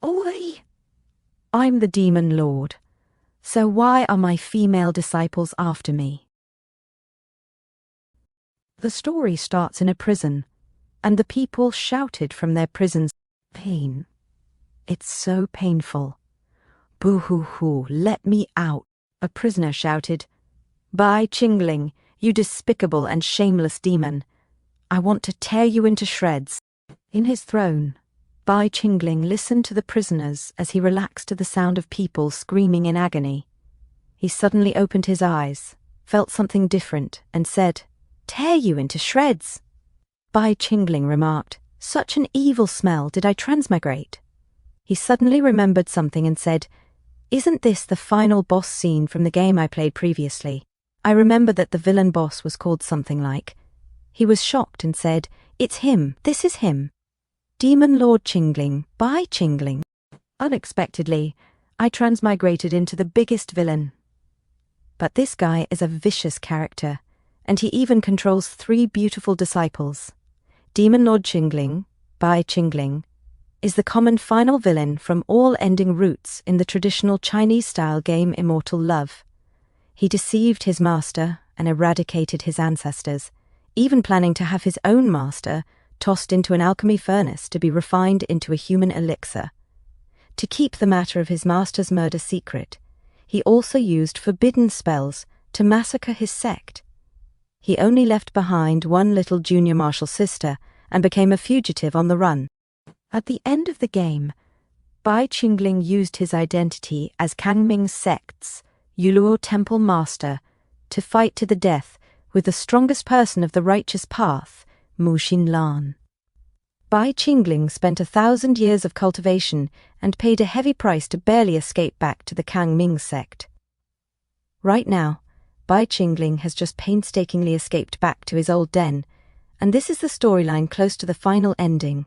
Oi! I'm the demon lord. So why are my female disciples after me? The story starts in a prison, and the people shouted from their prisons, "Pain. It's so painful. Boo-hoo-hoo, let me out." A prisoner shouted, "Bai Qingling, you despicable and shameless demon. I want to tear you into shreds." In his throne, Bai Qingling listened to the prisoners as he relaxed to the sound of people screaming in agony. He suddenly opened his eyes, felt something different, and said, "Tear you into shreds." Bai Qingling remarked, "Such an evil smell, did I transmigrate?" He suddenly remembered something and said, "Isn't this the final boss scene from the game I played previously? I remember that the villain boss was called something like." He was shocked and said, "It's him, this is him. Demon Lord Qingling, Bai Qingling." Unexpectedly, I transmigrated into the biggest villain. But this guy is a vicious character, and he even controls 3 beautiful disciples. Demon Lord Qingling, Bai Qingling, is the common final villain from all ending roots in the traditional Chinese-style game Immortal Love. He deceived his master and eradicated his ancestors, even planning to have his own master tossed into an alchemy furnace to be refined into a human elixir. To keep the matter of his master's murder secret, he also used forbidden spells to massacre his sect. He only left behind one little junior martial sister and became a fugitive on the run. At the end of the game, Bai Qingling used his identity as Kangming's sect's Yuluo Temple Master to fight to the death with the strongest person of the righteous path, Mu Xinlan. Bai Qingling spent 1,000 years of cultivation and paid a heavy price to barely escape back to the Kangming sect. Right now, Bai Qingling has just painstakingly escaped back to his old den, and this is the storyline close to the final ending.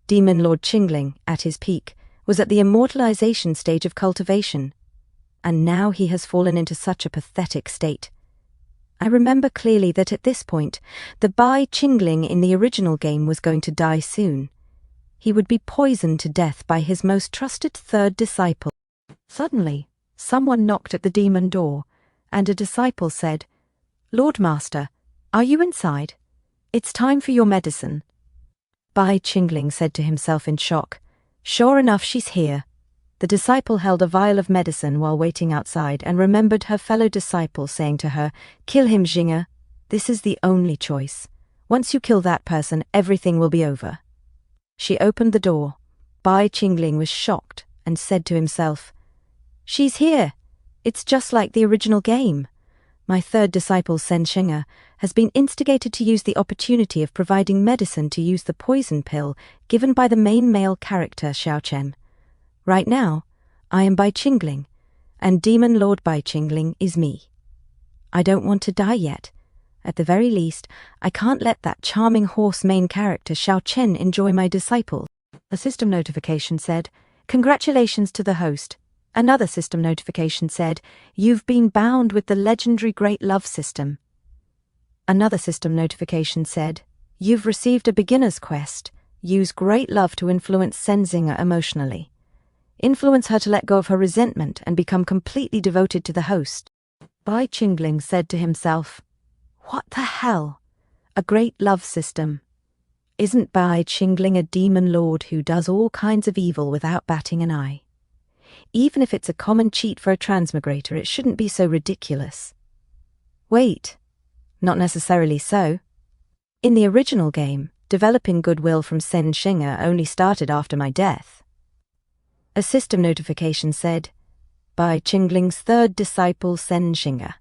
Demon Lord Qingling, at his peak, was at the immortalization stage of cultivation, and now he has fallen into such a pathetic state. I remember clearly that at this point, the Bai Qingling in the original game was going to die soon. He would be poisoned to death by his most trusted 3rd disciple. Suddenly, someone knocked at the demon door, and a disciple said, "Lord Master, are you inside? It's time for your medicine." Bai Qingling said to himself in shock, "Sure enough, she's here." The disciple held a vial of medicine while waiting outside and remembered her fellow disciple saying to her, "Kill him, Xing'e. This is the only choice. Once you kill that person, everything will be over." She opened the door. Bai Qingling was shocked and said to himself, "She's here. It's just like the original game. My 3rd disciple, Sen Xing'e, has been instigated to use the opportunity of providing medicine to use the poison pill given by the main male character, Xiao Chen. Right now, I am Bai Qingling, and Demon Lord Bai Qingling is me. I don't want to die yet. At the very least, I can't let that charming horse main character Xiao Chen enjoy my disciple." A system notification said, "Congratulations to the host." Another system notification said, "You've been bound with the legendary Great Love system." Another system notification said, "You've received a beginner's quest. Use Great Love to influence Senzinger emotionally. Influence her to let go of her resentment and become completely devoted to the host." Bai Qingling said to himself, "What the hell? A great love system. Isn't Bai Qingling a demon lord who does all kinds of evil without batting an eye? Even if it's a common cheat for a transmigrator, it shouldn't be so ridiculous." Wait, not necessarily so. In the original game, developing goodwill from Sen Xing'e only started after my death. A system notification said, "Bai Qingling's 3rd disciple, Sen Xing'e."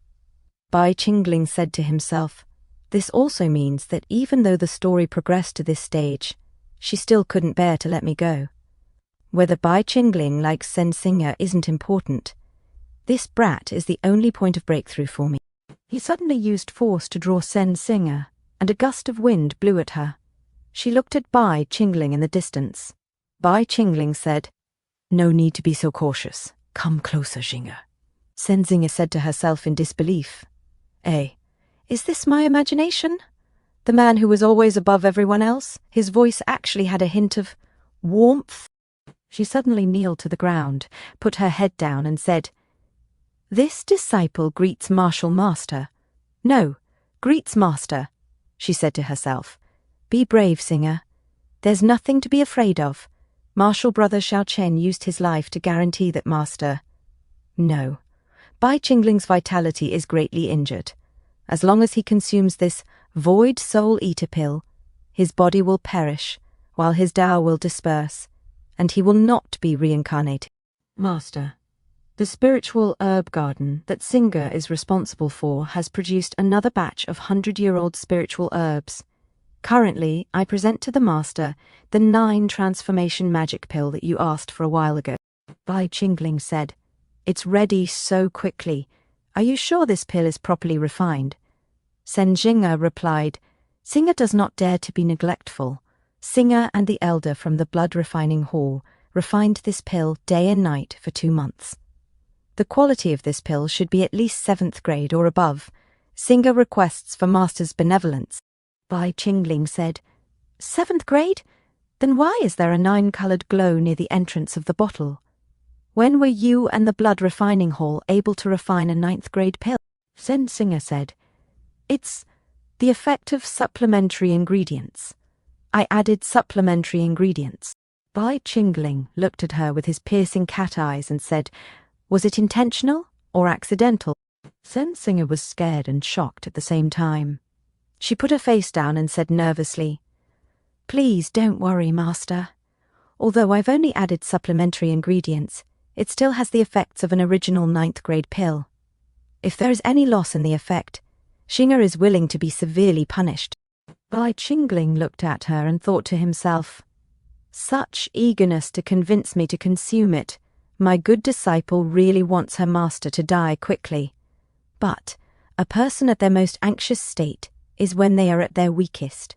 Bai Qingling said to himself, "This also means that even though the story progressed to this stage, she still couldn't bear to let me go. Whether Bai Qingling likes Sen Xing'e isn't important. This brat is the only point of breakthrough for me." He suddenly used force to draw Sen Xing'e, and a gust of wind blew at her. She looked at Bai Qingling in the distance. Bai Qingling said, "No need to be so cautious. Come closer, Xing'e." Sen Xing'e said to herself in disbelief, Is this my imagination? The man who was always above everyone else, his voice actually had a hint of warmth. She suddenly kneeled to the ground, put her head down and said, "This disciple greets martial master. No, greets master," she said to herself. "Be brave, Singer. There's nothing to be afraid of. Martial brother Xiao Chen used his life to guarantee that master. No, Bai Qingling's vitality is greatly injured. As long as he consumes this void soul eater pill, his body will perish, while his Tao will disperse, and he will not be reincarnated. Master, the spiritual herb garden that Singer is responsible for has produced another batch of 100-year-old spiritual herbs. Currently, I present to the Master the 9 transformation magic pill that you asked for a while ago." Bai Qingling said, "It's ready so quickly. Are you sure this pill is properly refined?" Sen Jing'er replied, "Singer does not dare to be neglectful. Singer and the elder from the blood refining hall refined this pill day and night for 2 months. The quality of this pill should be at least 7th grade or above. Singer requests for Master's benevolence." Bai Qingling said, "7th grade? Then why is there a 9-colored glow near the entrance of the bottle? When were you and the blood refining hall able to refine a 9th grade pill?" Sen Singer said, "It's the effect of supplementary ingredients. I added supplementary ingredients." Bai Qingling looked at her with his piercing cat eyes and said, "Was it intentional or accidental?" Sen Singer was scared and shocked at the same time. She put her face down and said nervously, "Please don't worry, Master. Although I've only added supplementary ingredients, it still has the effects of an original 9th grade pill. If there is any loss in the effect, Xinger is willing to be severely punished." Bai Qingling looked at her and thought to himself, "Such eagerness to convince me to consume it. My good disciple really wants her master to die quickly. But a person at their most anxious state is when they are at their weakest.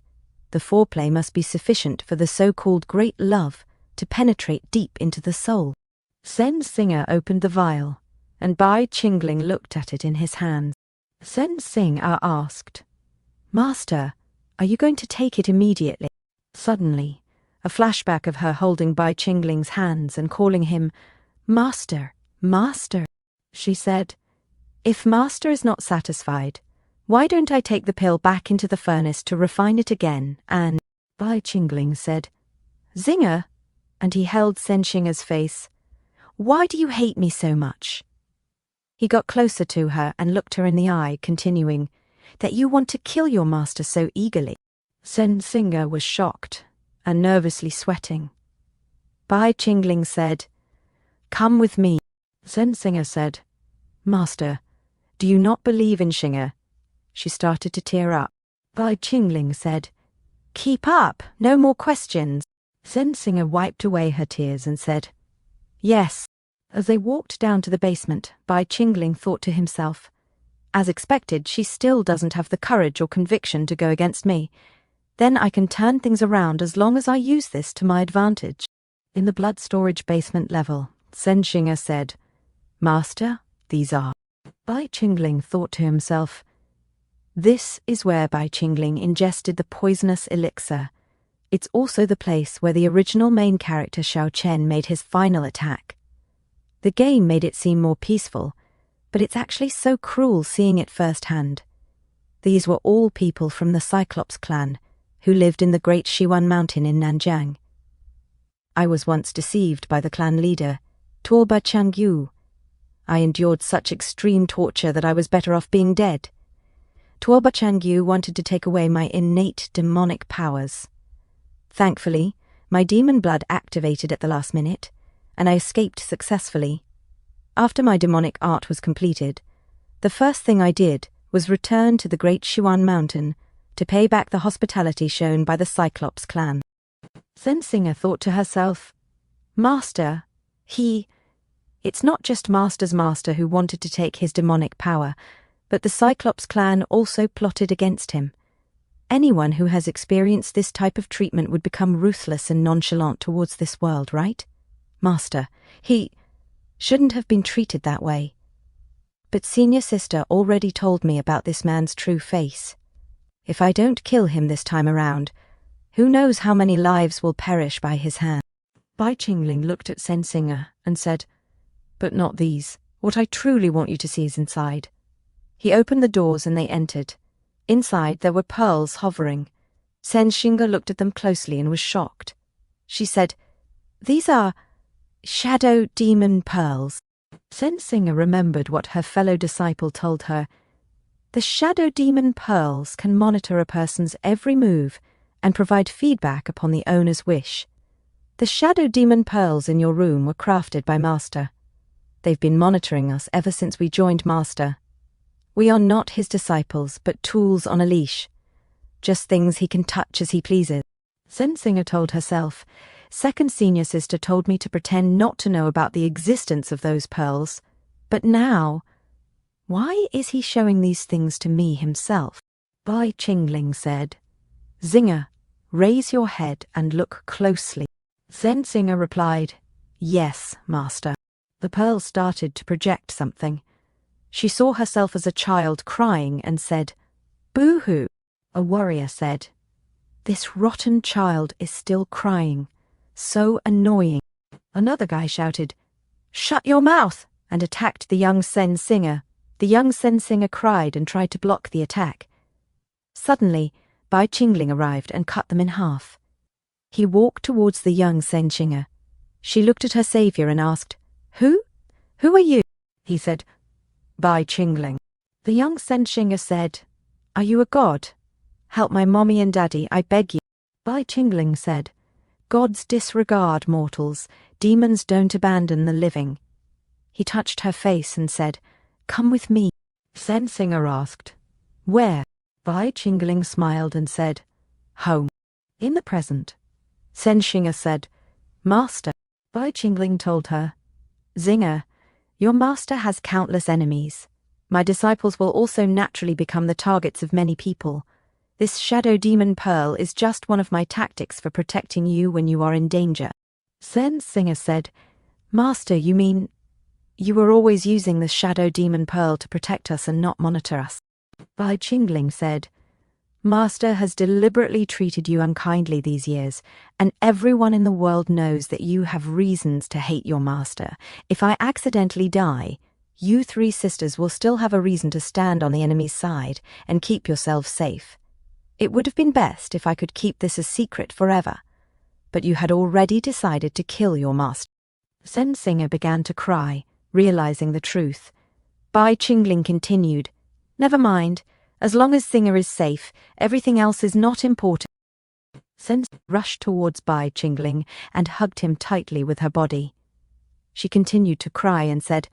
The foreplay must be sufficient for the so-called great love to penetrate deep into the soul." Sen Singer opened the vial, and Bai Qingling looked at it in his hands. Sen Singer asked, "Master, are you going to take it immediately?" Suddenly, a flashback of her holding Bai Qingling's hands and calling him, "Master, Master," she said, "If Master is not satisfied, why don't I take the pill back into the furnace to refine it again and—" Bai Qingling said, "Zinger," and he held Sen Xinger's face, "Why do you hate me so much?" He got closer to her and looked her in the eye, continuing, "That you want to kill your master so eagerly." Sen Singer was shocked and nervously sweating. Bai Qingling said, "Come with me." Sen Singer said, "Master, do you not believe in Xinger?" She started to tear up. Bai Qingling said, "Keep up, no more questions." Sen Singer wiped away her tears and said, "Yes." As they walked down to the basement, Bai Qingling thought to himself, "As expected, she still doesn't have the courage or conviction to go against me. Then I can turn things around as long as I use this to my advantage." In the blood storage basement level, Sen Xinger said, "Master, these are." Bai Qingling thought to himself, "This is where Bai Qingling ingested the poisonous elixir. It's also the place where the original main character Xiao Chen made his final attack. The game made it seem more peaceful, but it's actually so cruel seeing it firsthand. These were all people from the Cyclops clan, who lived in the Great Xiwan Mountain in Nanjiang. I was once deceived by the clan leader, Tuoba Changyu. I endured such extreme torture that I was better off being dead. Tuoba Changyu wanted to take away my innate demonic powers. Thankfully, my demon blood activated at the last minute, and I escaped successfully. After my demonic art was completed, the first thing I did was return to the Great Xiwan Mountain to pay back the hospitality shown by the Cyclops clan." Sen Singer thought to herself, "Master, it's not just Master's master who wanted to take his demonic power, but the Cyclops clan also plotted against him. Anyone who has experienced this type of treatment would become ruthless and nonchalant towards this world, right? Master, he shouldn't have been treated that way. But Senior Sister already told me about this man's true face. If I don't kill him this time around, who knows how many lives will perish by his hand." Bai Qingling looked at Sen Singer and said, "But not these. What I truly want you to see is inside." He opened the doors and they entered. Inside there were pearls hovering. Sen Singer looked at them closely and was shocked. She said, "These are shadow demon pearls." Sen Singer remembered what her fellow disciple told her. The shadow demon pearls can monitor a person's every move and provide feedback upon the owner's wish. The shadow demon pearls in your room were crafted by Master. They've been monitoring us ever since we joined Master. We are not his disciples, but tools on a leash. Just things he can touch as he pleases. Sen Singer told herself, "Second senior sister told me to pretend not to know about the existence of those pearls. But now, why is he showing these things to me himself?" Bai Qingling said, "Singer, raise your head and look closely." Sen Singer replied, "Yes, Master." The pearls started to project something. She saw herself as a child crying and said, "Boo-hoo." A warrior said, "This rotten child is still crying. So annoying." Another guy shouted, "Shut your mouth," and attacked the young Sen Singer. The young Sen Singer cried and tried to block the attack. Suddenly, Bai Qingling arrived and cut them in half. He walked towards the young Sen Singer. She looked at her savior and asked, Who are you?" He said, "Bai Qingling." The young Sen Singer said, "Are you a god? Help my mommy and daddy, I beg you." Bai Qingling said, "Gods disregard mortals. Demons don't abandon the living." He touched her face and said, "Come with me." Sen Singer asked, "Where?" Bai Qingling smiled and said, "Home." In the present, Sen Singer said, "Master." Bai Qingling told her, "Singer, your master has countless enemies. My disciples will also naturally become the targets of many people. This shadow demon pearl is just one of my tactics for protecting you when you are in danger." Sen Singer said, "Master, you mean you were always using the shadow demon pearl to protect us and not monitor us?" Bai Qingling said, "Master has deliberately treated you unkindly these years, and everyone in the world knows that you have reasons to hate your master. If I accidentally die, you three sisters will still have a reason to stand on the enemy's side and keep yourselves safe. It would have been best if I could keep this a secret forever, but you had already decided to kill your master." Sen Singer began to cry, realizing the truth. Bai Qingling continued, "Never mind. As long as Singer is safe, everything else is not important." Sen rushed towards Bai Qingling and hugged him tightly with her body. She continued to cry and said,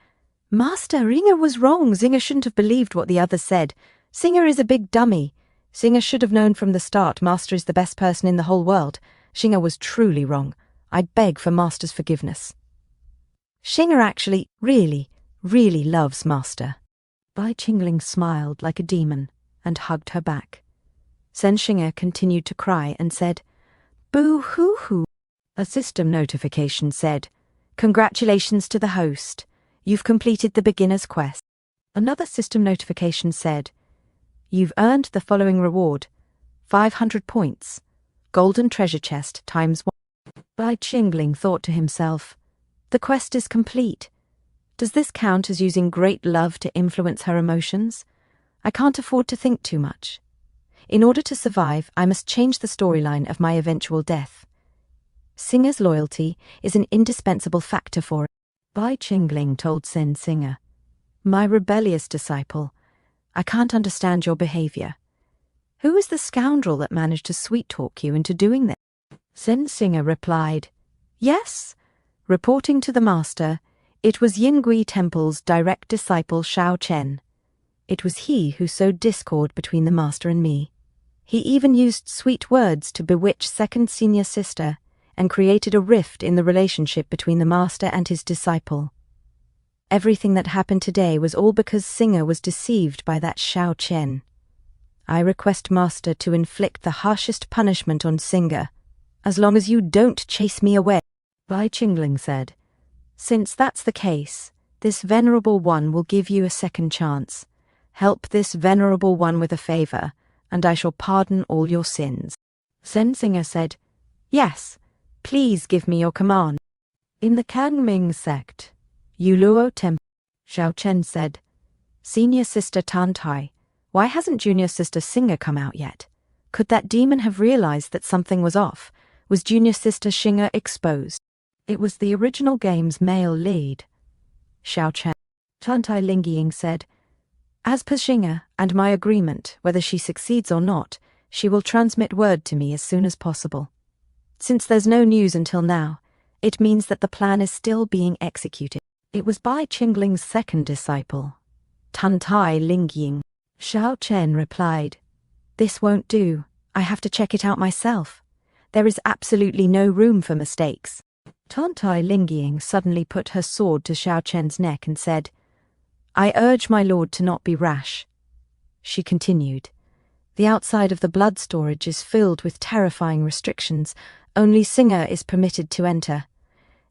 "Master, Singer was wrong. Singer shouldn't have believed what the others said. Singer is a big dummy. Singer should have known from the start Master is the best person in the whole world. Singer was truly wrong. I beg for Master's forgiveness. Singer actually, really loves Master." Bai Qingling smiled like a demon and hugged her back. Sen Singer continued to cry and said, "Boo-hoo-hoo." A system notification said, "Congratulations to the host. You've completed the beginner's quest." Another system notification said, "You've earned the following reward, 500 points, golden treasure chest ×1. Bai Qingling thought to himself, "The quest is complete. Does this count as using great love to influence her emotions? I can't afford to think too much. In order to survive, I must change the storyline of my eventual death. Singer's loyalty is an indispensable factor for it." Bai Qingling told Sen Singer, "My rebellious disciple, I can't understand your behavior. Who is the scoundrel that managed to sweet-talk you into doing this?" Sen Singer replied, "Yes, reporting to the master, it was Yingui Temple's direct disciple Shao Chen. It was he who sowed discord between the master and me. He even used sweet words to bewitch second senior sister and created a rift in the relationship between the master and his disciple. Everything that happened today was all because Singer was deceived by that Shao Chen. I request Master to inflict the harshest punishment on Singer, as long as you don't chase me away." Bai Qingling said, "Since that's the case, this venerable one will give you a second chance. Help this venerable one with a favor, and I shall pardon all your sins." Sen Singer said, "Yes, please give me your command." In the Kangming sect, Yuluo Temple, Xiao Chen said, Senior Sister Tantai, why hasn't Junior Sister Singer come out yet? Could that demon have realized that something was off? Was Junior Sister Singer exposed? It was the original game's male lead. Xiao Chen. Tantai Lingying said, As per Singer and my agreement, whether she succeeds or not, she will transmit word to me as soon as possible. Since there's no news until now, it means that the plan is still being executed. It was by Qingling's second disciple, Tantai Lingying. Xiao Chen replied, This won't do. I have to check it out myself. There is absolutely no room for mistakes. Tantai Lingying suddenly put her sword to Xiao Chen's neck and said, I urge my lord to not be rash. She continued, The outside of the blood storage is filled with terrifying restrictions. Only Singer is permitted to enter.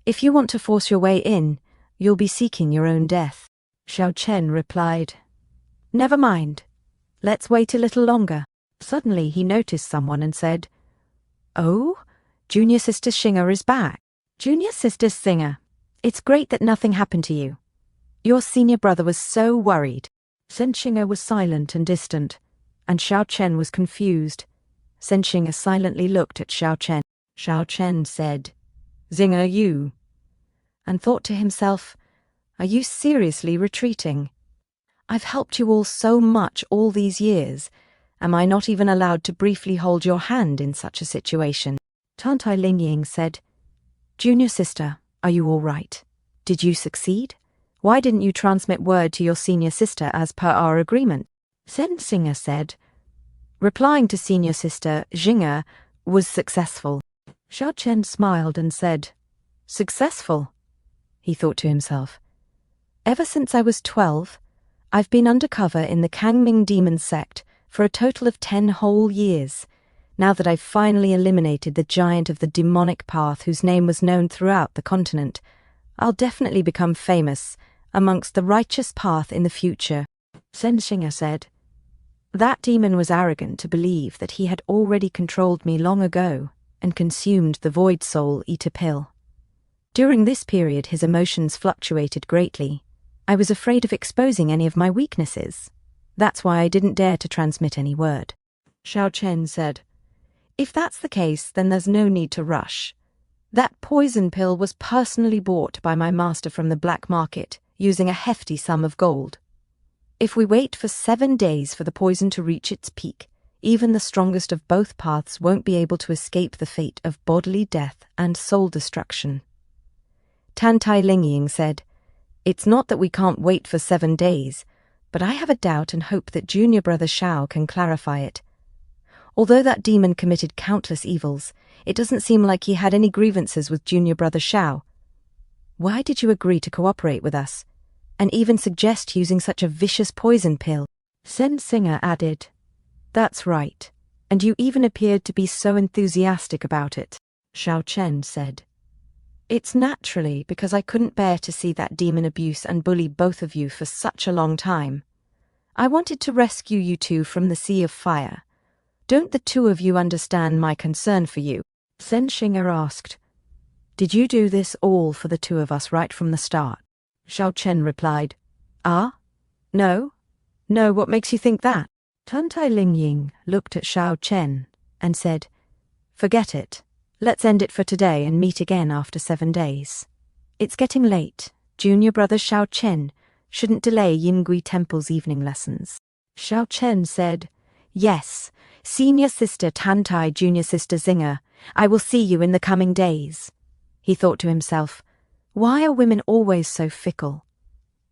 If you want to force your way in, you'll be seeking your own death. Xiao Chen replied, Never mind. Let's wait a little longer. Suddenly he noticed someone and said, Oh, Junior Sister Singer is back. Junior Sister Singer, it's great that nothing happened to you. Your senior brother was so worried. Singer was silent and distant, and Xiao Chen was confused. Singer silently looked at Xiao Chen. Xiao Chen said, Singer, you, and thought to himself, Are you seriously retreating? I've helped you all so much all these years. Am I not even allowed to briefly hold your hand in such a situation? Tantai Lingying said, Junior Sister, are you all right? Did you succeed? Why didn't you transmit word to your senior sister as per our agreement? Singer said, Replying to Senior Sister Xing'er was successful. Xiao Chen smiled and said, Successful? He thought to himself, Ever since I was 12, I've been undercover in the Kangming demon sect for a total of 10 whole years. Now that I've finally eliminated the giant of the demonic path whose name was known throughout the continent, I'll definitely become famous amongst the righteous path in the future. Singer said, That demon was arrogant to believe that he had already controlled me long ago and consumed the void soul eater pill. During this period his emotions fluctuated greatly. I was afraid of exposing any of my weaknesses. That's why I didn't dare to transmit any word. Xiao Chen said, If that's the case, then there's no need to rush. That poison pill was personally bought by my master from the black market, using a hefty sum of gold. If we wait for 7 days for the poison to reach its peak, even the strongest of both paths won't be able to escape the fate of bodily death and soul destruction. Tantai Lingying said, It's not that we can't wait for 7 days, but I have a doubt and hope that Junior Brother Xiao can clarify it. Although that demon committed countless evils, it doesn't seem like he had any grievances with Junior Brother Xiao. Why did you agree to cooperate with us, and even suggest using such a vicious poison pill? Singer added, That's right, and you even appeared to be so enthusiastic about it. Xiao Chen said, It's naturally because I couldn't bear to see that demon abuse and bully both of you for such a long time. I wanted to rescue you two from the sea of fire. Don't the two of you understand my concern for you? Singer asked, Did you do this all for the two of us right from the start? Xiao Chen replied, No, what makes you think that? Tantai Lingying looked at Xiao Chen and said, Forget it. Let's end it for today and meet again after 7 days. It's getting late. Junior Brother Xiao Chen shouldn't delay Yingui Temple's evening lessons. Xiao Chen said, Yes, Senior Sister Tantai, Junior Sister Singer, I will see you in the coming days. He thought to himself, Why are women always so fickle?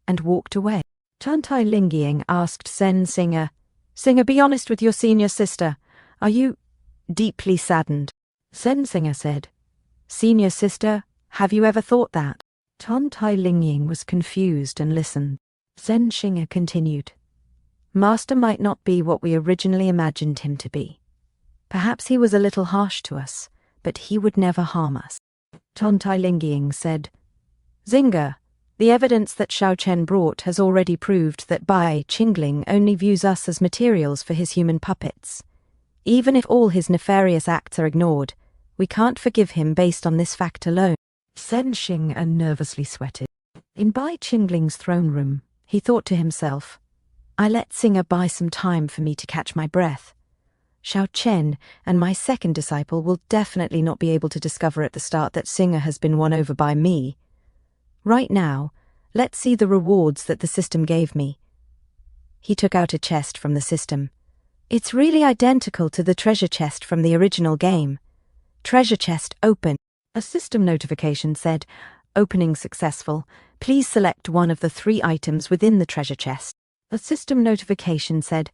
And walked away. Tantai Lingying asked Singer, Singer, be honest with your senior sister. Are you deeply saddened? Singer said, Senior sister, have you ever thought that? Tantai Lingying was confused and listened. Singer continued, Master might not be what we originally imagined him to be. Perhaps he was a little harsh to us, but he would never harm us. Tantai Lingying said, Singer, the evidence that Xiao Chen brought has already proved that Bai Qingling only views us as materials for his human puppets. Even if all his nefarious acts are ignored, we can't forgive him based on this fact alone. Sen Xing'er nervously sweated. In Bai Qingling's throne room, he thought to himself, I let Xing'er buy some time for me to catch my breath. Xiao Chen and my second disciple will definitely not be able to discover at the start that Xing'er has been won over by me. Right now, let's see the rewards that the system gave me. He took out a chest from the system. It's really identical to the treasure chest from the original game. Treasure chest open. A system notification said, opening successful. Please select one of the 3 items within the treasure chest. A system notification said,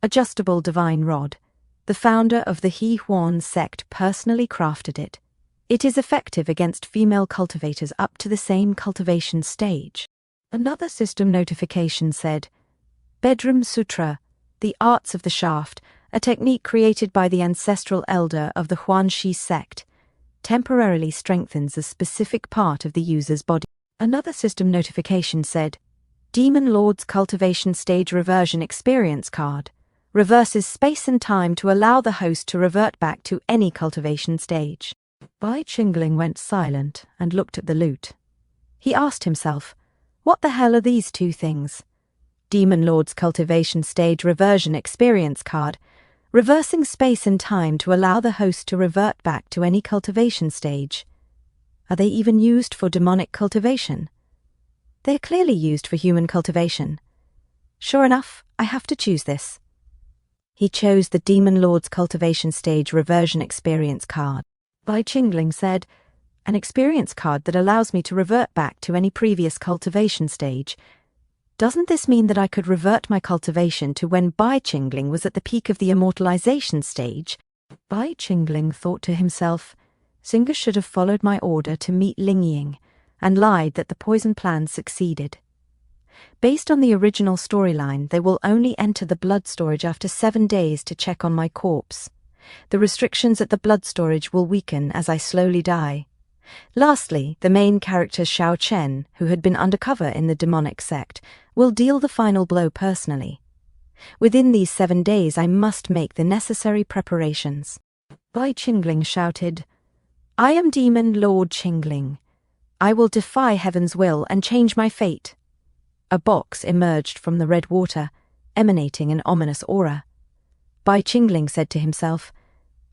adjustable divine rod. The founder of the He Huan sect personally crafted it. It is effective against female cultivators up to the same cultivation stage. Another system notification said, Bedroom Sutra, the arts of the shaft, a technique created by the ancestral elder of the Huanxi sect, temporarily strengthens a specific part of the user's body. Another system notification said, Demon Lord's Cultivation Stage Reversion Experience Card, reverses space and time to allow the host to revert back to any cultivation stage. Bai Qingling went silent and looked at the loot. He asked himself, what the hell are these 2 things? Demon Lord's Cultivation Stage Reversion Experience Card, reversing space and time to allow the host to revert back to any cultivation stage. Are they even used for demonic cultivation? They are clearly used for human cultivation. Sure enough, I have to choose this. He chose the Demon Lord's Cultivation Stage Reversion Experience Card. Bai Qingling said, an experience card that allows me to revert back to any previous cultivation stage. Doesn't this mean that I could revert my cultivation to when Bai Qingling was at the peak of the immortalization stage? Bai Qingling thought to himself, Xing'er should have followed my order to meet Ling Ying, and lied that the poison plan succeeded. Based on the original storyline, they will only enter the blood storage after 7 days to check on my corpse. The restrictions at the blood storage will weaken as I slowly die. Lastly, the main character Xiao Chen, who had been undercover in the demonic sect, will deal the final blow personally. Within these 7 days I must make the necessary preparations. Bai Qingling shouted, I am Demon Lord Qingling. I will defy heaven's will and change my fate. A box emerged from the red water, emanating an ominous aura. Bai Qingling said to himself,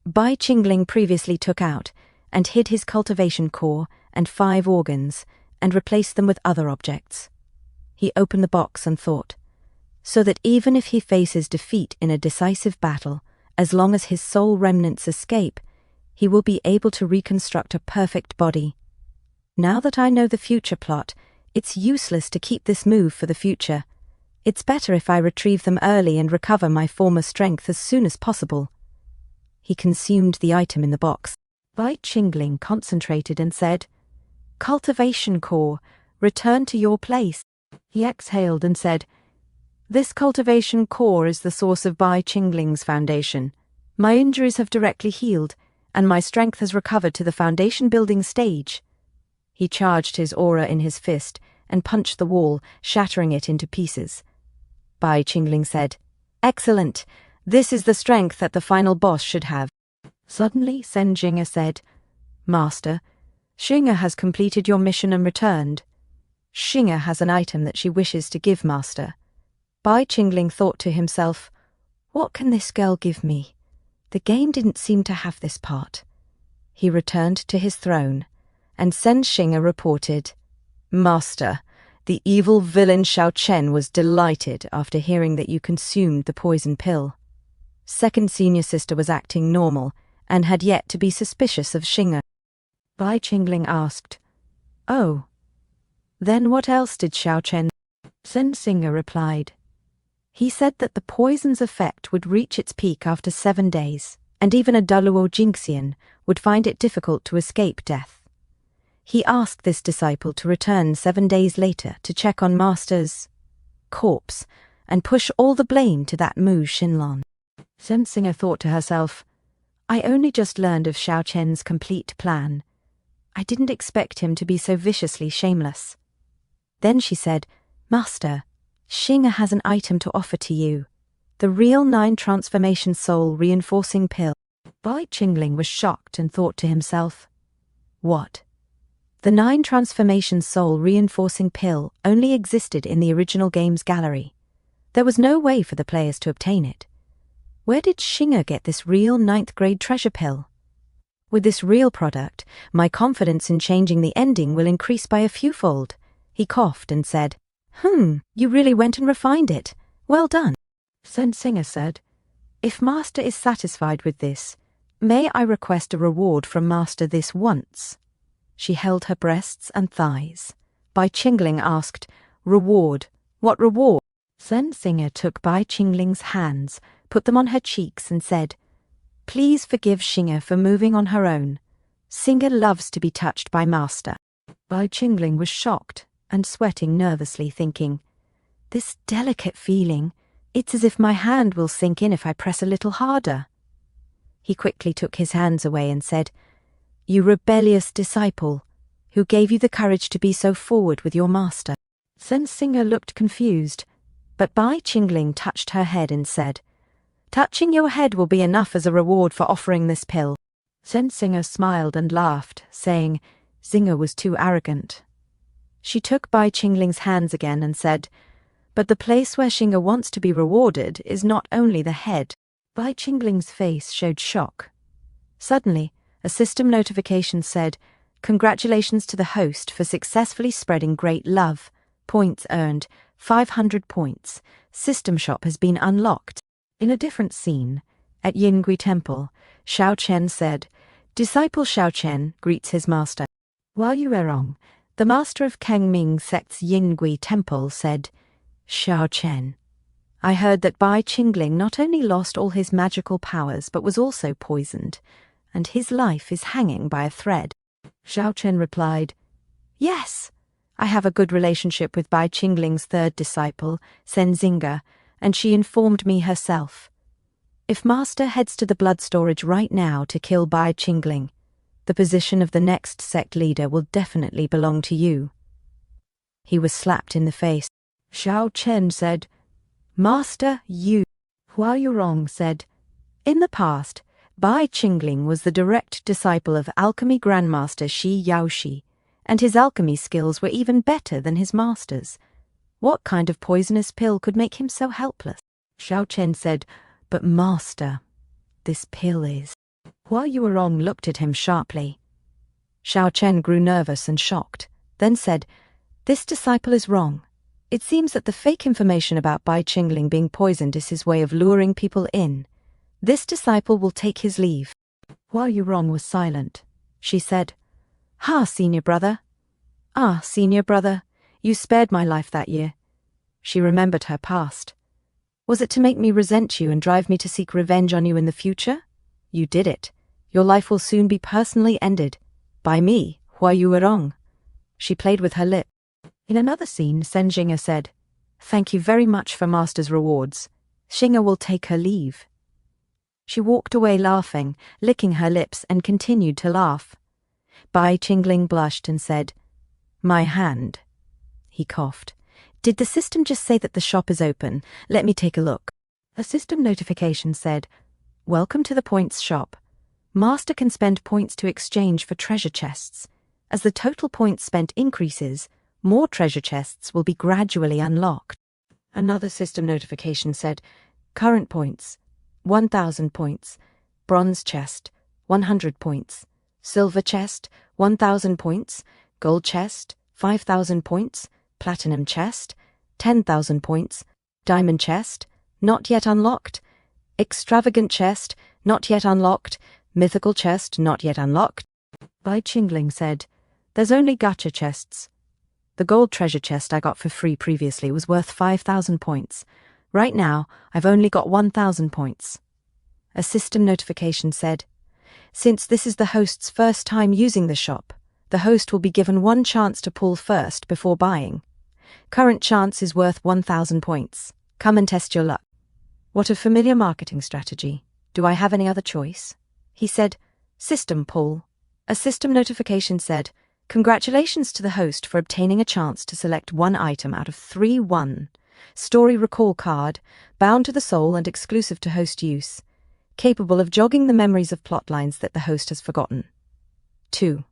Bai Qingling previously took out and hid his cultivation core and 5 organs and replaced them with other objects. He opened the box and thought, so that even if he faces defeat in a decisive battle, as long as his soul remnants escape, he will be able to reconstruct a perfect body. Now that I know the future plot, it's useless to keep this move for the future. It's better if I retrieve them early and recover my former strength as soon as possible. He consumed the item in the box. Bai Qingling concentrated and said, Cultivation core, return to your place. He exhaled and said, This cultivation core is the source of Bai Qingling's foundation. My injuries have directly healed, and my strength has recovered to the foundation building stage. He charged his aura in his fist and punched the wall, shattering it into pieces. Bai Qingling said, Excellent! This is the strength that the final boss should have. Suddenly, Sen Xing'er said, Master, Xing'er has completed your mission and returned. Xing'er has an item that she wishes to give Master. Bai Qingling thought to himself, What can this girl give me? The game didn't seem to have this part. He returned to his throne, and Sen Xing'er reported, Master, the evil villain Xiao Chen was delighted after hearing that you consumed the poison pill. Second senior sister was acting normal and had yet to be suspicious of Xing'er. Bai Qingling asked, Oh, then what else did Xiao Chen? Sen Xing'er replied, He said that the poison's effect would reach its peak after 7 days, and even a Daluo Jinxian would find it difficult to escape death. He asked this disciple to return 7 days later to check on Master's corpse and push all the blame to that Mu Xinlan. Sen Xing'er thought to herself, I only just learned of Xiao Chen's complete plan. I didn't expect him to be so viciously shameless. Then she said, Master, Xing'er has an item to offer to you, the real 9 transformation soul reinforcing pill. Bai Qingling was shocked and thought to himself, What? The 9 transformation soul reinforcing pill only existed in the original game's gallery. There was no way for the players to obtain it. Where did Shinger get this real 9th grade treasure pill? With this real product, my confidence in changing the ending will increase by a fewfold. He coughed and said, You really went and refined it. Well done. Then Singer said, If Master is satisfied with this, may I request a reward from Master this once? She held her breasts and thighs. Bai Qingling asked, Reward? What reward? Then Singer took Bai Qingling's hands, put them on her cheeks and said, Please forgive Shinger for moving on her own. Singer loves to be touched by Master. Bai Qingling was shocked and sweating nervously, thinking, This delicate feeling, it's as if my hand will sink in if I press a little harder. He quickly took his hands away and said, You rebellious disciple, who gave you the courage to be so forward with your master? Then Singer looked confused, but Bai Qingling touched her head and said, Touching your head will be enough as a reward for offering this pill. Then Singer smiled and laughed, saying Singer was too arrogant. She took Bai Qingling's hands again and said, But the place where Shinger wants to be rewarded is not only the head. Bai Qingling's face showed shock. Suddenly, a system notification said, Congratulations to the host for successfully spreading great love. Points earned, 500 points. System shop has been unlocked. In a different scene, at Yingui Temple, Xiao Chen said, Disciple Xiao Chen greets his master. While you were wrong, the master of Kengming sect's Yingui Temple said, Xiao Chen, I heard that Bai Qingling not only lost all his magical powers but was also poisoned, and his life is hanging by a thread. Xiao Chen replied, Yes, I have a good relationship with Bai Qingling's third disciple, Senzinga, and she informed me herself. If Master heads to the blood storage right now to kill Bai Qingling, the position of the next sect leader will definitely belong to you. He was slapped in the face. Xiao Chen said, Master, you. Hua Yurong said, In the past, Bai Qingling was the direct disciple of alchemy grandmaster Shi Yaoshi, and his alchemy skills were even better than his master's. What kind of poisonous pill could make him so helpless? Xiao Chen said, But master, this pill is. Hua Yurong looked at him sharply. Xiao Chen grew nervous and shocked, then said, This disciple is wrong. It seems that the fake information about Bai Qingling being poisoned is his way of luring people in. This disciple will take his leave. Hua Yurong was silent. She said, Senior brother. Senior brother, you spared my life that year. She remembered her past. Was it to make me resent you and drive me to seek revenge on you in the future? You did it. Your life will soon be personally ended. By me, Hua Yurong. She played with her lip. In another scene, Sen Jing'er said, Thank you very much for Master's rewards. Shinger will take her leave. She walked away laughing, licking her lips, and continued to laugh. Bai Qingling blushed and said, My hand. He coughed. Did the system just say that the shop is open? Let me take a look. A system notification said, Welcome to the points shop. Master can spend points to exchange for treasure chests. As the total points spent increases, more treasure chests will be gradually unlocked. Another system notification said, Current points, 1,000 points. Bronze chest, 100 points. Silver chest, 1,000 points. Gold chest, 5,000 points. Platinum chest, 10,000 points. Diamond chest, not yet unlocked. Extravagant chest, not yet unlocked. Mythical chest, not yet unlocked. Bai Qingling said, There's only gacha chests. The gold treasure chest I got for free previously was worth 5,000 points. Right now, I've only got 1,000 points. A system notification said, Since this is the host's first time using the shop, the host will be given one chance to pull first before buying. Current chance is worth 1,000 points. Come and test your luck. What a familiar marketing strategy. Do I have any other choice? He said, System pull. A system notification said, Congratulations to the host for obtaining a chance to select one item out of 3-1. Story recall card, bound to the soul and exclusive to host use. Capable of jogging the memories of plotlines that the host has forgotten. 2.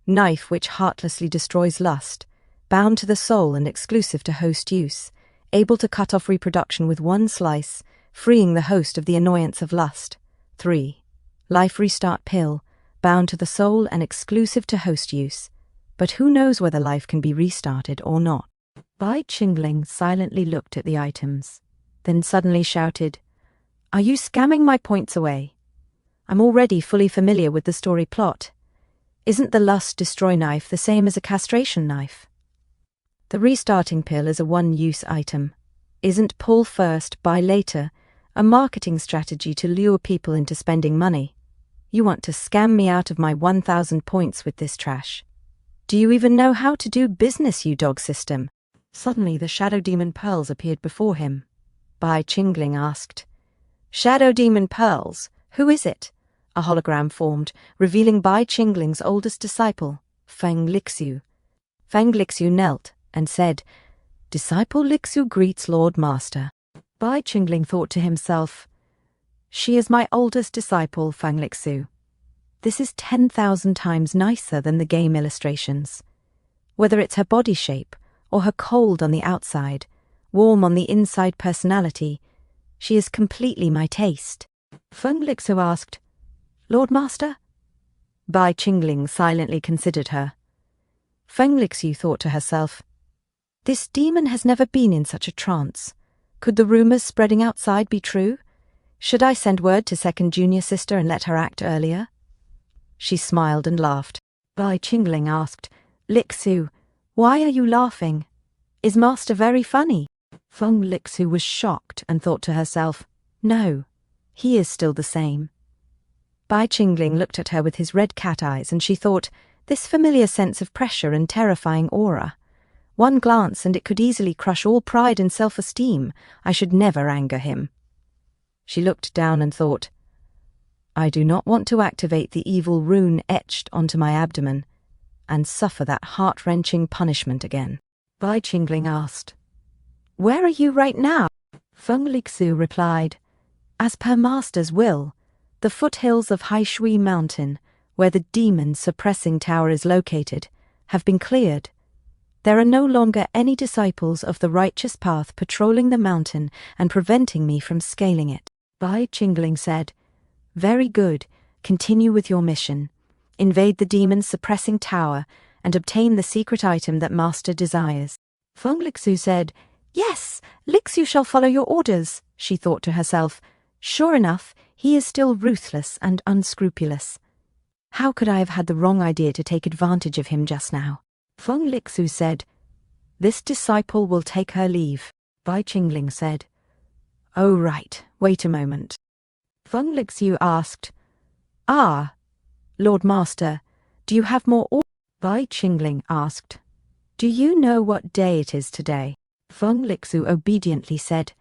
Knife which heartlessly destroys lust, bound to the soul and exclusive to host use, able to cut off reproduction with one slice, freeing the host of the annoyance of lust. 3. Life restart pill, bound to the soul and exclusive to host use, but who knows whether life can be restarted or not. Bai Qingling silently looked at the items, then suddenly shouted, "Are you scamming my points away? I'm already fully familiar with the story plot. Isn't the lust destroy knife the same as a castration knife? The restarting pill is a one-use item. Isn't pull first, buy later a marketing strategy to lure people into spending money? You want to scam me out of my 1,000 points with this trash. Do you even know how to do business, you dog system?" Suddenly the Shadow Demon Pearls appeared before him. Bai Qingling asked, "Shadow Demon Pearls, who is it?" A hologram formed, revealing Bai Qingling's oldest disciple, Feng Lixu. Feng Lixu knelt and said, "Disciple Lixu greets Lord Master." Bai Qingling thought to himself, "She is my oldest disciple, Feng Lixu. This is 10,000 times nicer than the game illustrations. Whether it's her body shape, or her cold on the outside, warm on the inside personality, she is completely my taste." Feng Lixu asked, "Lord Master?" Bai Qingling silently considered her. Feng Lixu thought to herself, "This demon has never been in such a trance. Could the rumors spreading outside be true? Should I send word to second junior sister and let her act earlier?" She smiled and laughed. Bai Qingling asked, "Lixu, why are you laughing? Is Master very funny?" Feng Lixu was shocked and thought to herself, "No, he is still the same." Bai Qingling looked at her with his red cat eyes, and she thought, this familiar sense of pressure and terrifying aura. One glance and it could easily crush all pride and self-esteem. I should never anger him. She looked down and thought, I do not want to activate the evil rune etched onto my abdomen and suffer that heart-wrenching punishment again. Bai Qingling asked, "Where are you right now?" Feng Lixu replied, "As per Master's will, the foothills of Haishui Mountain, where the demon suppressing tower is located, have been cleared. There are no longer any disciples of the righteous path patrolling the mountain and preventing me from scaling it." Bai Qingling said, "Very good. Continue with your mission. Invade the demon's suppressing tower and obtain the secret item that Master desires." Feng Lixu said, "Yes, Lixu shall follow your orders," she thought to herself. Sure enough, he is still ruthless and unscrupulous. How could I have had the wrong idea to take advantage of him just now? Feng Lixu said, "This disciple will take her leave." Bai Qingling said, "Oh right, wait a moment." Feng Lixu asked, Lord Master, do you have more orders?" Bai Qingling asked, "Do you know what day it is today?" Feng Lixu obediently said,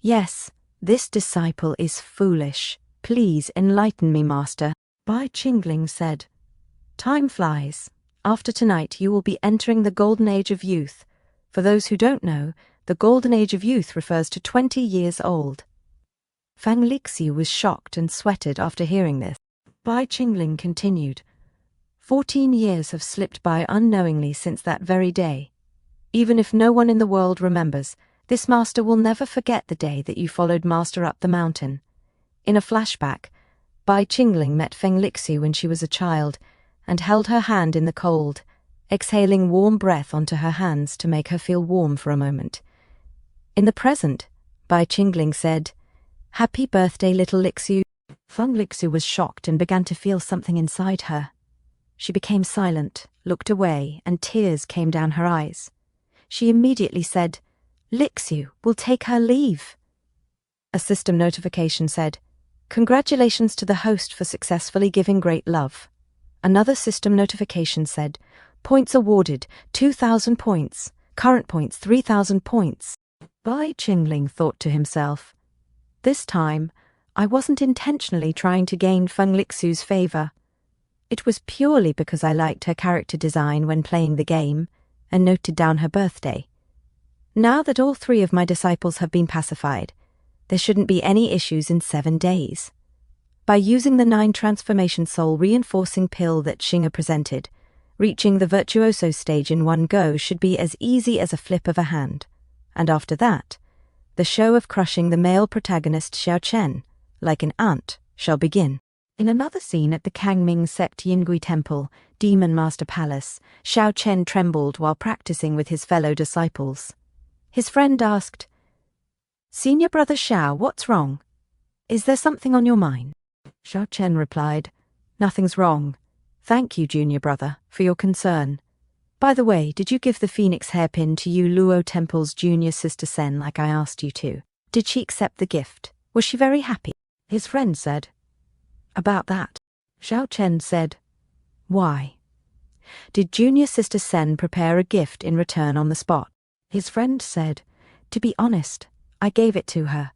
"Yes, this disciple is foolish. Please enlighten me, Master." Bai Qingling said, "Time flies. After tonight you will be entering the Golden Age of Youth. For those who don't know, the Golden Age of Youth refers to 20 years old." Feng Lixu was shocked and sweated after hearing this. Bai Qingling continued, 14 years have slipped by unknowingly since that very day. Even if no one in the world remembers, this Master will never forget the day that you followed Master up the mountain." In a flashback, Bai Qingling met Feng Lixu when she was a child and held her hand in the cold, exhaling warm breath onto her hands to make her feel warm for a moment. In the present, Bai Qingling said, "Happy birthday, little Lixu." Feng Lixu was shocked and began to feel something inside her. She became silent, looked away, and tears came down her eyes. She immediately said, "Lixu will take her leave." A system notification said, "Congratulations to the host for successfully giving great love." Another system notification said, "Points awarded, 2,000 points. Current points, 3,000 points." Bai Qingling thought to himself, "This time, I wasn't intentionally trying to gain Feng Lixu's favor. It was purely because I liked her character design when playing the game and noted down her birthday. Now that all 3 of my disciples have been pacified, there shouldn't be any issues in 7 days. By using the 9 transformation soul reinforcing pill that Xinga presented, Reaching the virtuoso stage in one go should be as easy as a flip of a hand. And after that, the show of crushing the male protagonist Xiao Chen, like an ant, shall begin. In another scene at the Kangming sect Yingui Temple, Demon Master Palace, Xiao Chen trembled while practicing with his fellow disciples. His friend asked, "Senior brother Xiao, what's wrong? Is there something on your mind?" Xiao Chen replied, "Nothing's wrong. Thank you, junior brother, for your concern. By the way, did you give the phoenix hairpin to Yu Luo Temple's junior sister Sen like I asked you to? Did she accept the gift? Was she very happy?" His friend said, "About that." Xiao Chen said, "Why? Did junior sister Sen prepare a gift in return on the spot?" His friend said, "To be honest, I gave it to her,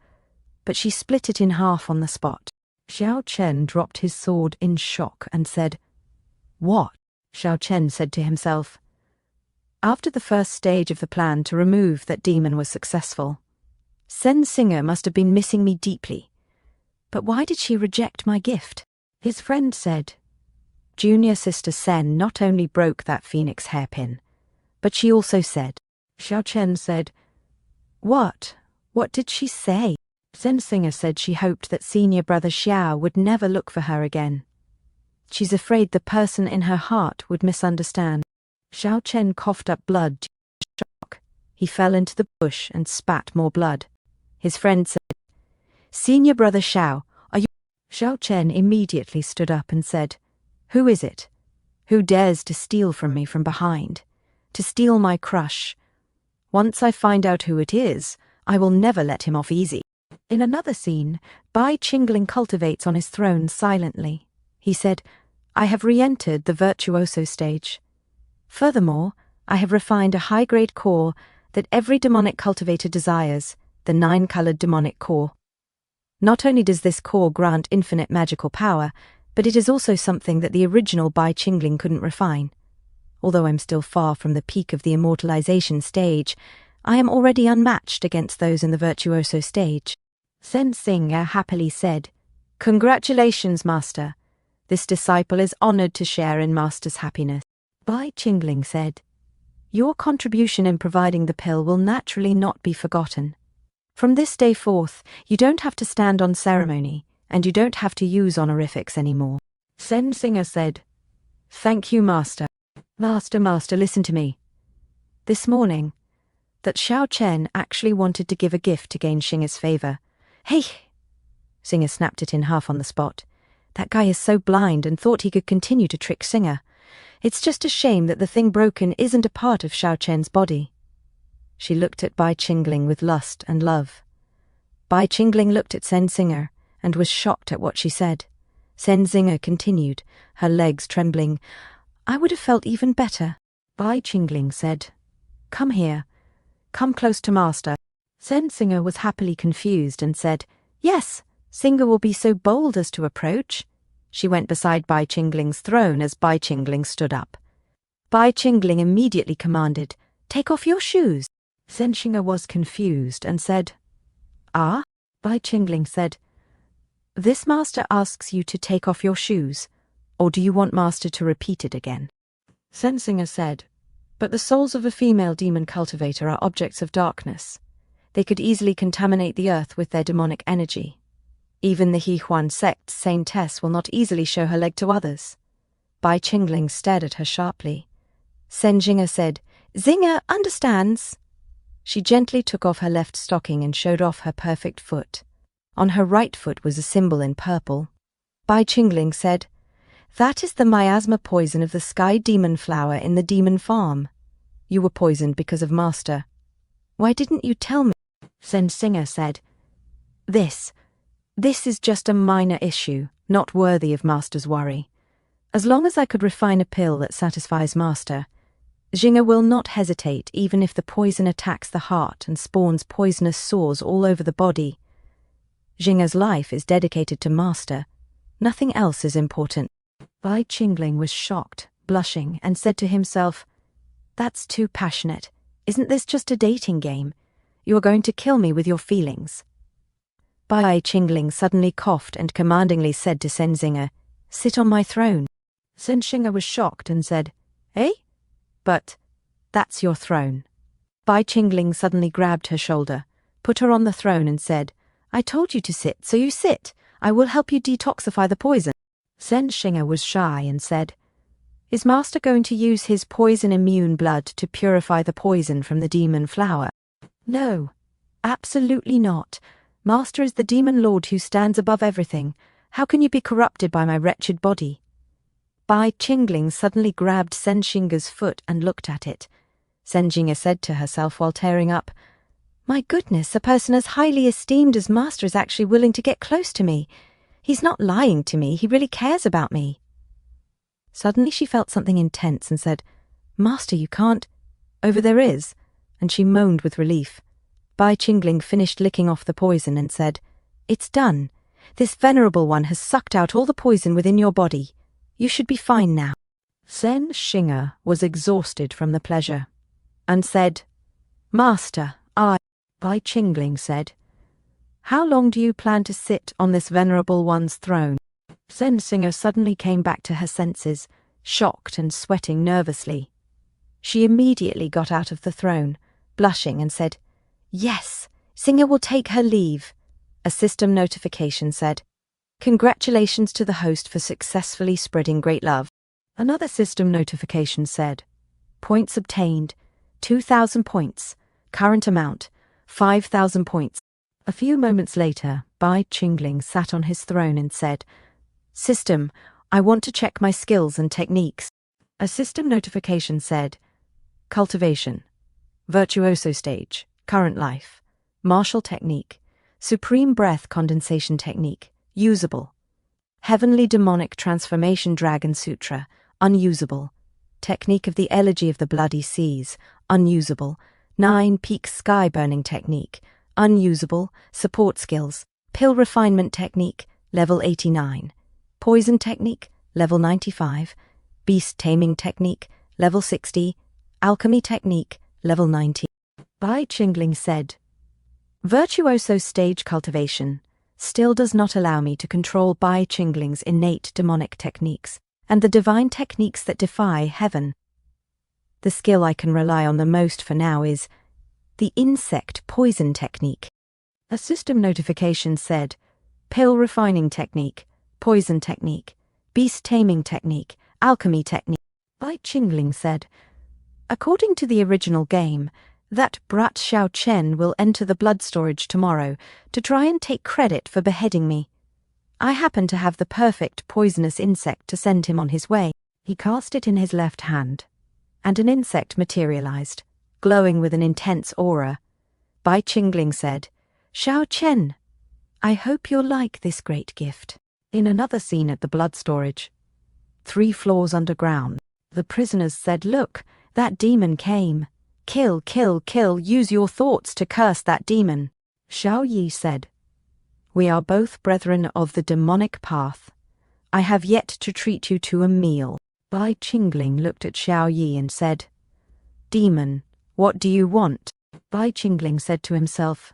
but she split it in half on the spot." Xiao Chen dropped his sword in shock and said, "What?" Xiao Chen said to himself, "After the first stage of the plan to remove that demon was successful, Sen Singer must have been missing me deeply. But why did she reject my gift?" His friend said, "Junior sister Sen not only broke that phoenix hairpin, but she also said." Xiao Chen said, "What? What did she say?" Sen Singer said she hoped that senior brother Xiao would never look for her again. She's afraid the person in her heart would misunderstand. Xiao Chen coughed up blood due to shock. He fell into the bush and spat more blood. His friend said, "Senior brother Xiao, are you—" Xiao Chen immediately stood up and said, "Who is it? Who dares to steal from me from behind? To steal my crush? Once I find out who it is, I will never let him off easy." In another scene, Bai Qingling cultivates on his throne silently. He said, "I have re-entered the virtuoso stage. Furthermore, I have refined a high-grade core that every demonic cultivator desires, the 9-colored demonic core. Not only does this core grant infinite magical power, but it is also something that the original Bai Qingling couldn't refine. Although I'm still far from the peak of the immortalization stage, I am already unmatched against those in the virtuoso stage." Sen Singer happily said, "Congratulations, Master. This disciple is honored to share in Master's happiness." Bai Qingling said, "Your contribution in providing the pill will naturally not be forgotten. From this day forth, you don't have to stand on ceremony, and you don't have to use honorifics anymore." Sen Singer said, "Thank you, Master. Master, listen to me. This morning, that Xiao Chen actually wanted to give a gift to gain Xinger's favor. Hey!" Singer snapped it in half on the spot. "That guy is so blind and thought he could continue to trick Singer. It's just a shame that the thing broken isn't a part of Xiao Chen's body." She looked at Bai Qingling with lust and love. Bai Qingling looked at Sen Singer and was shocked at what she said. Sen Singer continued, her legs trembling, "I would have felt even better." Bai Qingling said, "Come here. Come close to Master." Sen Singer was happily confused and said, "Yes, Singer will be so bold as to approach." She went beside Bai Qingling's throne as Bai Qingling stood up. Bai Qingling immediately commanded, "Take off your shoes." Sen Singer was confused and said, "Ah?" Bai Qingling said, "This Master asks you to take off your shoes, or do you want Master to repeat it again?" Sen Singer said, "But the souls of a female demon cultivator are objects of darkness. They could easily contaminate the earth with their demonic energy. Even the He-Huan sect's saintess will not easily show her leg to others." Bai Qingling stared at her sharply. Sen Singer said, "Zinger understands." She gently took off her left stocking and showed off her perfect foot. On her right foot was a symbol in purple. Bai Qingling said, "That is the miasma poison of the sky demon flower in the demon farm. You were poisoned because of Master. Why didn't you tell me?" Sen Singer said, This is just a minor issue, not worthy of Master's worry. As long as I could refine a pill that satisfies Master, Xing'er will not hesitate even if the poison attacks the heart and spawns poisonous sores all over the body. Xing'er's life is dedicated to Master. Nothing else is important." Bai Qingling was shocked, blushing, and said to himself, "That's too passionate. Isn't this just a dating game? You are going to kill me with your feelings." Bai Qingling suddenly coughed and commandingly said to Sen Singer, "Sit on my throne." Sen Singer was shocked and said, Eh? But that's your throne. Bai Qingling suddenly grabbed her shoulder, put her on the throne and said, I told you to sit, so you sit. I will help you detoxify the poison. Zhen Xing'er was shy and said, Is Master going to use his poison-immune blood to purify the poison from the demon flower? No, absolutely not. Master is the demon lord who stands above everything. How can you be corrupted by my wretched body? Bai Qingling suddenly grabbed Zhen Xing'er's foot and looked at it. Zhen Xing'er said to herself while tearing up, My goodness, a person as highly esteemed as Master is actually willing to get close to me. He's not lying to me, he really cares about me. Suddenly she felt something intense and said, Master, you can't. Over there is, and she moaned with relief. Bai Qingling finished licking off the poison and said, It's done. This venerable one has sucked out all the poison within your body. You should be fine now. Zhen Xing'er was exhausted from the pleasure, and said, Master, Bai Qingling said, How long do you plan to sit on this venerable one's throne? Zhen Xing'er suddenly came back to her senses, shocked and sweating nervously. She immediately got out of the throne, blushing, and said, Yes, Xing'er will take her leave. A system notification said, Congratulations to the host for successfully spreading great love. Another system notification said, Points obtained, 2,000 points. Current amount, 5,000 points. A few moments later, Bai Qingling sat on his throne and said, System, I want to check my skills and techniques. A system notification said, Cultivation, Virtuoso stage, Current life, Martial technique, Supreme breath condensation technique, usable. Heavenly demonic transformation dragon sutra, unusable. Technique of the elegy of the bloody seas, unusable. 9 peak sky burning technique, unusable. Support skills, pill refinement technique, level 89. Poison technique, level 95. Beast taming technique, level 60. Alchemy technique, level 90. Bai Qingling said, Virtuoso stage cultivation still does not allow me to control Bai Qingling's innate demonic techniques and the divine techniques that defy heaven. The skill I can rely on the most for now is the insect poison technique. A system notification said, Pill refining technique, poison technique, beast taming technique, alchemy technique. Bai Qingling said, According to the original game, that brat Xiao Chen will enter the blood storage tomorrow to try and take credit for beheading me. I happen to have the perfect poisonous insect to send him on his way. He cast it in his left hand, and an insect materialized, glowing with an intense aura. Bai Qingling said, Xiao Chen, I hope you'll like this great gift. In another scene at the blood storage, 3 floors underground, the prisoners said, Look, that demon came. Kill, kill, kill, use your thoughts to curse that demon. Xiao Yi said, We are both brethren of the demonic path. I have yet to treat you to a meal. Bai Qingling looked at Xiao Yi and said, Demon, what do you want? Bai Qingling said to himself,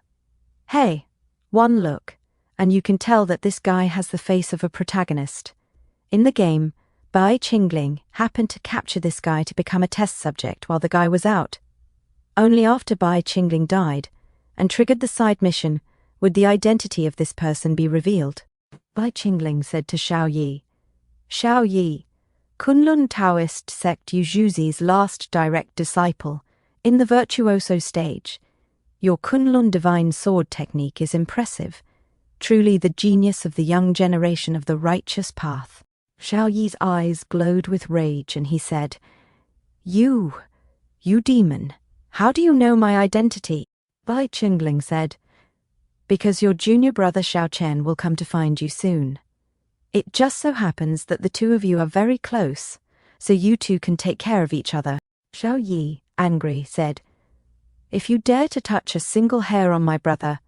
Hey, one look, and you can tell that this guy has the face of a protagonist. In the game, Bai Qingling happened to capture this guy to become a test subject while the guy was out. Only after Bai Qingling died and triggered the side mission would the identity of this person be revealed. Bai Qingling said to Xiao Yi, Xiao Yi, Kunlun Taoist sect Yujuzi's last direct disciple, in the virtuoso stage. Your Kunlun divine sword technique is impressive, truly the genius of the young generation of the righteous path. Xiao Yi's eyes glowed with rage and he said, You demon, how do you know my identity? Bai Qingling said, Because your junior brother Xiao Chen will come to find you soon. It just so happens that the two of you are very close, so you two can take care of each other. Xiao Yi, angry, said, If you dare to touch a single hair on my brother,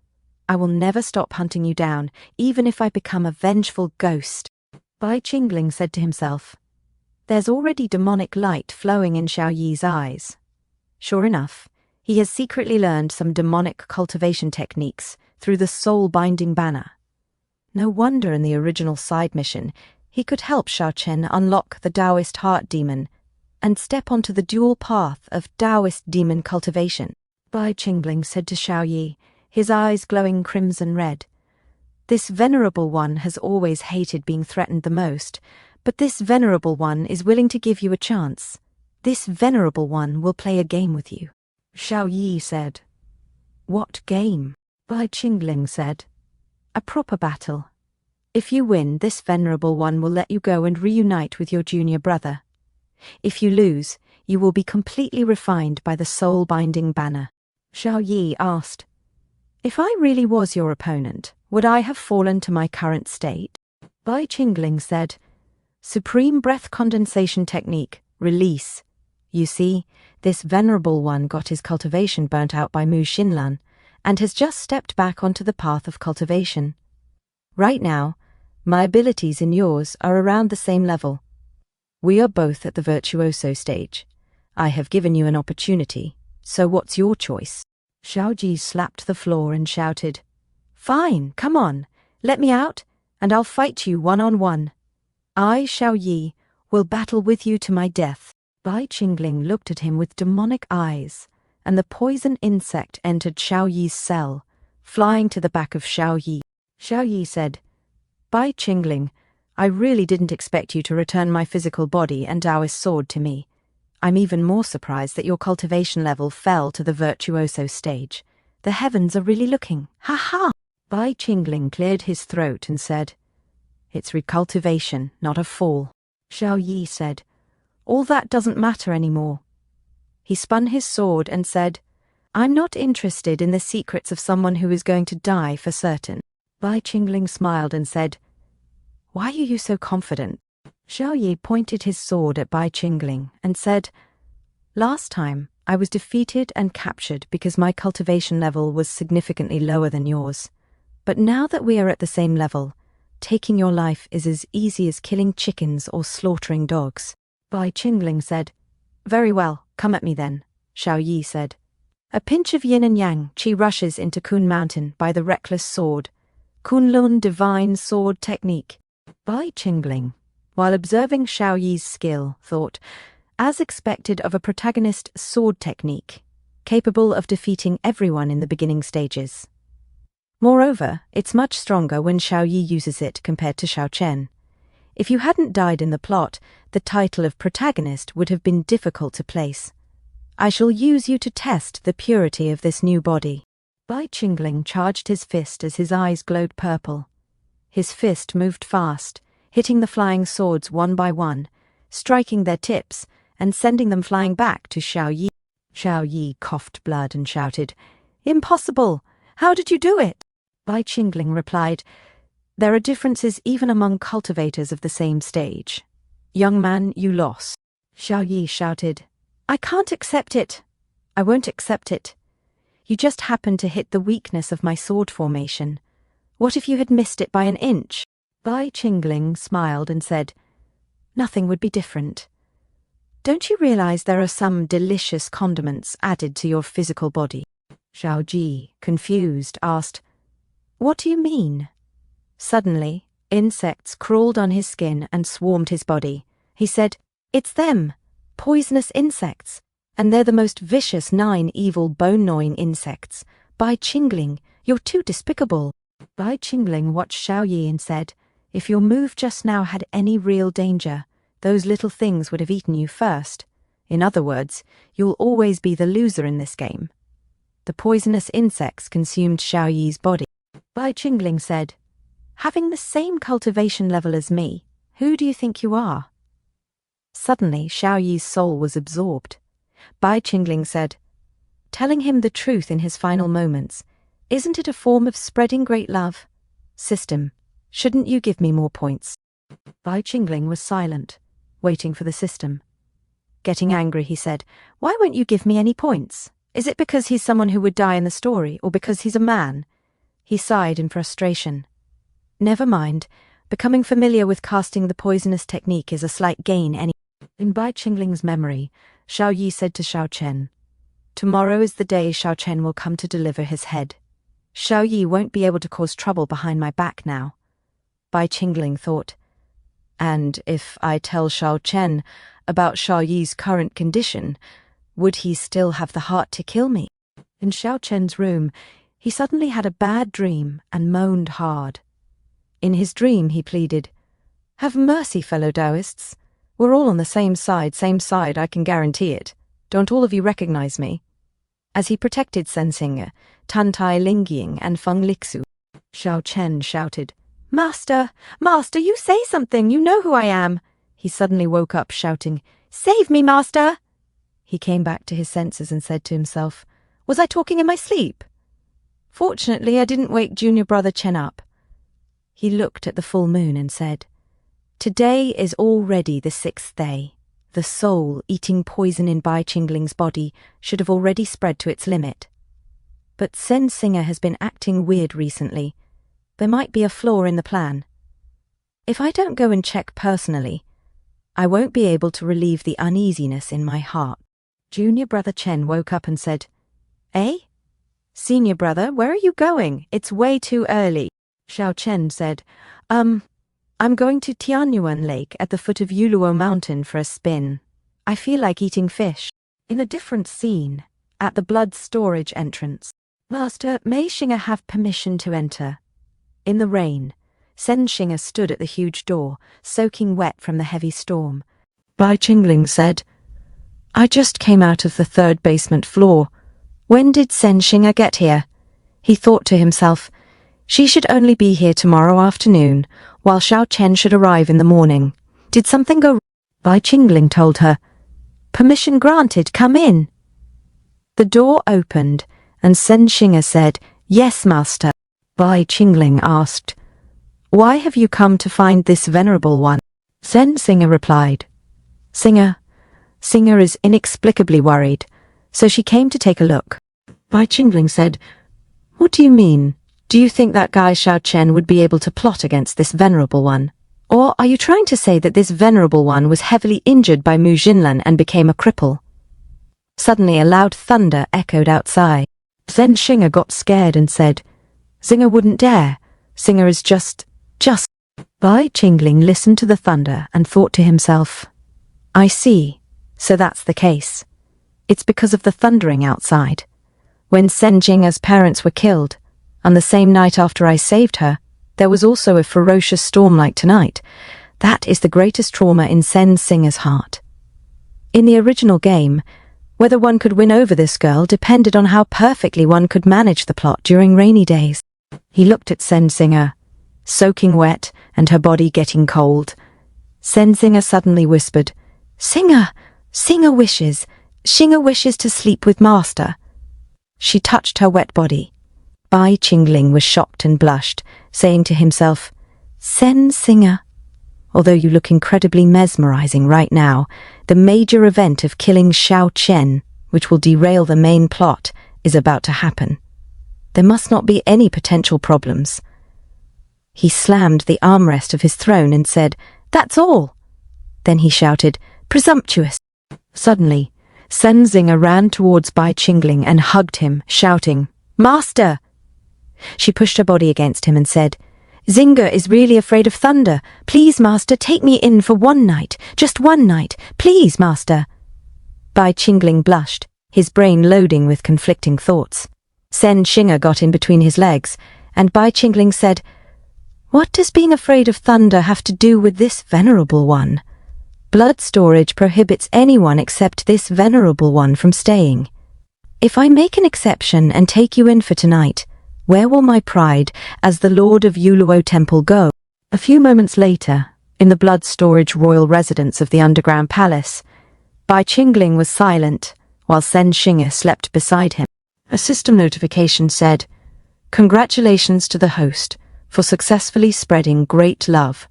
I will never stop hunting you down, even if I become a vengeful ghost. Bai Qingling said to himself, There's already demonic light flowing in Xiao Yi's eyes. Sure enough, he has secretly learned some demonic cultivation techniques through the soul-binding banner. No wonder in the original side mission he could help Xiao Chen unlock the Taoist heart demon and step onto the dual path of Taoist demon cultivation. Bai Qingling said to Xiao Yi, his eyes glowing crimson red. This venerable one has always hated being threatened the most, but this venerable one is willing to give you a chance. This venerable one will play a game with you. Xiao Yi said. What game? Bai Qingling said. A proper battle. If you win, this venerable one will let you go and reunite with your junior brother. If you lose, you will be completely refined by the soul-binding banner. Xiao Yi asked, If I really was your opponent, would I have fallen to my current state? Bai Qingling said, Supreme breath condensation technique, release. You see, this venerable one got his cultivation burnt out by Mu Xinlan, and has just stepped back onto the path of cultivation. Right now, my abilities and yours are around the same level. We are both at the virtuoso stage. I have given you an opportunity, so what's your choice? Xiao Ji slapped the floor and shouted, Fine, come on, let me out, and I'll fight you one-on-one. I, Xiao Yi, will battle with you to my death. Bai Qingling looked at him with demonic eyes, and the poison insect entered Xiao Yi's cell, flying to the back of Xiao Yi. Xiao Yi said, Bai Qingling, I really didn't expect you to return my physical body and Taoist sword to me. I'm even more surprised that your cultivation level fell to the virtuoso stage. The heavens are really looking. Ha ha! Bai Qingling cleared his throat and said, It's recultivation, not a fall. Xiao Yi said, All that doesn't matter anymore. He spun his sword and said, I'm not interested in the secrets of someone who is going to die for certain. Bai Qingling smiled and said, Why are you so confident? Xiao Yi pointed his sword at Bai Qingling and said, Last time, I was defeated and captured because my cultivation level was significantly lower than yours. But now that we are at the same level, taking your life is as easy as killing chickens or slaughtering dogs. Bai Qingling said, Very well, come at me then, Xiao Yi said. A pinch of yin and yang, Qi rushes into Kun Mountain by the reckless sword. Kunlun Divine Sword Technique. Bai Qingling, while observing Xiao Yi's skill, thought, as expected of a protagonist sword technique, capable of defeating everyone in the beginning stages. Moreover, it's much stronger when Xiao Yi uses it compared to Xiao Chen. If you hadn't died in the plot, the title of protagonist would have been difficult to place. I shall use you to test the purity of this new body. Bai Qingling charged his fist as his eyes glowed purple. His fist moved fast, hitting the flying swords one by one, striking their tips and sending them flying back to Xiao Yi. Xiao Yi coughed blood and shouted, Impossible! How did you do it? Bai Qingling replied, There are differences even among cultivators of the same stage. Young man, you lost. Xiao Yi shouted, I can't accept it. I won't accept it. You just happened to hit the weakness of my sword formation. What if you had missed it by an inch? Bai Qingling smiled and said, Nothing would be different. Don't you realize there are some delicious condiments added to your physical body? Xiao Ji, confused, asked, What do you mean? Suddenly, insects crawled on his skin and swarmed his body. He said, It's them, poisonous insects, and they're the most vicious 9 evil bone-gnawing insects. Bai Qingling, you're too despicable. Bai Qingling watched Xiao Yi and said, If your move just now had any real danger, those little things would have eaten you first. In other words, you'll always be the loser in this game. The poisonous insects consumed Xiao Yi's body. Bai Qingling said, Having the same cultivation level as me, who do you think you are? Suddenly, Xiao Yi's soul was absorbed. Bai Qingling said, Telling him the truth in his final moments, isn't it a form of spreading great love? System, shouldn't you give me more points? Bai Qingling was silent, waiting for the system. Getting angry, he said, Why won't you give me any points? Is it because he's someone who would die in the story, or because he's a man? He sighed in frustration. Never mind. Becoming familiar with casting the poisonous technique is a slight gain anyway. In Bai Qingling's memory, Xiao Yi said to Xiao Chen, Tomorrow is the day Xiao Chen will come to deliver his head. Xiao Yi won't be able to cause trouble behind my back now. Bai Qingling thought, And if I tell Xiao Chen about Xiao Yi's current condition, would he still have the heart to kill me? In Xiao Chen's room, he suddenly had a bad dream and moaned hard. In his dream, he pleaded, "Have mercy, fellow Taoists. We're all on the same side, I can guarantee it. Don't all of you recognize me?" As he protected Sensinger, Tan Tai Lingying and Feng Lixu, Xiao Chen shouted, "Master! Master, you say something! You know who I am!" He suddenly woke up shouting, "Save me, master!" He came back to his senses and said to himself, "Was I talking in my sleep?" Fortunately, I didn't wake junior brother Chen up. He looked at the full moon and said, "Today is already the 6th day. The soul eating poison in Bai Qingling's body should have already spread to its limit. But Sen Singer has been acting weird recently. There might be a flaw in the plan. If I don't go and check personally, I won't be able to relieve the uneasiness in my heart." Junior brother Chen woke up and said, "Eh? Senior brother, where are you going? It's way too early." Xiao Chen said, I'm going to Tianyuan Lake at the foot of Yuluo Mountain for a spin. I feel like eating fish." In a different scene, at the blood storage entrance, "Master, may Shinger have permission to enter?" In the rain, Sen Shinger stood at the huge door, soaking wet from the heavy storm. Bai Qingling said, "I just came out of the 3rd basement floor. When did Sen Shinger get here?" He thought to himself, "She should only be here tomorrow afternoon, while Xiao Chen should arrive in the morning. Did something go wrong?" Bai Qingling told her, "Permission granted, come in." The door opened, and Sen Shinger said, "Yes, master." Bai Qingling asked, "Why have you come to find this venerable one?" Sen Singer replied, Singer is inexplicably worried, so she came to take a look." Bai Qingling said, "What do you mean? Do you think that guy Xiao Chen would be able to plot against this venerable one? Or are you trying to say that this venerable one was heavily injured by Mu Jinlan and became a cripple?" Suddenly a loud thunder echoed outside. Sen Shinger got scared and said, "Zinger wouldn't dare. Singer is just. Bai Qingling listened to the thunder and thought to himself, "I see, so that's the case. It's because of the thundering outside. When Sen Jinger's parents were killed, and the same night after I saved her, there was also a ferocious storm like tonight. That is the greatest trauma in Sen Singer's heart." In the original game, whether one could win over this girl depended on how perfectly one could manage the plot during rainy days. He looked at Sen Singer, soaking wet and her body getting cold. Sen Singer suddenly whispered, Shinger wishes to sleep with master." She touched her wet body. Bai Qingling was shocked and blushed, saying to himself, "Sen Singer, although you look incredibly mesmerizing right now, the major event of killing Xiao Chen, which will derail the main plot, is about to happen. There must not be any potential problems." He slammed the armrest of his throne and said, "That's all." Then he shouted, "Presumptuous." Suddenly, Sen Singer ran towards Bai Qingling and hugged him, shouting, "Master!" She pushed her body against him and said, "Zinger is really afraid of thunder. Please, master, take me in for one night, just one night. Please, master." Bai Qingling blushed, his brain loading with conflicting thoughts. Sen Shinger got in between his legs, and Bai Qingling said, "What does being afraid of thunder have to do with this venerable one? Blood storage prohibits anyone except this venerable one from staying. If I make an exception and take you in for tonight, where will my pride as the Lord of Yuluo Temple go?" A few moments later, in the blood storage royal residence of the underground palace, Bai Qingling was silent, while Sen Shinger slept beside him. A system notification said, "Congratulations to the host for successfully spreading great love."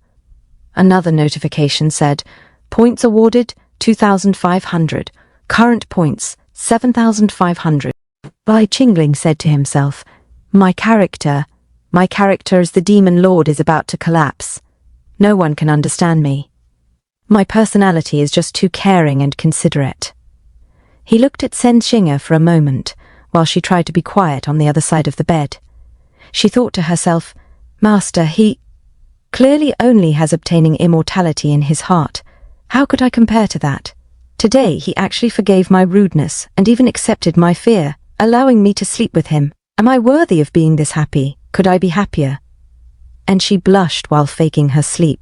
Another notification said, "Points awarded 2,500, current points 7,500. Bai Qingling said to himself, My character as the demon lord is about to collapse. No one can understand me. My personality is just too caring and considerate." He looked at Sen Shinger for a moment, while she tried to be quiet on the other side of the bed. She thought to herself, "Master, he clearly only has obtaining immortality in his heart. How could I compare to that? Today he actually forgave my rudeness and even accepted my fear, allowing me to sleep with him. Am I worthy of being this happy? Could I be happier? And she blushed while faking her sleep.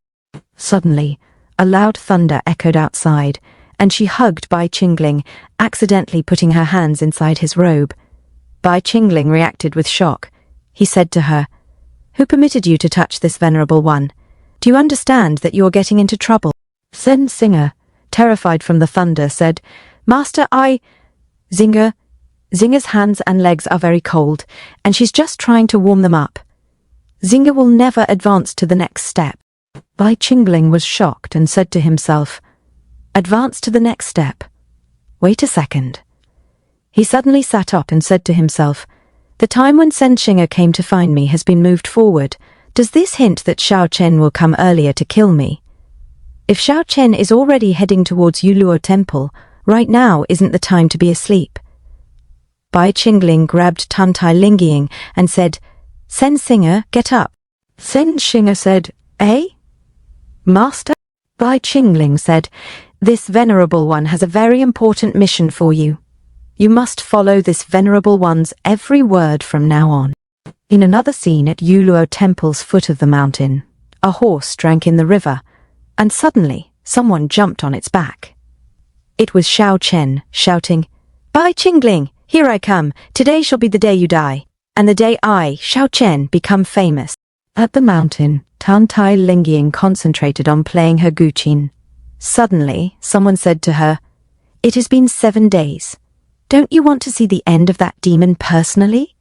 Suddenly, a loud thunder echoed outside, and she hugged Bai Qingling, accidentally putting her hands inside his robe. Bai Qingling reacted with shock. He said to her, "Who permitted you to touch this venerable one? Do you understand that you are getting into trouble?" Sen Singer, terrified from the thunder, said, "Master, Zinger's hands and legs are very cold, and she's just trying to warm them up. Zinger will never advance to the next step." Bai Qingling was shocked and said to himself, "Advance to the next step? Wait a second." He suddenly sat up and said to himself, "The time when Sen Shinger came to find me has been moved forward. Does this hint that Xiao Chen will come earlier to kill me? If Xiao Chen is already heading towards Yuluo Temple, right now isn't the time to be asleep." Bai Qingling grabbed Tan Tai Lingying and said, "Sen Singer, get up." Sen Shinger said, "Eh? Master?" Bai Qingling said, "This venerable one has a very important mission for you. You must follow this venerable one's every word from now on." In another scene at Yuluo Temple's foot of the mountain, a horse drank in the river, and suddenly someone jumped on its back. It was Xiao Chen, shouting, "Bai Qingling, here I come. Today shall be the day you die, and the day I, Xiao Chen, become famous." At the mountain, Tan Tai Lingying concentrated on playing her guqin. Suddenly, someone said to her, "It has been 7 days. Don't you want to see the end of that demon personally?"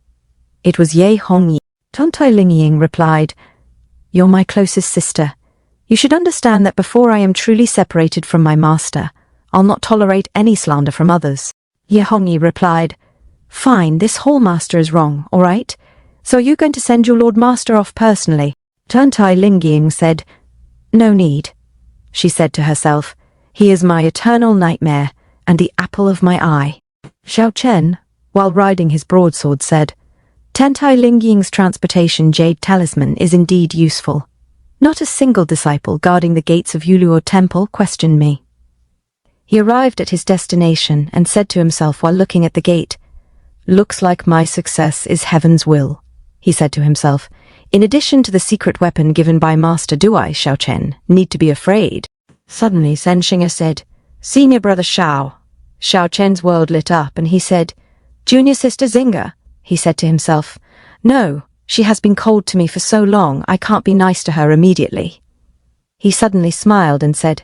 It was Ye Hongyi. Tan Tai Lingying replied, "You're my closest sister. You should understand that before I am truly separated from my master, I'll not tolerate any slander from others." Ye Hongyi replied, "Fine, this hall master is wrong, all right? So are you going to send your Lord Master off personally?" Tan Tai Lingying said, "No need." She said to herself, "He is my eternal nightmare and the apple of my eye." Xiao Chen, while riding his broadsword, said, "Tan Tai Lingying's transportation jade talisman is indeed useful. Not a single disciple guarding the gates of Yuluo Temple questioned me." He arrived at his destination and said to himself while looking at the gate, "Looks like my success is heaven's will," he said to himself. "In addition to the secret weapon given by Master, do I, Xiao Chen, need to be afraid?" Suddenly Sen Shinger said, "Senior brother Xiao." Xiao Chen's world lit up and he said, "Junior sister Zinger," he said to himself. "No, she has been cold to me for so long, I can't be nice to her immediately." He suddenly smiled and said,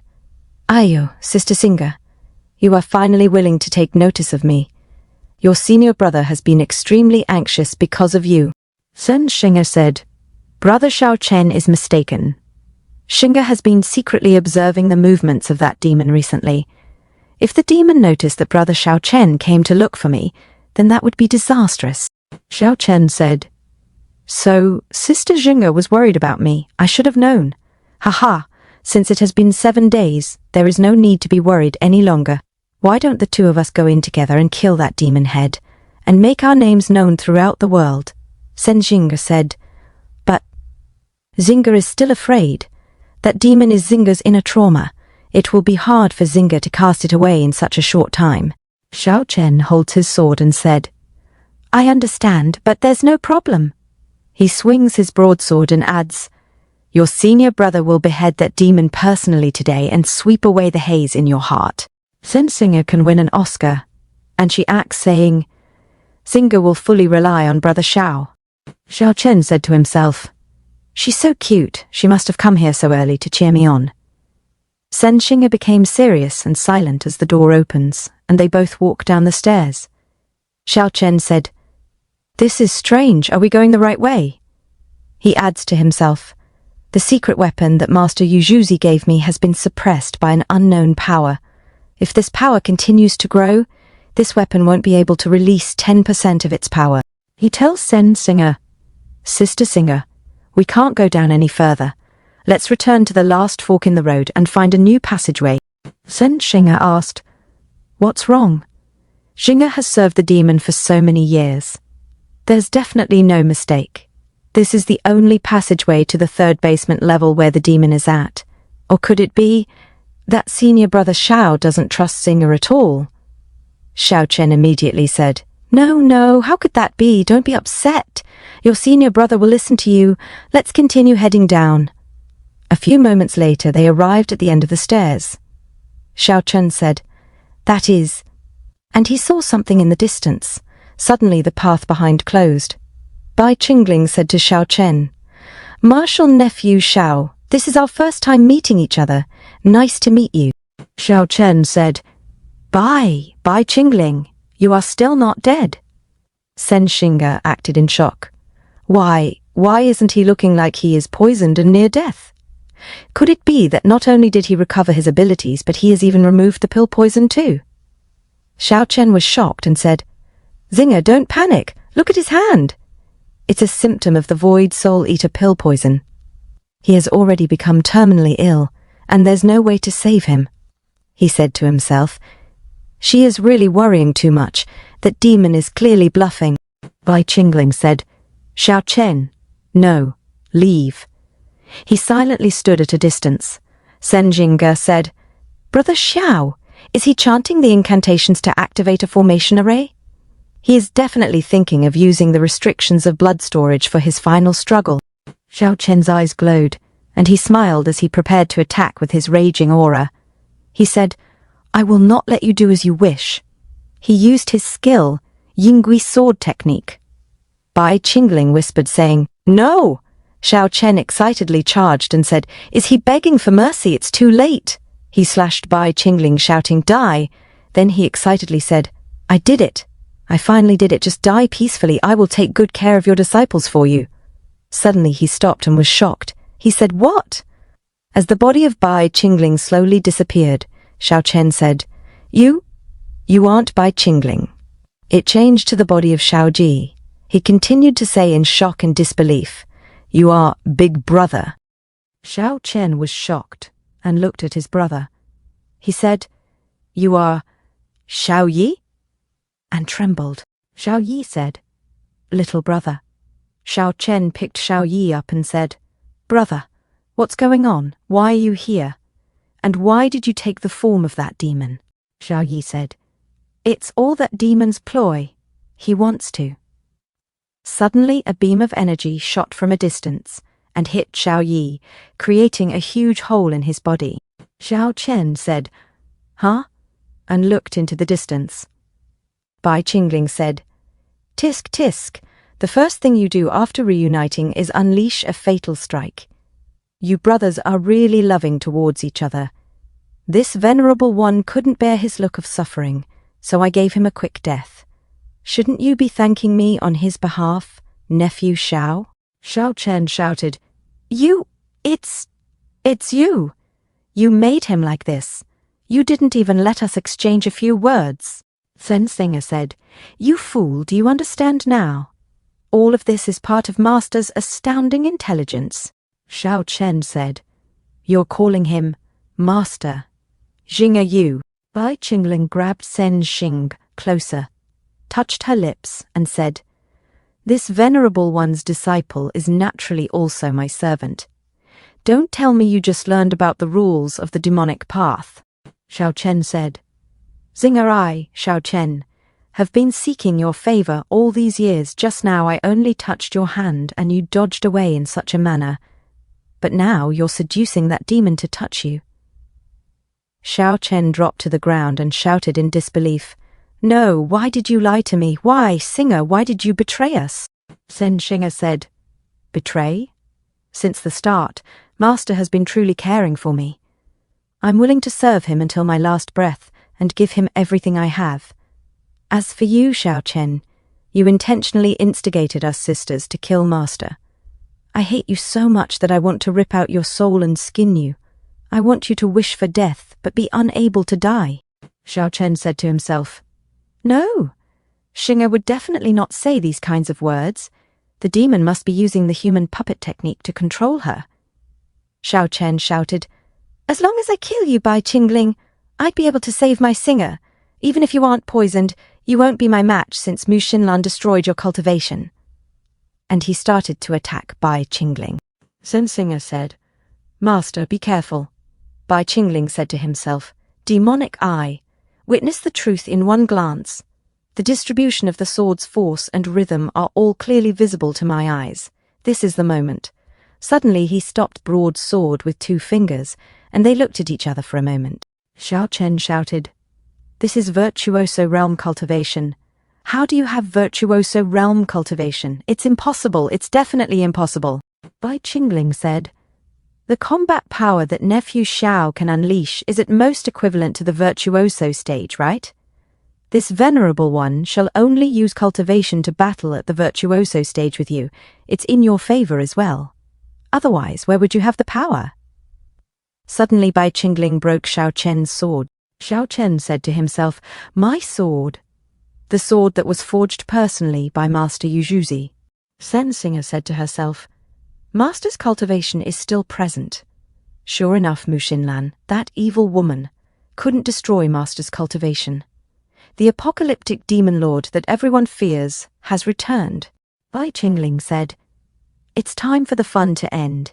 "Ayo, Sister Singer, you are finally willing to take notice of me. Your senior brother has been extremely anxious because of you." Sen Shinger said, "Brother Xiao Chen is mistaken. Shinger has been secretly observing the movements of that demon recently. If the demon noticed that Brother Xiao Chen came to look for me, then that would be disastrous." Xiao Chen said, "So, Sister Zinger was worried about me. I should have known. Haha, since it has been 7 days, there is no need to be worried any longer. Why don't the two of us go in together and kill that demon head, and make our names known throughout the world?" Sen Zinger said, "But Zinger is still afraid. That demon is Zinger's inner trauma. It will be hard for Zinger to cast it away in such a short time." Xiao Chen holds his sword and said, "I understand, but there's no problem." He swings his broadsword and adds, "Your senior brother will behead that demon personally today and sweep away the haze in your heart." Sen Singer can win an Oscar, and she acts saying, "Zinger will fully rely on Brother Xiao." Xiao Chen said to himself, "She's so cute, she must have come here so early to cheer me on." Sen Shinger became serious and silent as the door opens, and they both walk down the stairs. Xiao Chen said, "This is strange, are we going the right way?" He adds to himself, "The secret weapon that Master Yujuzi gave me has been suppressed by an unknown power. If this power continues to grow, this weapon won't be able to release 10% of its power." He tells Sen Singer, "Sister Singer, we can't go down any further. Let's return to the last fork in the road and find a new passageway." Sen Shinger asked, "What's wrong?" Shinger has served the demon for so many years. There's definitely no mistake. This is the only passageway to the third basement level where the demon is at. Or could it be that senior brother Xiao doesn't trust Zinger at all? Xiao Chen immediately said, No, how could that be? Don't be upset. Your senior brother will listen to you. Let's continue heading down. A few moments later, they arrived at the end of the stairs. Xiao Chen said, That is, and he saw something in the distance. Suddenly the path behind closed. Bai Qingling said to Xiao Chen, Marshal nephew Xiao, this is our first time meeting each other. Nice to meet you. Xiao Chen said, Bai Qingling, you are still not dead. Sen Xinge acted in shock. Why isn't he looking like he is poisoned and near death? Could it be that not only did he recover his abilities, but he has even removed the pill poison too? Xiao Chen was shocked and said, Zinger, don't panic. Look at his hand. It's a symptom of the Void Soul Eater pill poison. He has already become terminally ill, and there's no way to save him. He said to himself, She is really worrying too much. That demon is clearly bluffing. Bai Qingling said, Xiao Chen, no, leave. He silently stood at a distance. Sen Xinge said, Brother Xiao, is he chanting the incantations to activate a formation array? He is definitely thinking of using the restrictions of blood storage for his final struggle. Xiao Chen's eyes glowed, and he smiled as he prepared to attack with his raging aura. He said, I will not let you do as you wish. He used his skill, Yingui sword technique. Bai Qingling whispered, saying, No! Xiao Chen excitedly charged and said, Is he begging for mercy? It's too late. He slashed Bai Qingling, shouting, Die! Then he excitedly said, I did it. I finally did it. Just die peacefully. I will take good care of your disciples for you. Suddenly he stopped and was shocked. He said, What? As the body of Bai Qingling slowly disappeared, Xiao Chen said, You aren't Bai Qingling. It changed to the body of Xiao Ji. He continued to say in shock and disbelief, You are Big Brother. Xiao Chen was shocked and looked at his brother. He said, You are Xiao Yi? And trembled. Xiao Yi said, Little brother. Xiao Chen picked Xiao Yi up and said, Brother, what's going on? Why are you here? And why did you take the form of that demon? Xiao Yi said, It's all that demon's ploy. He wants to. Suddenly a beam of energy shot from a distance and hit Xiao Yi, creating a huge hole in his body. Xiao Chen said, Huh? And looked into the distance. Bai Qingling said, Tisk tisk, the first thing you do after reuniting is unleash a fatal strike. You brothers are really loving towards each other. This venerable one couldn't bear his look of suffering, so I gave him a quick death. Shouldn't you be thanking me on his behalf, nephew Xiao? Xiao Chen shouted, It's you. You made him like this. You didn't even let us exchange a few words. Sen Xinge said, You fool, do you understand now? All of this is part of Master's astounding intelligence. Xiao Chen said, You're calling him Master. Xinge you. Bai Qingling grabbed Sen Xinge closer, touched her lips, and said, This venerable one's disciple is naturally also my servant. Don't tell me you just learned about the rules of the demonic path. Xiao Chen said, Zinger, I, Xiao Chen, have been seeking your favor all these years. Just now I only touched your hand and you dodged away in such a manner. But now you're seducing that demon to touch you. Xiao Chen dropped to the ground and shouted in disbelief, No, why did you lie to me? Why, Singer, why did you betray us? Sen Xinge said, Betray? Since the start, Master has been truly caring for me. I'm willing to serve him until my last breath and give him everything I have. As for you, Xiao Chen, you intentionally instigated us sisters to kill Master. I hate you so much that I want to rip out your soul and skin you. I want you to wish for death, but be unable to die. Xiao Chen said to himself, No, Xinge would definitely not say these kinds of words. The demon must be using the human puppet technique to control her. Xiao Chen shouted, As long as I kill you, Bai Qingling, I'd be able to save my Singer. Even if you aren't poisoned, you won't be my match since Mu Xinlan destroyed your cultivation. and he started to attack Bai Qingling. Sensinger said, "Master, be careful." Bai Qingling said to himself, "Demonic eye, witness the truth in one glance. The distribution of the sword's force and rhythm are all clearly visible to my eyes. This is the moment." Suddenly he stopped Broad's sword with 2 fingers, and they looked at each other for a moment. Xiao Chen shouted, "This is virtuoso realm cultivation. How do you have virtuoso realm cultivation? It's impossible, it's definitely impossible." Bai Qingling said, "The combat power that nephew Xiao can unleash is at most equivalent to the virtuoso stage, right? This venerable one shall only use cultivation to battle at the virtuoso stage with you. It's in your favor as well. Otherwise, where would you have the power?" Suddenly Bai Qingling broke Xiao Chen's sword. Xiao Chen said to himself, "My sword." The sword that was forged personally by Master Yuzhuzi. Sensinger said to herself, "Master's cultivation is still present." Sure enough, Mu Xinlan, that evil woman, couldn't destroy Master's cultivation. The apocalyptic demon lord that everyone fears has returned. Bai Qingling said, "It's time for the fun to end.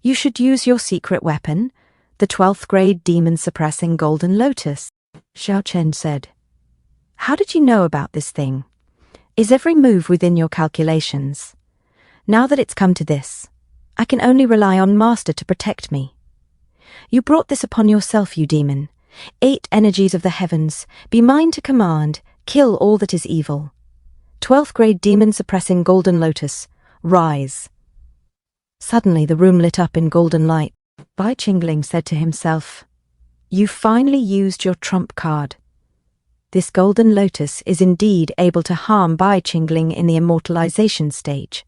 You should use your secret weapon, the 12th grade demon-suppressing golden lotus." Xiao Chen said, "How did you know about this thing? Is every move within your calculations? Now that it's come to this, I can only rely on Master to protect me. You brought this upon yourself, you demon. 8 energies of the heavens, be mine to command, kill all that is evil. 12th grade demon-suppressing golden lotus, rise." Suddenly the room lit up in golden light. Bai Qingling said to himself, "You finally used your trump card. This golden lotus is indeed able to harm Bai Qingling in the immortalization stage.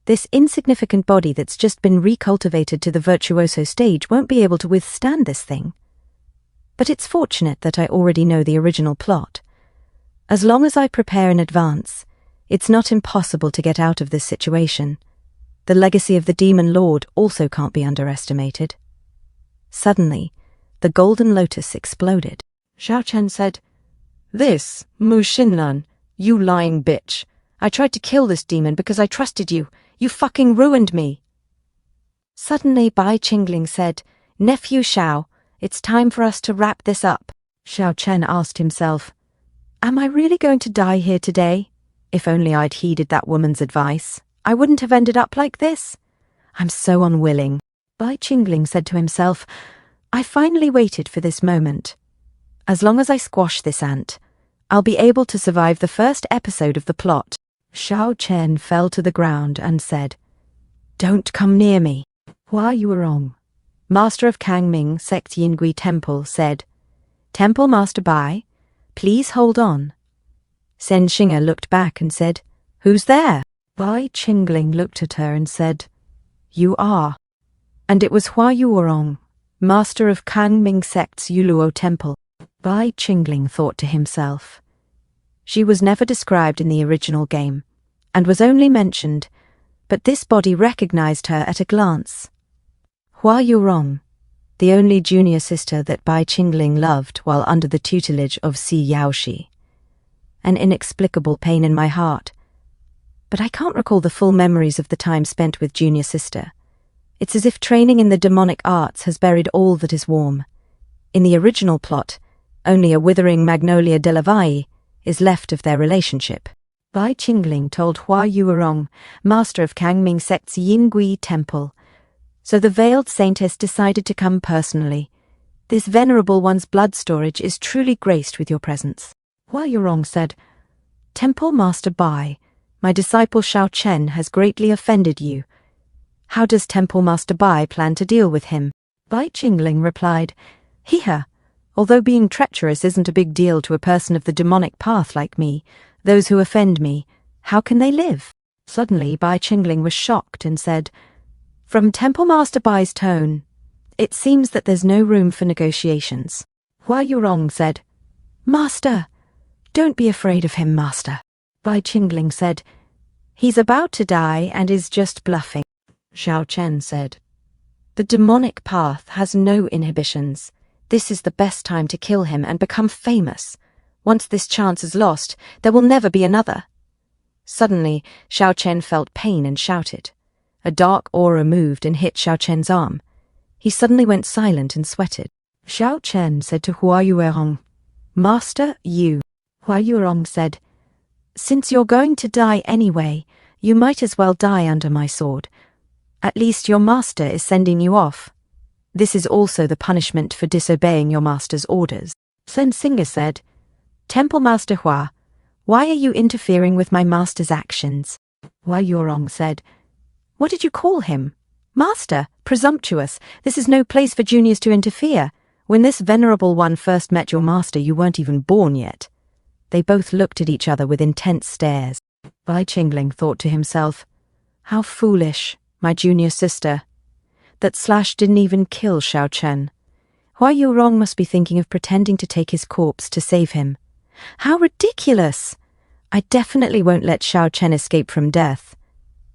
This insignificant body that's just been recultivated to the virtuoso stage won't be able to withstand this thing. But it's fortunate that I already know the original plot. As long as I prepare in advance, it's not impossible to get out of this situation. The legacy of the Demon Lord also can't be underestimated." Suddenly, the golden lotus exploded. Xiao Chen said, "This, Mu Xinlan, you lying bitch. I tried to kill this demon because I trusted you. You fucking ruined me." Suddenly Bai Qingling said, "Nephew Xiao, it's time for us to wrap this up." Xiao Chen asked himself, "Am I really going to die here today? If only I'd heeded that woman's advice, I wouldn't have ended up like this. I'm so unwilling." Bai Qingling said to himself, "I finally waited for this moment. As long as I squash this ant, I'll be able to survive the first episode of the plot." Xiao Chen fell to the ground and said, "Don't come near me." Hua Yuerong, Master of Kangming Sect Yingui Temple, said, "Temple Master Bai, please hold on." Sen Xing'er looked back and said, "Who's there?" Bai Qingling looked at her and said, "You are." And it was Hua Yuerong, Master of Kangming Sect's Yuluo Temple. Bai Qingling thought to himself, she was never described in the original game, and was only mentioned, but this body recognized her at a glance. Hua Yuerong, the only junior sister that Bai Qingling loved while under the tutelage of Si Yaoshi. An inexplicable pain in my heart, but I can't recall the full memories of the time spent with junior sister. It's as if training in the demonic arts has buried all that is warm. In the original plot, only a withering magnolia de la Valle is left of their relationship. Bai Qingling told Hua Yuerong, Master of Kangming Sect's Yingui Temple, so the veiled saintess decided to come personally. This venerable one's blood storage is truly graced with your presence. Hua Yuerong said, "Temple Master Bai, my disciple Xiao Chen has greatly offended you. How does Temple Master Bai plan to deal with him?" Bai Qingling replied, "Here, although being treacherous isn't a big deal to a person of the demonic path like me, those who offend me, how can they live?" Suddenly Bai Qingling was shocked and said, "From Temple Master Bai's tone, it seems that there's no room for negotiations." Hua Yuerong said, "Master, don't be afraid of him, Master." Bai Qingling said, "He's about to die and is just bluffing." Xiao Chen said, "The demonic path has no inhibitions. This is the best time to kill him and become famous. Once this chance is lost, there will never be another." Suddenly, Xiao Chen felt pain and shouted. A dark aura moved and hit Xiao Chen's arm. He suddenly went silent and sweated. Xiao Chen said to Hua Yuerong, "Master, you." Hua Yuerong said, "Since you're going to die anyway, you might as well die under my sword. At least your master is sending you off. This is also the punishment for disobeying your master's orders." Sen Singer said, "Temple Master Hua, why are you interfering with my master's actions?" Hua Yuerong said, "What did you call him? Master, presumptuous. This is no place for juniors to interfere. When this venerable one first met your master, you weren't even born yet." They both looked at each other with intense stares. Bai Qingling thought to himself, "How foolish, my junior sister. That Slash didn't even kill Xiao Chen. Hua Yuerong must be thinking of pretending to take his corpse to save him. How ridiculous! I definitely won't let Xiao Chen escape from death.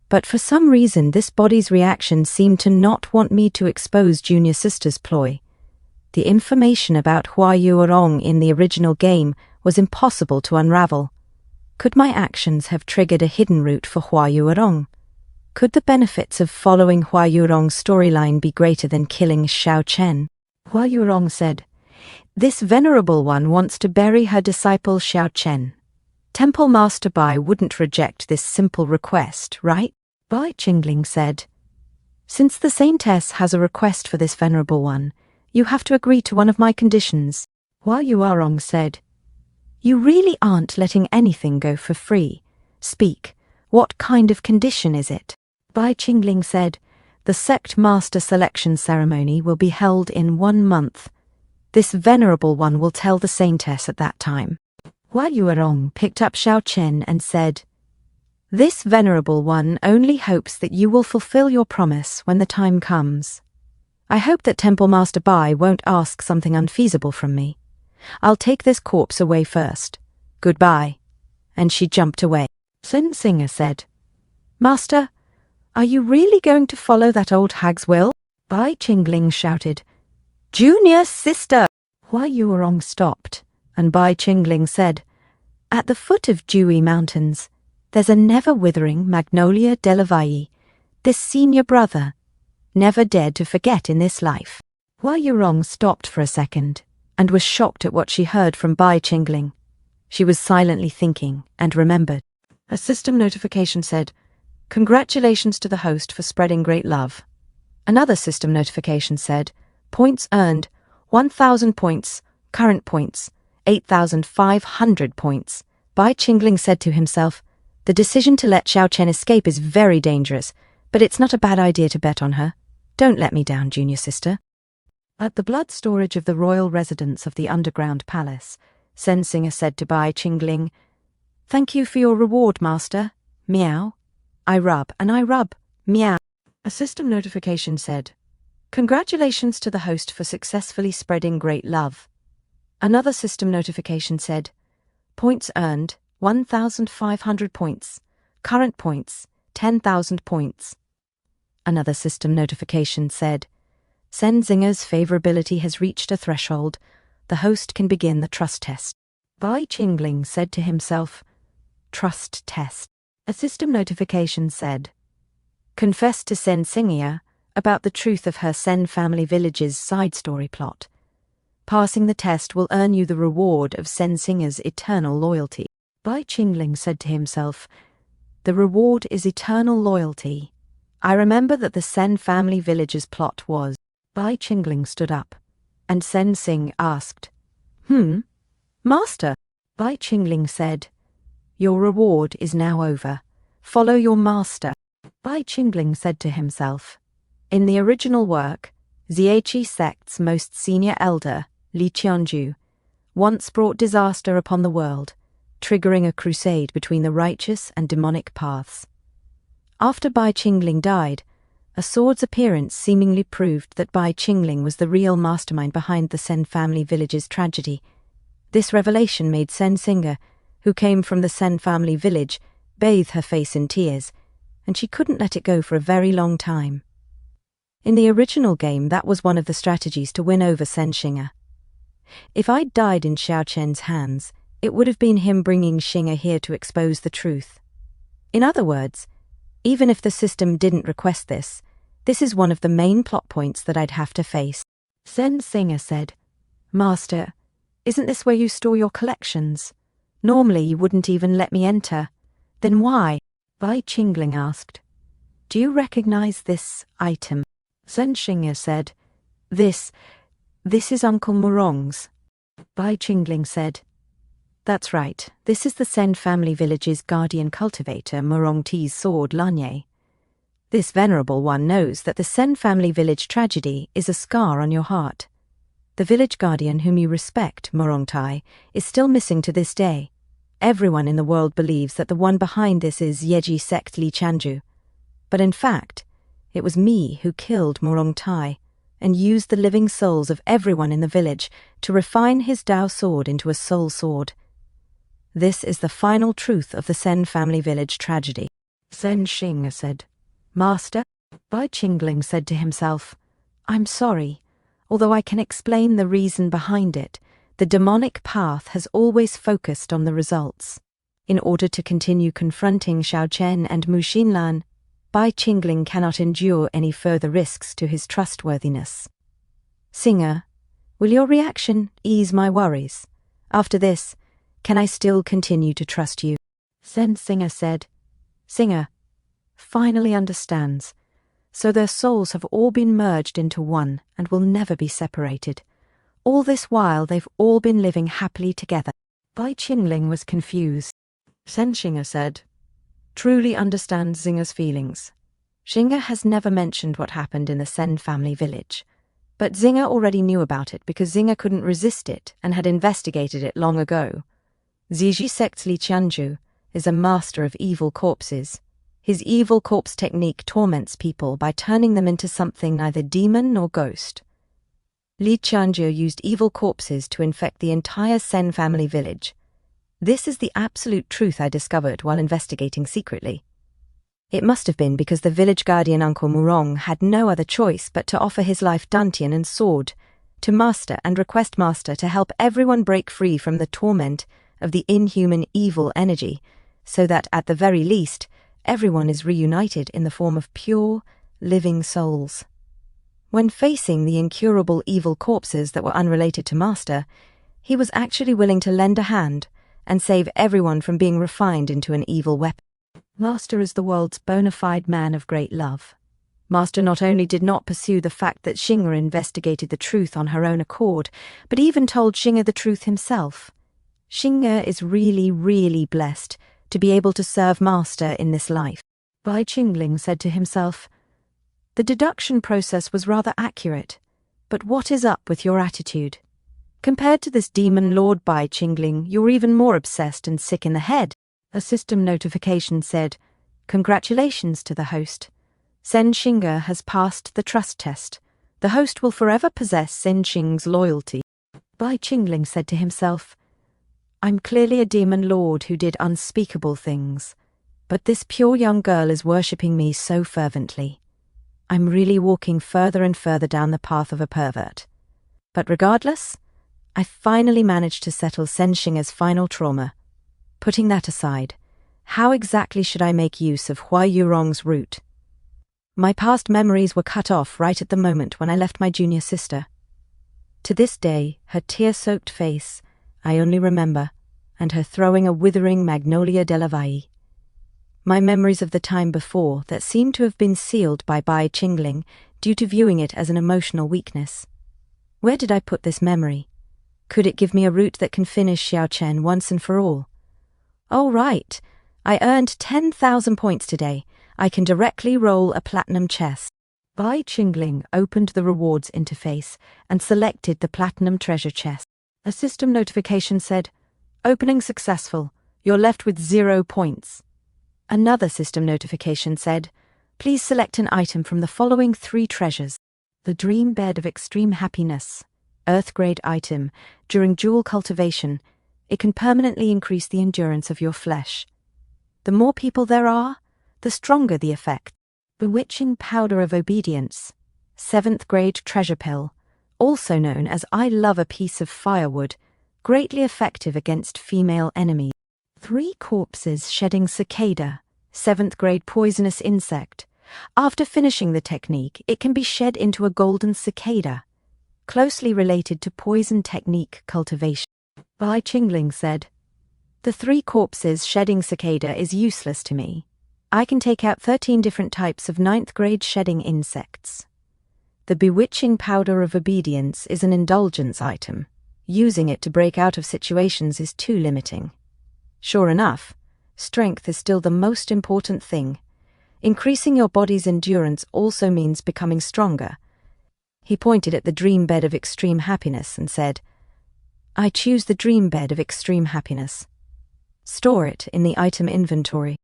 But for some reason, this body's reaction seemed to not want me to expose junior sister's ploy. The information about Hua Yuerong in the original game was impossible to unravel. Could my actions have triggered a hidden route for Hua Yuerong? Could the benefits of following Hua Yuerong's storyline be greater than killing Xiao Chen? Hua Yuerong said, "This venerable one wants to bury her disciple Xiao Chen. Temple Master Bai wouldn't reject this simple request, right?" Bai Qingling said, "Since the Saintess has a request for this venerable one, you have to agree to one of my conditions." Hua Yuerong said, "You really aren't letting anything go for free. Speak, what kind of condition is it?" Bai Qingling said, "The sect master selection ceremony will be held in 1 month. This venerable one will tell the Saintess at that time." Hua Yuerong picked up Xiao Chen and said, "This venerable one only hopes that you will fulfill your promise when the time comes. I hope that Temple Master Bai won't ask something unfeasible from me. I'll take this corpse away first. Goodbye." And she jumped away. Sen Singer said, "Master, are you really going to follow that old hag's will?" Bai Qingling shouted, "Junior sister!" Hua Yuerong stopped, and Bai Qingling said, "At the foot of Dewy Mountains, there's a never-withering magnolia delavayi, this senior brother, never dared to forget in this life." Hua Yuerong stopped for a second, and was shocked at what she heard from Bai Qingling. She was silently thinking, and remembered. A system notification said, "Congratulations to the host for spreading great love." Another system notification said, "Points earned, 1,000 points, current points, 8,500 points." Bai Qingling said to himself, "The decision to let Xiao Chen escape is very dangerous, but it's not a bad idea to bet on her. Don't let me down, junior sister." At the blood storage of the royal residence of the underground palace, Sen Singer said to Bai Qingling, "Thank you for your reward, master. Meow. I rub and I rub. Meow." A system notification said, "Congratulations to the host for successfully spreading great love." Another system notification said, "Points earned, 1,500 points. Current points, 10,000 points." Another system notification said, "Sen Zinger's favorability has reached a threshold. The host can begin the trust test." Bai Qingling said to himself, "Trust test." A system notification said, "Confess to Sen Singer about the truth of her Sen family village's side story plot. Passing the test will earn you the reward of Sen Singer's eternal loyalty." Bai Qingling said to himself, "The reward is eternal loyalty. I remember that the Sen family village's plot was." Bai Qingling stood up, and Sen Sing asked, Master?" Bai Qingling said, "Your reward is now over. Follow your master." Bai Qingling said to himself, "In the original work, Ziechi sect's most senior elder, Li Qianju, once brought disaster upon the world, triggering a crusade between the righteous and demonic paths. After Bai Qingling died, a sword's appearance seemingly proved that Bai Qingling was the real mastermind behind the Sen family village's tragedy. This revelation made Sen Singer, who came from the Sen family village, bathe her face in tears, and she couldn't let it go for a very long time. In the original game, that was one of the strategies to win over Sen Singer. If I'd died in Xiao Chen's hands, it would have been him bringing Singer here to expose the truth. In other words, even if the system didn't request this is one of the main plot points that I'd have to face. Sen Singer said, "Master, isn't this where you store your collections? Normally you wouldn't even let me enter. Then why?" Bai Qingling asked. "Do you recognize this item?" Sen Singer said, This is Uncle Murong's." Bai Qingling said, "That's right. This is the Sen family village's guardian cultivator, Murong Ti's sword, Lanye. This venerable one knows that the Sen family village tragedy is a scar on your heart. The village guardian whom you respect, Murong Tai, is still missing to this day. Everyone in the world believes that the one behind this is Yeji sect Li Chanju. But in fact, it was me who killed Murong Tai and used the living souls of everyone in the village to refine his Dao sword into a soul sword. This is the final truth of the Sen family village tragedy." Sen Xing said, "Master?" Bai Qingling said to himself, "I'm sorry. Although I can explain the reason behind it, the demonic path has always focused on the results. In order to continue confronting Xiao Chen and Mu Xinlan, Bai Qingling cannot endure any further risks to his trustworthiness. Singer, will your reaction ease my worries? After this, can I still continue to trust you?" Sen Singer said, "Singer finally understands. So their souls have all been merged into one and will never be separated. All this while they've all been living happily together." Bai Qingling was confused. Sen Xinger said, "Truly understands Zinger's feelings. Xinger has never mentioned what happened in the Sen family village, but Zinger already knew about it because Zinger couldn't resist it and had investigated it long ago. Ziji sect Li Qianju is a master of evil corpses. His evil corpse technique torments people by turning them into something neither demon nor ghost. Li Qianju used evil corpses to infect the entire Sen family village. This is the absolute truth I discovered while investigating secretly. It must have been because the village guardian Uncle Murong had no other choice but to offer his life dantian and sword to Master and request Master to help everyone break free from the torment of the inhuman evil energy, so that at the very least everyone is reunited in the form of pure, living souls. When facing the incurable evil corpses that were unrelated to Master, he was actually willing to lend a hand and save everyone from being refined into an evil weapon. Master is the world's bona fide man of great love. Master not only did not pursue the fact that Xinger investigated the truth on her own accord, but even told Xinger the truth himself. Xinger is really, really blessed to be able to serve Master in this life." Bai Qingling said to himself, "The deduction process was rather accurate, but what is up with your attitude? Compared to this demon lord Bai Qingling, you're even more obsessed and sick in the head." A system notification said, "Congratulations to the host. Sen Xinger has passed the trust test. The host will forever possess Sen Xing's loyalty." Bai Qingling said to himself, "I'm clearly a demon lord who did unspeakable things, but this pure young girl is worshipping me so fervently. I'm really walking further and further down the path of a pervert. But regardless, I finally managed to settle Sen Xinger's final trauma. Putting that aside, how exactly should I make use of Hua Yurong's route? My past memories were cut off right at the moment when I left my junior sister. To this day, her tear-soaked face I only remember, and her throwing a withering magnolia de la Valle. My memories of the time before that seemed to have been sealed by Bai Qingling due to viewing it as an emotional weakness. Where did I put this memory? Could it give me a route that can finish Xiao Chen once and for all? Oh, right. I earned 10,000 points today. I can directly roll a platinum chest. Bai Qingling opened the rewards interface and selected the platinum treasure chest. A system notification said, "Opening successful. You're left with 0 points." Another system notification said, "Please select an item from the following 3 treasures. The Dream Bed of Extreme Happiness. Earth-grade item. During dual cultivation, it can permanently increase the endurance of your flesh. The more people there are, the stronger the effect. Bewitching Powder of Obedience. 7th grade treasure pill. Also known as I Love a Piece of Firewood, greatly effective against female enemies. 3 corpses shedding cicada, 7th grade poisonous insect. After finishing the technique, it can be shed into a golden cicada, closely related to poison technique cultivation. Bai Qingling said, "The 3 corpses shedding cicada is useless to me. I can take out 13 different types of 9th grade shedding insects. The bewitching powder of obedience is an indulgence item. Using it to break out of situations is too limiting. Sure enough, strength is still the most important thing. Increasing your body's endurance also means becoming stronger." He pointed at the dream bed of extreme happiness and said, "I choose the dream bed of extreme happiness. Store it in the item inventory.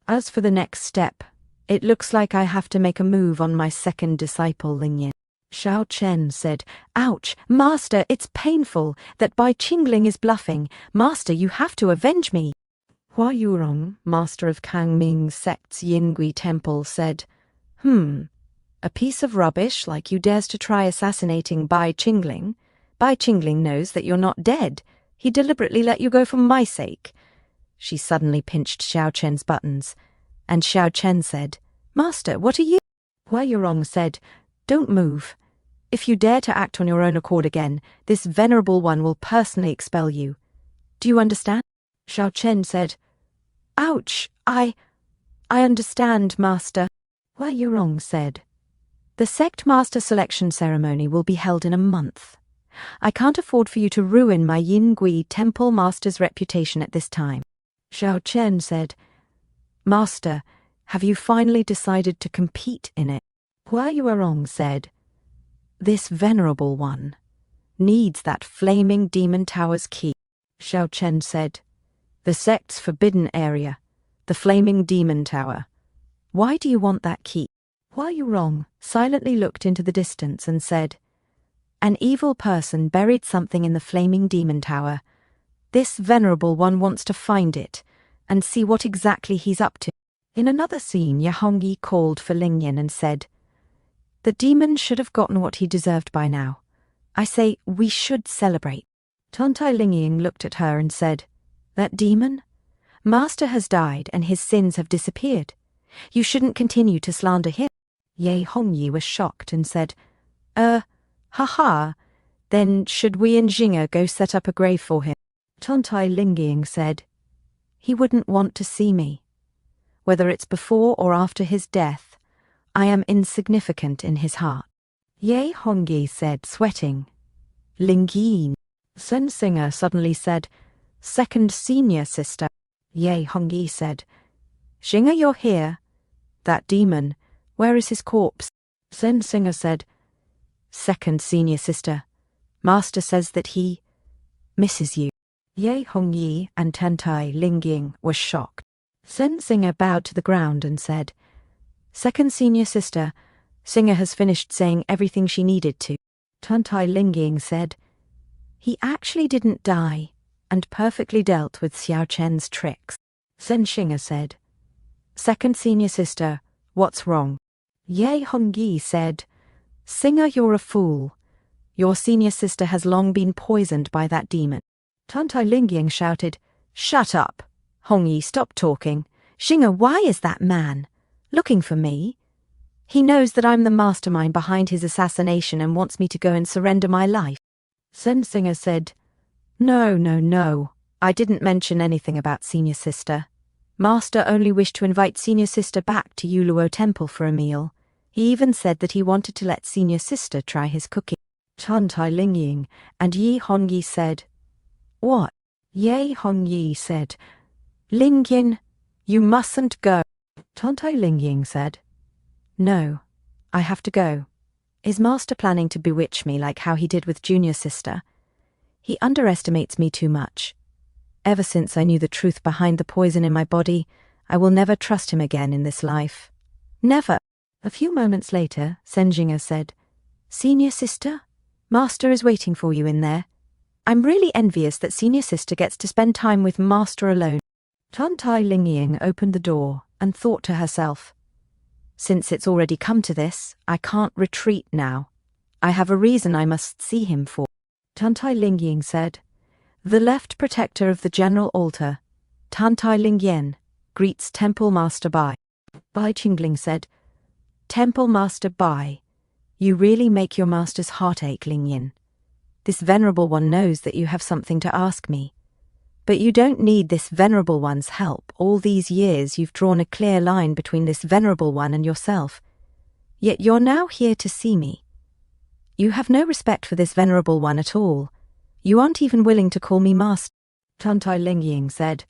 As for the next step, it looks like I have to make a move on my second disciple, Lingyan." Xiao Chen said, "Ouch, Master, it's painful. That Bai Qingling is bluffing. Master, you have to avenge me." Hua Yurong, master of Kangming sect's Yingui temple, said, "A piece of rubbish like you dares to try assassinating Bai Qingling? Bai Qingling knows that you're not dead. He deliberately let you go for my sake." She suddenly pinched Xiao Chen's buttons, and Xiao Chen said, "Master, what are you?" Hua Yurong said, "Don't move. If you dare to act on your own accord again, this venerable one will personally expel you. Do you understand?" Xiao Chen said, "Ouch, I understand, Master." Hua Yurong said, "The sect master selection ceremony will be held in a month. I can't afford for you to ruin my Yingui temple master's reputation at this time." Xiao Chen said, "Master, have you finally decided to compete in it?" Hua Yurong said, "This venerable one needs that flaming demon tower's key." Xiao Chen said, "The sect's forbidden area, the flaming demon tower. Why do you want that key?" Hua Yurong silently looked into the distance and said, "An evil person buried something in the flaming demon tower. This venerable one wants to find it and see what exactly he's up to." In another scene, Yahongyi called for Lingyan and said, "The demon should have gotten what he deserved by now. I say we should celebrate." Tontai Lingying looked at her and said, "That demon? Master has died and his sins have disappeared. You shouldn't continue to slander him." Ye Hongyi was shocked and said, Haha, then should we and Jing'er go set up a grave for him?" Tontai Lingying said, "He wouldn't want to see me. Whether it's before or after his death, I am insignificant in his heart." Ye Hongyi said, sweating, "Lingyin." Sen Singer suddenly said, "Second senior sister." Ye Hongyi said, "Jing'er, you're here. That demon, where is his corpse?" Sen Singer said, "Second senior sister, Master says that he misses you." Ye Hongyi and Tontai Lingying were shocked. Sen Singer bowed to the ground and said, "Second senior sister, Singer has finished saying everything she needed to." Tontai Lingying said, "He actually didn't die and perfectly dealt with Xiao Chen's tricks." Sen Singer said, "Second senior sister, what's wrong?" Ye Hongyi said, "Singer, you're a fool. Your senior sister has long been poisoned by that demon." Tontai Lingying shouted, "Shut up! Hongyi, stop talking. Jing'er, why is that man looking for me? He knows that I'm the mastermind behind his assassination and wants me to go and surrender my life." Sen Singer said, No. I didn't mention anything about senior sister. Master only wished to invite senior sister back to Yuluo Temple for a meal. He even said that he wanted to let senior sister try his cooking." Tontai Lingying and Ye Hongyi said, "What?" Ye Hongyi said, "Lingyan, you mustn't go." Tontai Lingying said, "No, I have to go. Is Master planning to bewitch me like how he did with junior sister? He underestimates me too much. Ever since I knew the truth behind the poison in my body, I will never trust him again in this life. Never." A few moments later, Senjinga said, "Senior sister, Master is waiting for you in there. I'm really envious that senior sister gets to spend time with Master alone." Tontai Lingying opened the door and thought to herself, "Since it's already come to this, I can't retreat now. I have a reason I must see him for." Tontai Lingying said, "The left protector of the general altar, Tontai Lingyan, greets Temple Master Bai. Bai Qingling said, Temple Master Bai, you really make your master's heart ache, Lingyin. This venerable one knows that you have something to ask me. But you don't need this venerable one's help. All these years you've drawn a clear line between this venerable one and yourself. Yet you're now here to see me. You have no respect for this venerable one at all. You aren't even willing to call me master. Tantai Lingying said,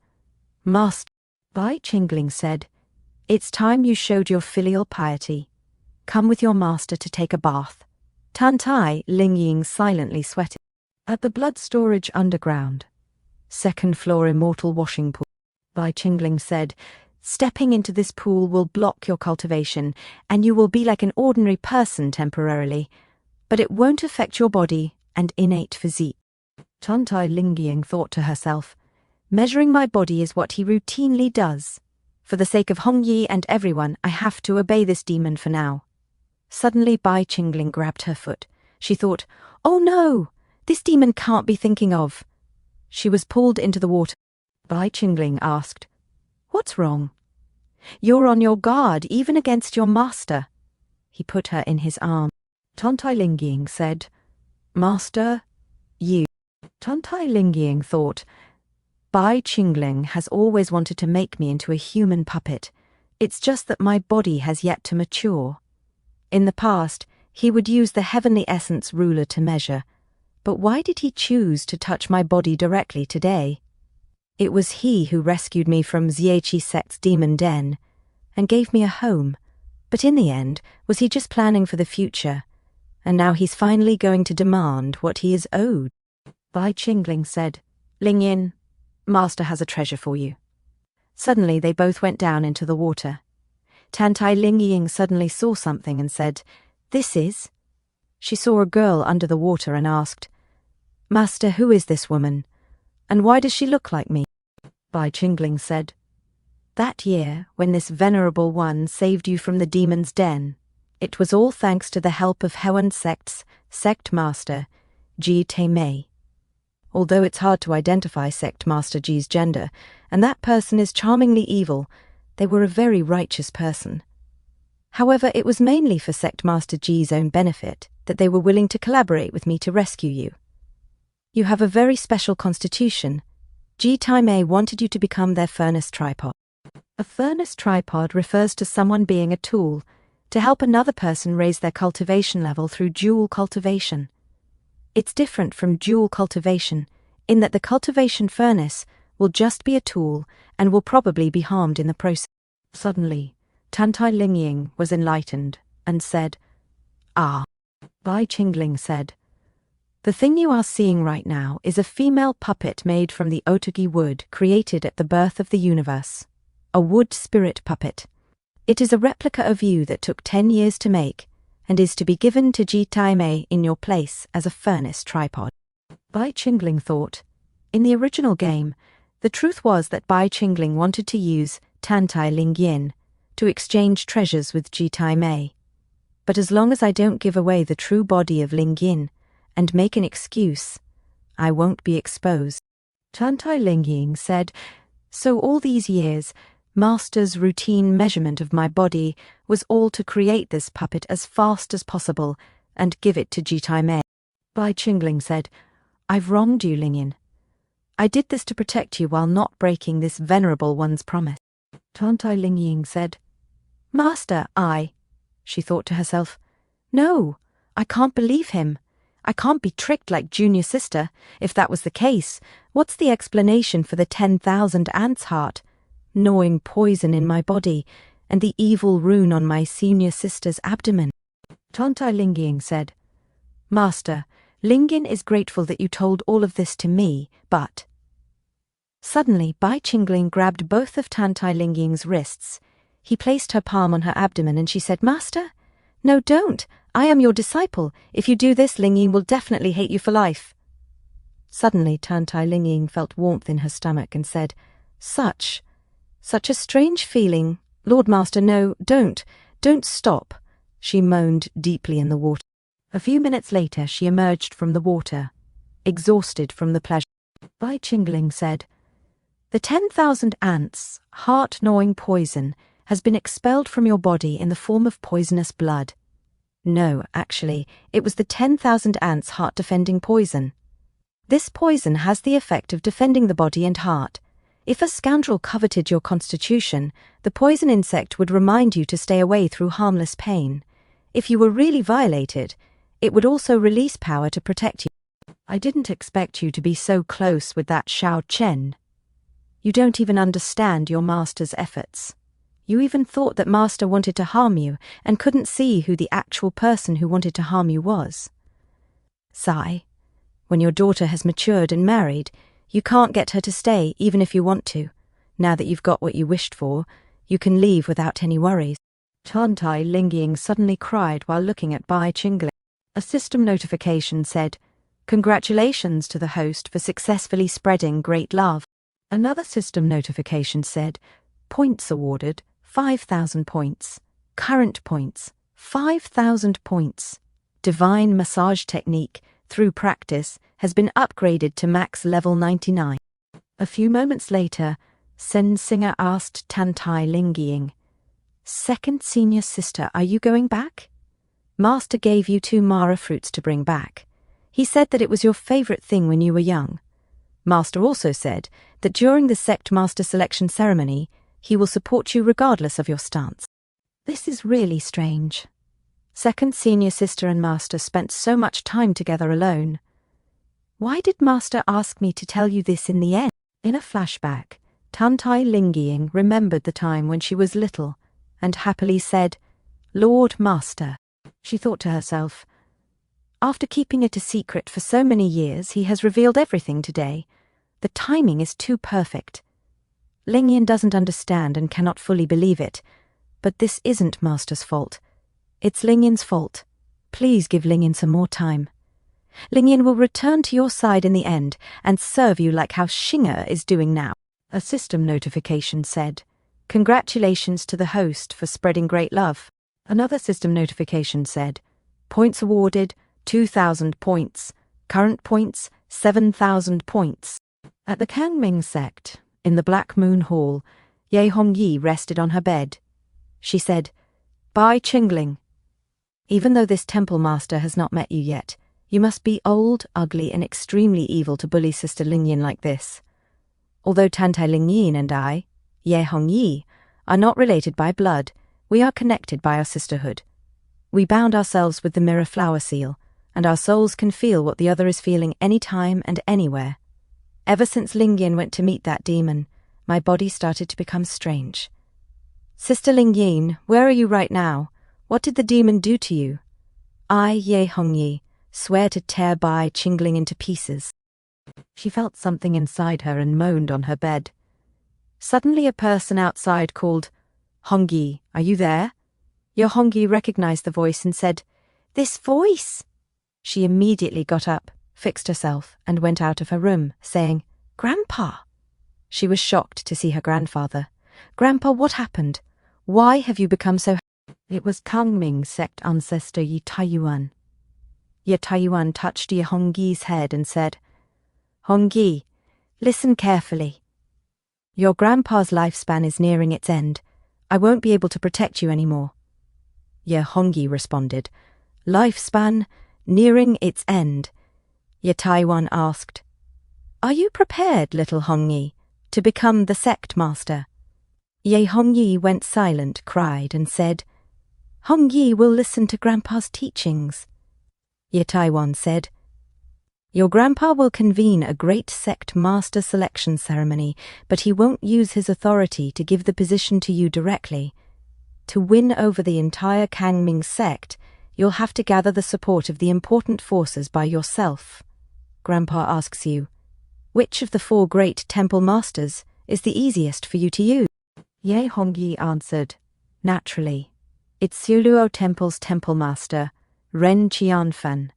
Master. Bai Qingling said, It's time you showed your filial piety. Come with your master to take a bath. Tantai Lingying silently sweated. At the blood storage underground, second floor immortal washing pool, Bai Qingling said, Stepping into this pool will block your cultivation, and you will be like an ordinary person temporarily, but it won't affect your body and innate physique. Tantai Lingying thought to herself, Measuring my body is what he routinely does. For the sake of Hongyi and everyone, I have to obey this demon for now. Suddenly Bai Qingling grabbed her foot. She thought, Oh no, this demon can't be thinking of. She was pulled into the water. Bai Qingling asked, What's wrong? You're on your guard, even against your master. He put her in his arm. Tantai Lingying said, Master, you. Tantai Lingying thought, Bai Qingling has always wanted to make me into a human puppet. It's just that my body has yet to mature. In the past, he would use the heavenly essence ruler to measure. But why did he choose to touch my body directly today? It was he who rescued me from Ziechi sect's demon den and gave me a home. But in the end, was he just planning for the future? And now he's finally going to demand what he is owed. Bai Qingling said, Lingyin, Master has a treasure for you. Suddenly they both went down into the water. Tantai Lingying suddenly saw something and said, This is? She saw a girl under the water and asked, Master, who is this woman? And why does she look like me? Bai Qingling said, That year, when this venerable one saved you from the demon's den, it was all thanks to the help of Hewan sect's sect master, Ji Mei. Although it's hard to identify sect master Ji's gender, and that person is charmingly evil, they were a very righteous person. However, it was mainly for sect master Ji's own benefit that they were willing to collaborate with me to rescue you. You have a very special constitution. Ji Mei wanted you to become their furnace tripod. A furnace tripod refers to someone being a tool to help another person raise their cultivation level through dual cultivation. It's different from dual cultivation in that the cultivation furnace will just be a tool and will probably be harmed in the process. Suddenly, Tantai Lingying was enlightened and said, Ah. Bai Qingling said, The thing you are seeing right now is a female puppet made from the otogi wood created at the birth of the universe. A wood spirit puppet. It is a replica of you that took 10 years to make and is to be given to Ji Mei in your place as a furnace tripod. Bai Qingling thought, in the original game, the truth was that Bai Qingling wanted to use Tantai Lingying to exchange treasures with Ji Mei. But as long as I don't give away the true body of Lingying and make an excuse, I won't be exposed. Tantai Lingying said, So all these years, Master's routine measurement of my body was all to create this puppet as fast as possible and give it to Ji Mei. Bai Qingling said, I've wronged you, Lingyin. I did this to protect you while not breaking this venerable one's promise. Tantai Lingying said, Master, she thought to herself, No, I can't believe him. I can't be tricked like junior sister. If that was the case, what's the explanation for the 10,000 ants' heart, gnawing poison in my body, and the evil rune on my senior sister's abdomen? Tantai Lingying said, Master, Lingyin is grateful that you told all of this to me, but... Suddenly, Bai Qingling grabbed both of Tantai Lingying's wrists. He placed her palm on her abdomen and she said, Master? No, don't. I am your disciple. If you do this, Lingyin will definitely hate you for life. Suddenly, Tantai Lingying felt warmth in her stomach and said, Such a strange feeling. Lord Master, no, don't stop. She moaned deeply in the water. A few minutes later, she emerged from the water, exhausted from the pleasure. Bai Qingling said, The 10,000 ants, heart-gnawing poison, has been expelled from your body in the form of poisonous blood. No, actually, it was the 10,000 ants' heart-defending poison. This poison has the effect of defending the body and heart. If a scoundrel coveted your constitution, the poison insect would remind you to stay away through harmless pain. If you were really violated, it would also release power to protect you. I didn't expect you to be so close with that Xiao Chen. You don't even understand your master's efforts. You even thought that master wanted to harm you and couldn't see who the actual person who wanted to harm you was. Sigh. When your daughter has matured and married, you can't get her to stay even if you want to. Now that you've got what you wished for, you can leave without any worries. Tantai Lingying suddenly cried while looking at Bai Qingling. A system notification said, "Congratulations to the host for successfully spreading great love." Another system notification said, "Points awarded, 5,000 points. Current points, 5,000 points. Divine massage technique, through practice, has been upgraded to max level 99. A few moments later, Sen Singer asked Tantai Lingying, "Second senior sister, are you going back? Master gave you 2 Mara fruits to bring back. He said that it was your favorite thing when you were young. Master also said that during the sect master selection ceremony, he will support you regardless of your stance." This is really strange. Second senior sister and master spent so much time together alone. Why did master ask me to tell you this in the end? In a flashback, Tantai Lingying remembered the time when she was little and happily said, "Lord Master." She thought to herself, after keeping it a secret for so many years, he has revealed everything today. The timing is too perfect. Lingyan doesn't understand and cannot fully believe it, but this isn't Master's fault. It's Lingyan's fault. Please give Lingyan some more time. Lingyan will return to your side in the end and serve you like how Xinger is doing now. A system notification said, "Congratulations to the host for spreading great love." Another system notification said, "Points awarded, 2,000 points. Current points, 7,000 points." At the Kangming sect, in the Black Moon Hall, Ye Hongyi rested on her bed. She said, "Bai Qingling, even though this temple master has not met you yet, you must be old, ugly, and extremely evil to bully Sister Lingyan like this. Although Tantai Lingyin and I, Ye Hongyi, are not related by blood, we are connected by our sisterhood. We bound ourselves with the mirror flower seal, and our souls can feel what the other is feeling any time and anywhere. Ever since Lingyan went to meet that demon, my body started to become strange. Sister Lingyin, where are you right now? What did the demon do to you? I, Ye Hongyi, swear to tear Bai Qingling into pieces." She felt something inside her and moaned on her bed. Suddenly a person outside called, "Hongyi, are you there?" Ye Hongyi recognized the voice and said, "This voice!" She immediately got up, fixed herself, and went out of her room, saying, "Grandpa!" She was shocked to see her grandfather. "Grandpa, what happened? Why have you become so—" It was Kangming sect ancestor Yi Taiyuan. Yi Taiyuan touched Ye Hongyi's head and said, "Hongyi, listen carefully. Your grandpa's lifespan is nearing its end. I won't be able to protect you anymore." Ye Hongyi responded, "Lifespan nearing its end?" Ye Taiyuan asked, "Are you prepared, little Hongyi, to become the sect master?" Ye Hongyi went silent, cried, and said, "Hongyi will listen to Grandpa's teachings." Ye Taiyuan said, "Your grandpa will convene a great sect master selection ceremony, but he won't use his authority to give the position to you directly. To win over the entire Kangming sect, you'll have to gather the support of the important forces by yourself. Grandpa asks you, which of the 4 great temple masters is the easiest for you to use?" Ye Hongyi answered, "Naturally, it's Xiuluo Temple's temple master, Ren Qianfan.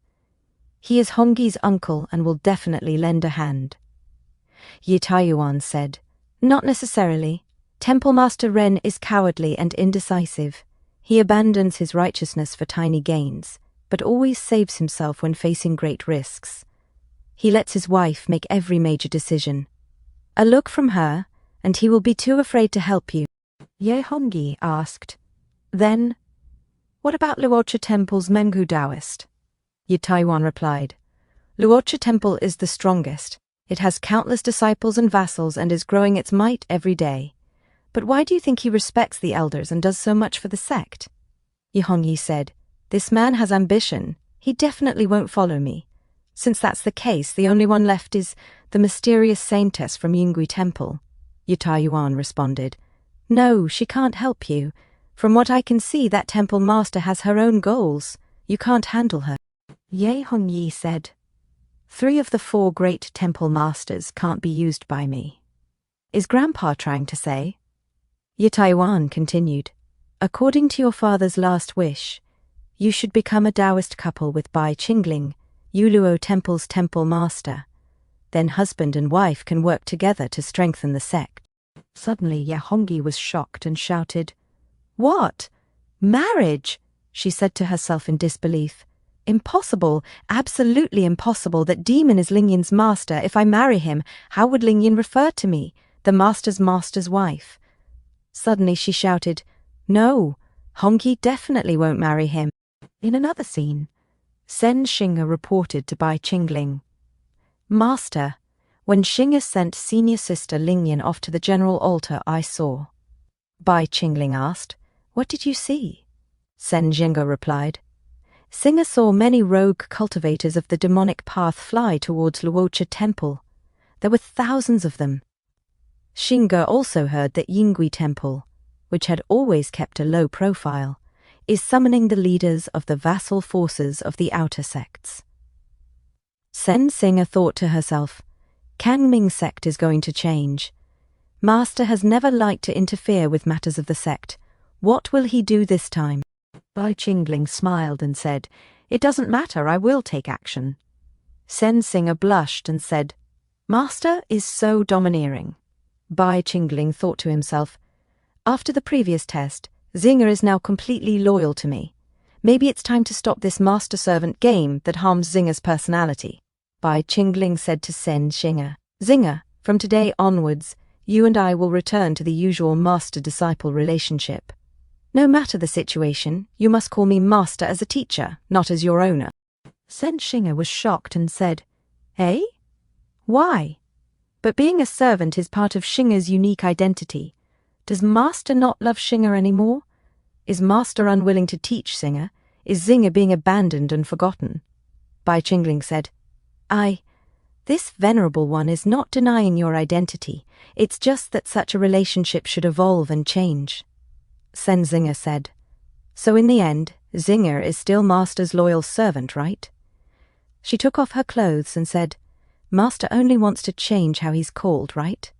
He is Hongyi's uncle and will definitely lend a hand." Ye Taiyuan said, "Not necessarily. Temple Master Ren is cowardly and indecisive. He abandons his righteousness for tiny gains, but always saves himself when facing great risks. He lets his wife make every major decision. A look from her, and he will be too afraid to help you. Ye Hongyi asked. Then, what about Luocha Temple's Mengu Taoist? Ye Taiwan replied. Luocha Temple is the strongest. It has countless disciples and vassals and is growing its might every day. But why do you think he respects the elders and does so much for the sect? Ye Hongyi said, This man has ambition. He definitely won't follow me. Since that's the case, the only one left is the mysterious saintess from Yingui Temple. Ye Taiyuan responded, No, she can't help you. From what I can see, that temple master has her own goals. You can't handle her. Ye Hongyi said, 3 of the 4 great temple masters can't be used by me. Is Grandpa trying to say? Ye Taiwan continued, According to your father's last wish, you should become a Taoist couple with Bai Qingling, Yuluo Temple's temple master. Then husband and wife can work together to strengthen the sect. Suddenly Ye Hongyi was shocked and shouted, What? Marriage? She said to herself in disbelief. Impossible, absolutely impossible that Demon is Lingyin's master. If I marry him, how would Lingyin refer to me, the master's master's wife? Suddenly she shouted, No, Hongyi definitely won't marry him. In another scene, Sen Xing'e reported to Bai Qingling, Master, when Xing'e sent senior sister Lingyin off to the general altar, I saw. Bai Qingling asked, What did you see? Sen Xing'e replied, Xing'e saw many rogue cultivators of the demonic path fly towards Luocha Temple. There were thousands of them. Xing'e also heard that Yingui Temple, which had always kept a low profile, is summoning the leaders of the vassal forces of the outer sects. Sen Xing'e thought to herself, Kangming sect is going to change. Master has never liked to interfere with matters of the sect. What will he do this time? Bai Qingling smiled and said, It doesn't matter, I will take action. Sen Xing'e blushed and said, Master is so domineering. Bai Qingling thought to himself, After the previous test, Xing'e is now completely loyal to me. Maybe it's time to stop this master-servant game that harms Xing'e's personality. Bai Qingling said to Sen Xing'e, Xing'e, from today onwards, you and I will return to the usual master-disciple relationship. No matter the situation, you must call me master as a teacher, not as your owner. Sen Xing'e was shocked and said, Eh? Why? But being a servant is part of Xing'e's unique identity. Does master not love Xing'e anymore? Is master unwilling to teach Xing'e? Is Xing'e being abandoned and forgotten? Bai Qingling said, This venerable one is not denying your identity. It's just that such a relationship should evolve and change. Sen Xing'e said, So in the end, Xing'e is still master's loyal servant, right? She took off her clothes and said, Master only wants to change how he's called, right?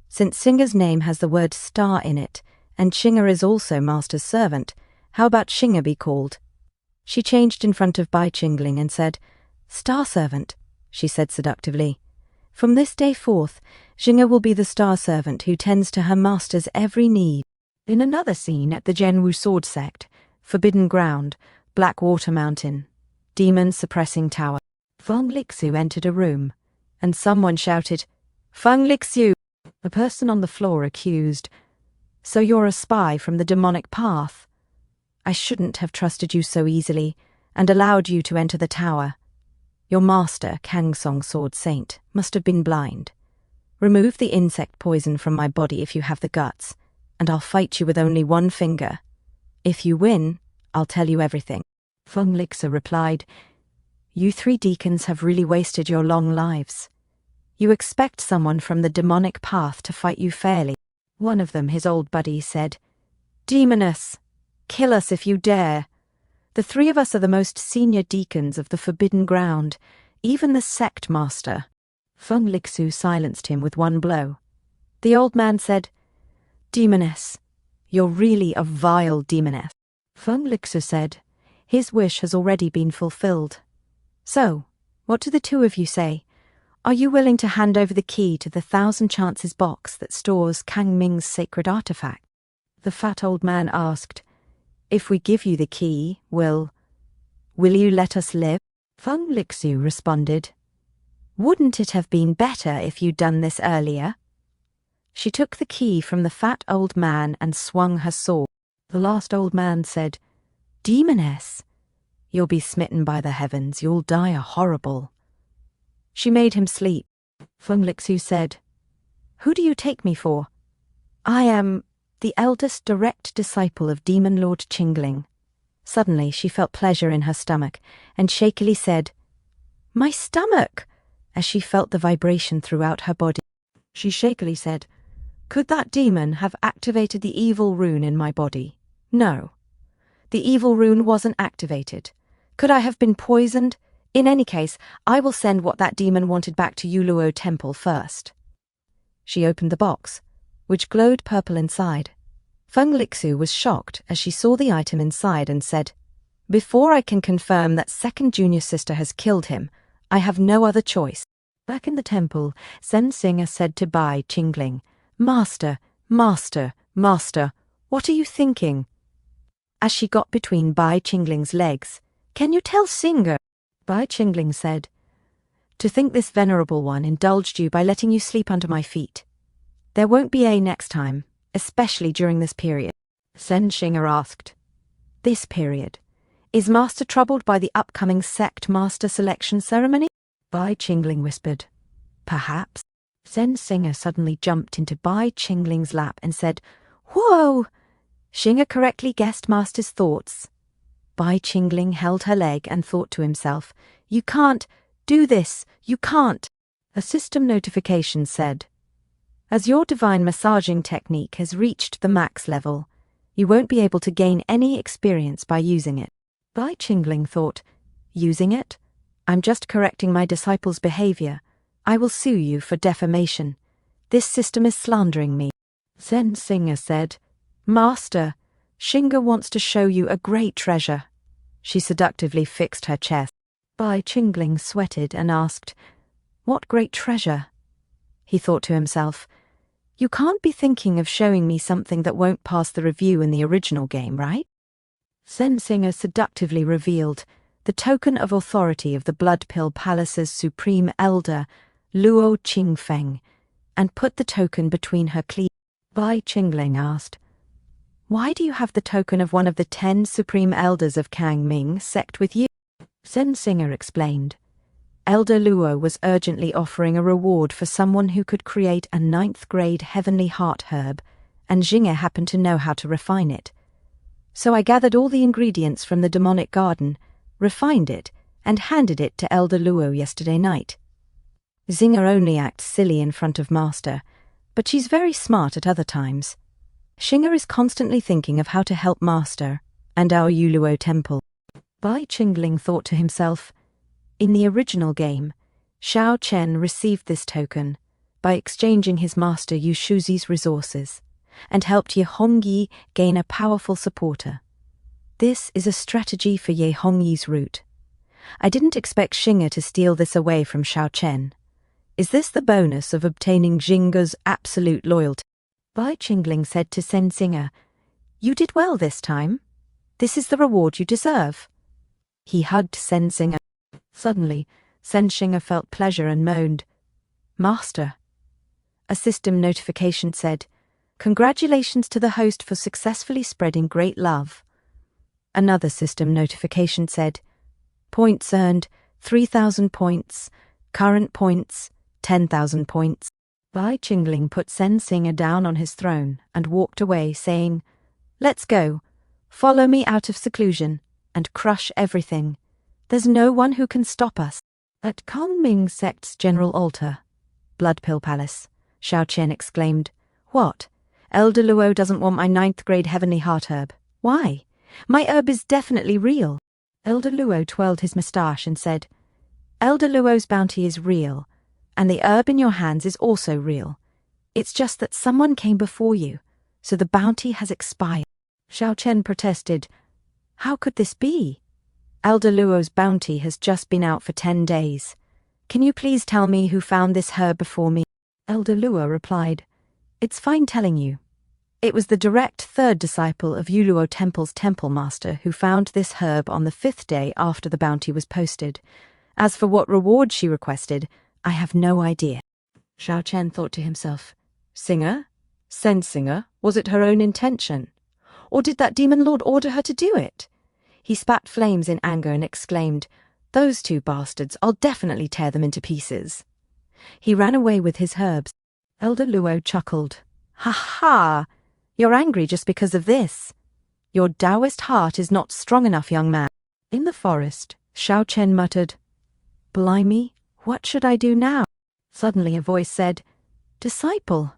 Since Xing'e's name has the word star in it, and Xing'e is also master's servant, how about Xing'e be called? She changed in front of Bai Qingling and said, Star servant, she said seductively. From this day forth, Xing'e will be the star servant who tends to her master's every need. In another scene at the Zhenwu Sword Sect, Forbidden Ground, Blackwater Mountain, Demon Suppressing Tower, Feng Lixu entered a room, and someone shouted, Feng Lixu! A person on the floor accused, So you're a spy from the demonic path? I shouldn't have trusted you so easily, and allowed you to enter the tower. Your master, Kangsong Sword Saint, must have been blind. Remove the insect poison from my body if you have the guts, and I'll fight you with only one finger. If you win, I'll tell you everything. Feng Lixu replied, You 3 deacons have really wasted your long lives. You expect someone from the demonic path to fight you fairly. One of them, his old buddy, said, Demoness, kill us if you dare. The 3 of us are the most senior deacons of the Forbidden Ground, even the sect master. Feng Lixu silenced him with one blow. The old man said, Demoness, you're really a vile demoness. Feng Lixu said, His wish has already been fulfilled. So, what do the 2 of you say? Are you willing to hand over the key to the 1,000 chances box that stores Kang Ming's sacred artifact? The fat old man asked, If we give you the key, will you let us live? Feng Lixu responded, Wouldn't it have been better if you'd done this earlier? She took the key from the fat old man and swung her sword. The last old man said, "Demoness, you'll be smitten by the heavens, you'll die a horrible." She made him sleep. Feng Lixu said, "Who do you take me for?" "I am the eldest direct disciple of Demon Lord Qingling." Suddenly she felt pleasure in her stomach and shakily said, "My stomach!" as she felt the vibration throughout her body. She shakily said, "Could that demon have activated the evil rune in my body?" "No. The evil rune wasn't activated. Could I have been poisoned? In any case, I will send what that demon wanted back to Yuluo Temple first." She opened the box, which glowed purple inside. Feng Lixu was shocked as she saw the item inside and said, "Before I can confirm that second junior sister has killed him, I have no other choice." Back in the temple, Sen Singer said to Bai Qingling, "Master, master, master, what are you thinking?" As she got between Bai Qingling's legs, "Can you tell Singer?" Bai Qingling said, "To think this venerable one indulged you by letting you sleep under my feet. There won't be a next time, especially during this period." Sen Singer asked, "This period? Is Master troubled by the upcoming sect master selection ceremony?" Bai Qingling whispered, "Perhaps." Sen Singer suddenly jumped into Bai Qingling's lap and said, "Whoa!" Singer correctly guessed Master's thoughts. Bai Qingling held her leg and thought to himself, "You can't do this, you can't." A system notification said, "As your divine massaging technique has reached the max level, you won't be able to gain any experience by using it." Bai Qingling thought, "Using it? I'm just correcting my disciple's behavior. I will sue you for defamation. This system is slandering me." Sen Singer said, "Master, Shinga wants to show you a great treasure." She seductively fixed her chest. Bai Qingling sweated and asked, "What great treasure?" He thought to himself, "You can't be thinking of showing me something that won't pass the review in the original game, right?" Sen Singer seductively revealed the token of authority of the Blood Pill Palace's supreme elder, Luo Qingfeng, and put the token between her cleavage. Bai Qingling asked, "Why do you have the token of one of the 10 supreme elders of Kang Ming sect with you?" Sen Singer explained, "Elder Luo was urgently offering a reward for someone who could create a 9th grade heavenly heart herb, and Jing'e happened to know how to refine it. So I gathered all the ingredients from the demonic garden, refined it, and handed it to Elder Luo yesterday night. Zinger only acts silly in front of Master, but she's very smart at other times. Shinger is constantly thinking of how to help Master and our Yuluo Temple." Bai Qingling thought to himself, in the original game, Xiao Chen received this token by exchanging his master Yushuzi's resources and helped Ye Hongyi gain a powerful supporter. This is a strategy for Ye Hongyi's route. I didn't expect Shinger to steal this away from Xiao Chen. Is this the bonus of obtaining Jinga's absolute loyalty? Bai Qingling said to Sen Singer, "You did well this time. This is the reward you deserve." He hugged Sen Singer. Suddenly, Sen Singer felt pleasure and moaned, "Master." A system notification said, "Congratulations to the host for successfully spreading great love." Another system notification said, "Points earned, 3,000 points. Current points, 10,000 points." Bai Qingling put Sen Singer down on his throne and walked away, saying, "Let's go. Follow me out of seclusion and crush everything. There's no one who can stop us." At Kang Ming Sect's General Altar, Blood Pill Palace, Xiao Chen exclaimed, "What? Elder Luo doesn't want my 9th grade heavenly heart herb. Why? My herb is definitely real." Elder Luo twirled his moustache and said, "Elder Luo's bounty is real, and the herb in your hands is also real. It's just that someone came before you, so the bounty has expired." Xiao Chen protested, "How could this be? Elder Luo's bounty has just been out for 10 days. Can you please tell me who found this herb before me?" Elder Luo replied, "It's fine telling you. It was the direct 3rd disciple of Yuluo Temple's temple master who found this herb on the 5th day after the bounty was posted. As for what reward she requested, I have no idea." Xiao Chen thought to himself, "Singer, Sensing her, was it her own intention? Or did that demon lord order her to do it? He spat flames in anger and exclaimed, "Those two bastards, I'll definitely tear them into pieces." He ran away with his herbs. Elder Luo chuckled. "Ha ha! You're angry just because of this. Your Taoist heart is not strong enough, young man." In the forest, Xiao Chen muttered, "Blimey, what should I do now?" Suddenly a voice said, "Disciple,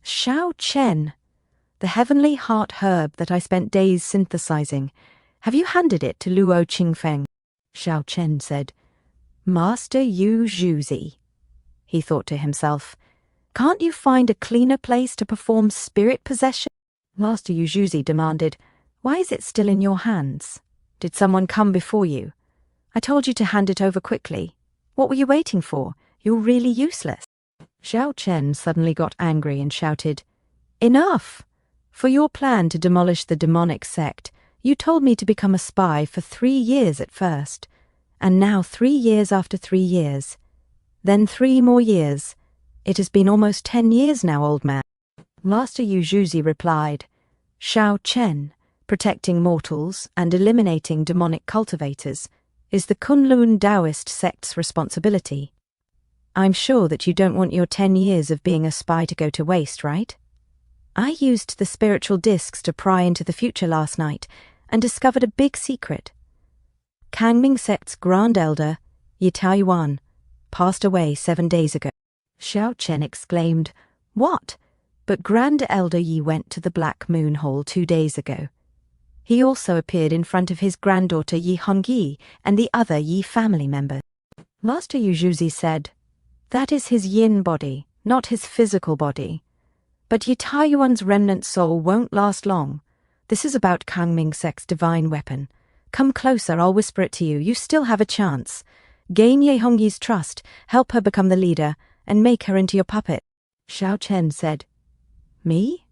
Xiao Chen, the heavenly heart herb that I spent days synthesizing. Have you handed it to Luo Qingfeng?" Xiao Chen said, "Master Yu Zhuzi." He thought to himself, "Can't you find a cleaner place to perform spirit possession?" Master Yu Zhuzi demanded, "Why is it still in your hands? Did someone come before you? I told you to hand it over quickly. What were you waiting for? You're really useless." Xiao Chen suddenly got angry and shouted, "Enough! For your plan to demolish the demonic sect, you told me to become a spy for 3 years at first, and now 3 years after 3 years. Then 3 more years. It has been almost 10 years now, old man." Master Yu Zhuzi replied, "Xiao Chen, protecting mortals and eliminating demonic cultivators, is the Kunlun Taoist sect's responsibility. I'm sure that you don't want your 10 years of being a spy to go to waste, right? I used the spiritual discs to pry into the future last night and discovered a big secret. Kangming sect's Grand Elder, Yi Taiyuan, passed away 7 days ago." Xiao Chen exclaimed, "What? But Grand Elder Yi went to the Black Moon Hall 2 days ago. He also appeared in front of his granddaughter Yi Hongyi and the other Yi family members." Master Yu Zhuzi said, "That is his yin body, not his physical body. But Yi Taiyuan's remnant soul won't last long. This is about Kangming sect's divine weapon. Come closer, I'll whisper it to you. You still have a chance. Gain Ye Hongyi's trust, help her become the leader, and make her into your puppet." Xiao Chen said, "Me?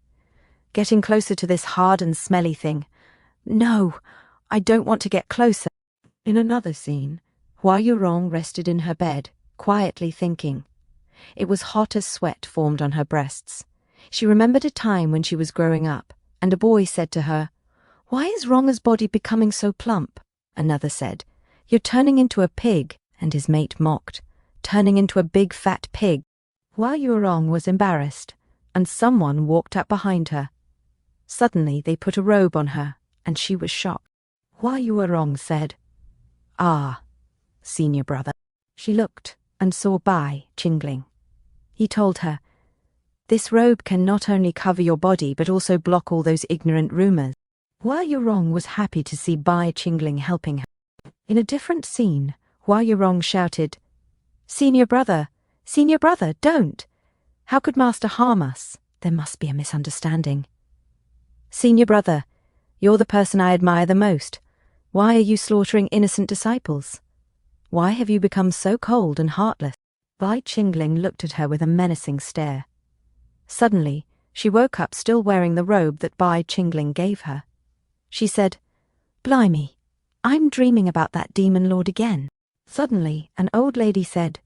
Getting closer to this hard and smelly thing? No, I don't want to get closer." In another scene, Hua Yurong rested in her bed, quietly thinking. It was hot as sweat formed on her breasts. She remembered a time when she was growing up, and a boy said to her, "Why is Ronga's body becoming so plump?" Another said, "You're turning into a pig," and his mate mocked, "Turning into a big fat pig." Hua Yurong was embarrassed, and someone walked up behind her. Suddenly they put a robe on her, and she was shocked. Hua Yurong said, "Ah, senior brother." She looked and saw Bai Qingling. He told her, "This robe can not only cover your body but also block all those ignorant rumors." Hua Yurong was happy to see Bai Qingling helping her. In a different scene, Hua Yurong shouted, Senior brother, don't! How could Master harm us? There must be a misunderstanding." "Senior brother, you're the person I admire the most. Why are you slaughtering innocent disciples? Why have you become so cold and heartless?" Bai Qingling looked at her with a menacing stare. Suddenly, she woke up still wearing the robe that Bai Qingling gave her. She said, "Blimey, I'm dreaming about that demon lord again." Suddenly, an old lady said,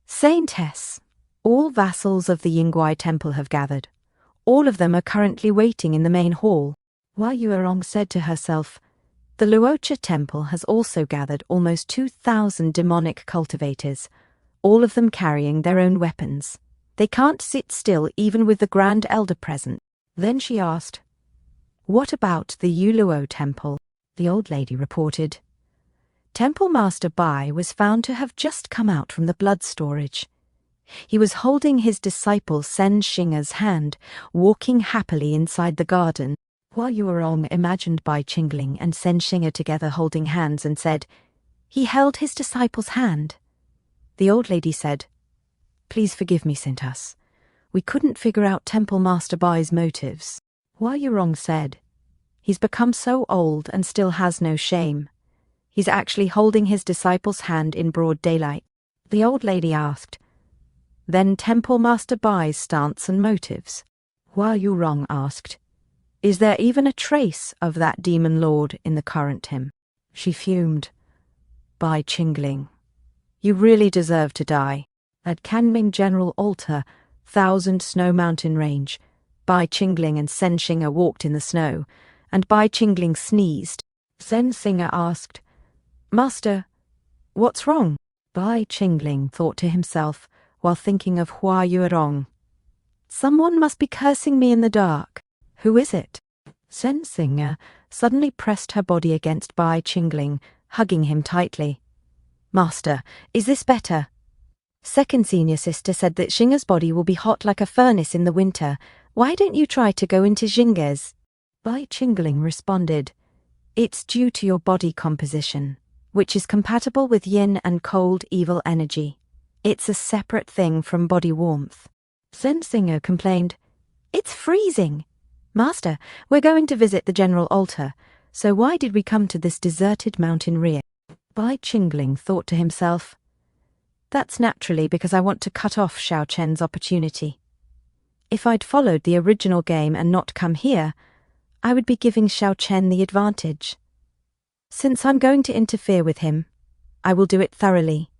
"Saintess, all vassals of the Yingguai temple have gathered. All of them are currently waiting in the main hall." Hua Yuerong said to herself, "The Luocha temple has also gathered almost 2,000 demonic cultivators, all of them carrying their own weapons. They can't sit still even with the Grand Elder present." Then she asked, "What about the Yuluo temple?" The old lady reported, "Temple Master Bai was found to have just come out from the blood storage. He was holding his disciple Sen Xinger's hand, walking happily inside the garden." Hua Yuerong imagined Bai Qingling and Sen Xinger together holding hands and said, "He held his disciple's hand." The old lady said, "Please forgive me, Sintas. We couldn't figure out Temple Master Bai's motives." Hua Yurong said, "He's become so old and still has no shame. He's actually holding his disciple's hand in broad daylight." The old lady asked, "Then Temple Master Bai's stance and motives?" Hua Yurong asked, "Is there even a trace of that demon lord in the current hymn?" She fumed. "Bai Qingling, you really deserve to die. At Kanming General Altar, 1000 Snow Mountain Range, Bai Qingling and Sen Shinger walked in the snow, and Bai Qingling sneezed. Sen Shinger asked, "Master, what's wrong?" Bai Qingling thought to himself while thinking of Hua Yuerong. Someone must be cursing me in the dark. Who is it? Sen Shinger suddenly pressed her body against Bai Qingling, hugging him tightly. "Master, is this better?" Second senior sister said that Xinger's body will be hot like a furnace in the winter. Why don't you try to go into Xinger's? Bai Qingling responded, "It's due to your body composition, which is compatible with yin and cold evil energy. It's a separate thing from body warmth." Sen Shinger complained, "It's freezing. Master, we're going to visit the general altar, so why did we come to this deserted mountain rear?" Bai Qingling thought to himself, "That's naturally because I want to cut off Xiao Chen's opportunity. If I'd followed the original game and not come here, I would be giving Xiao Chen the advantage. Since I'm going to interfere with him, I will do it thoroughly,"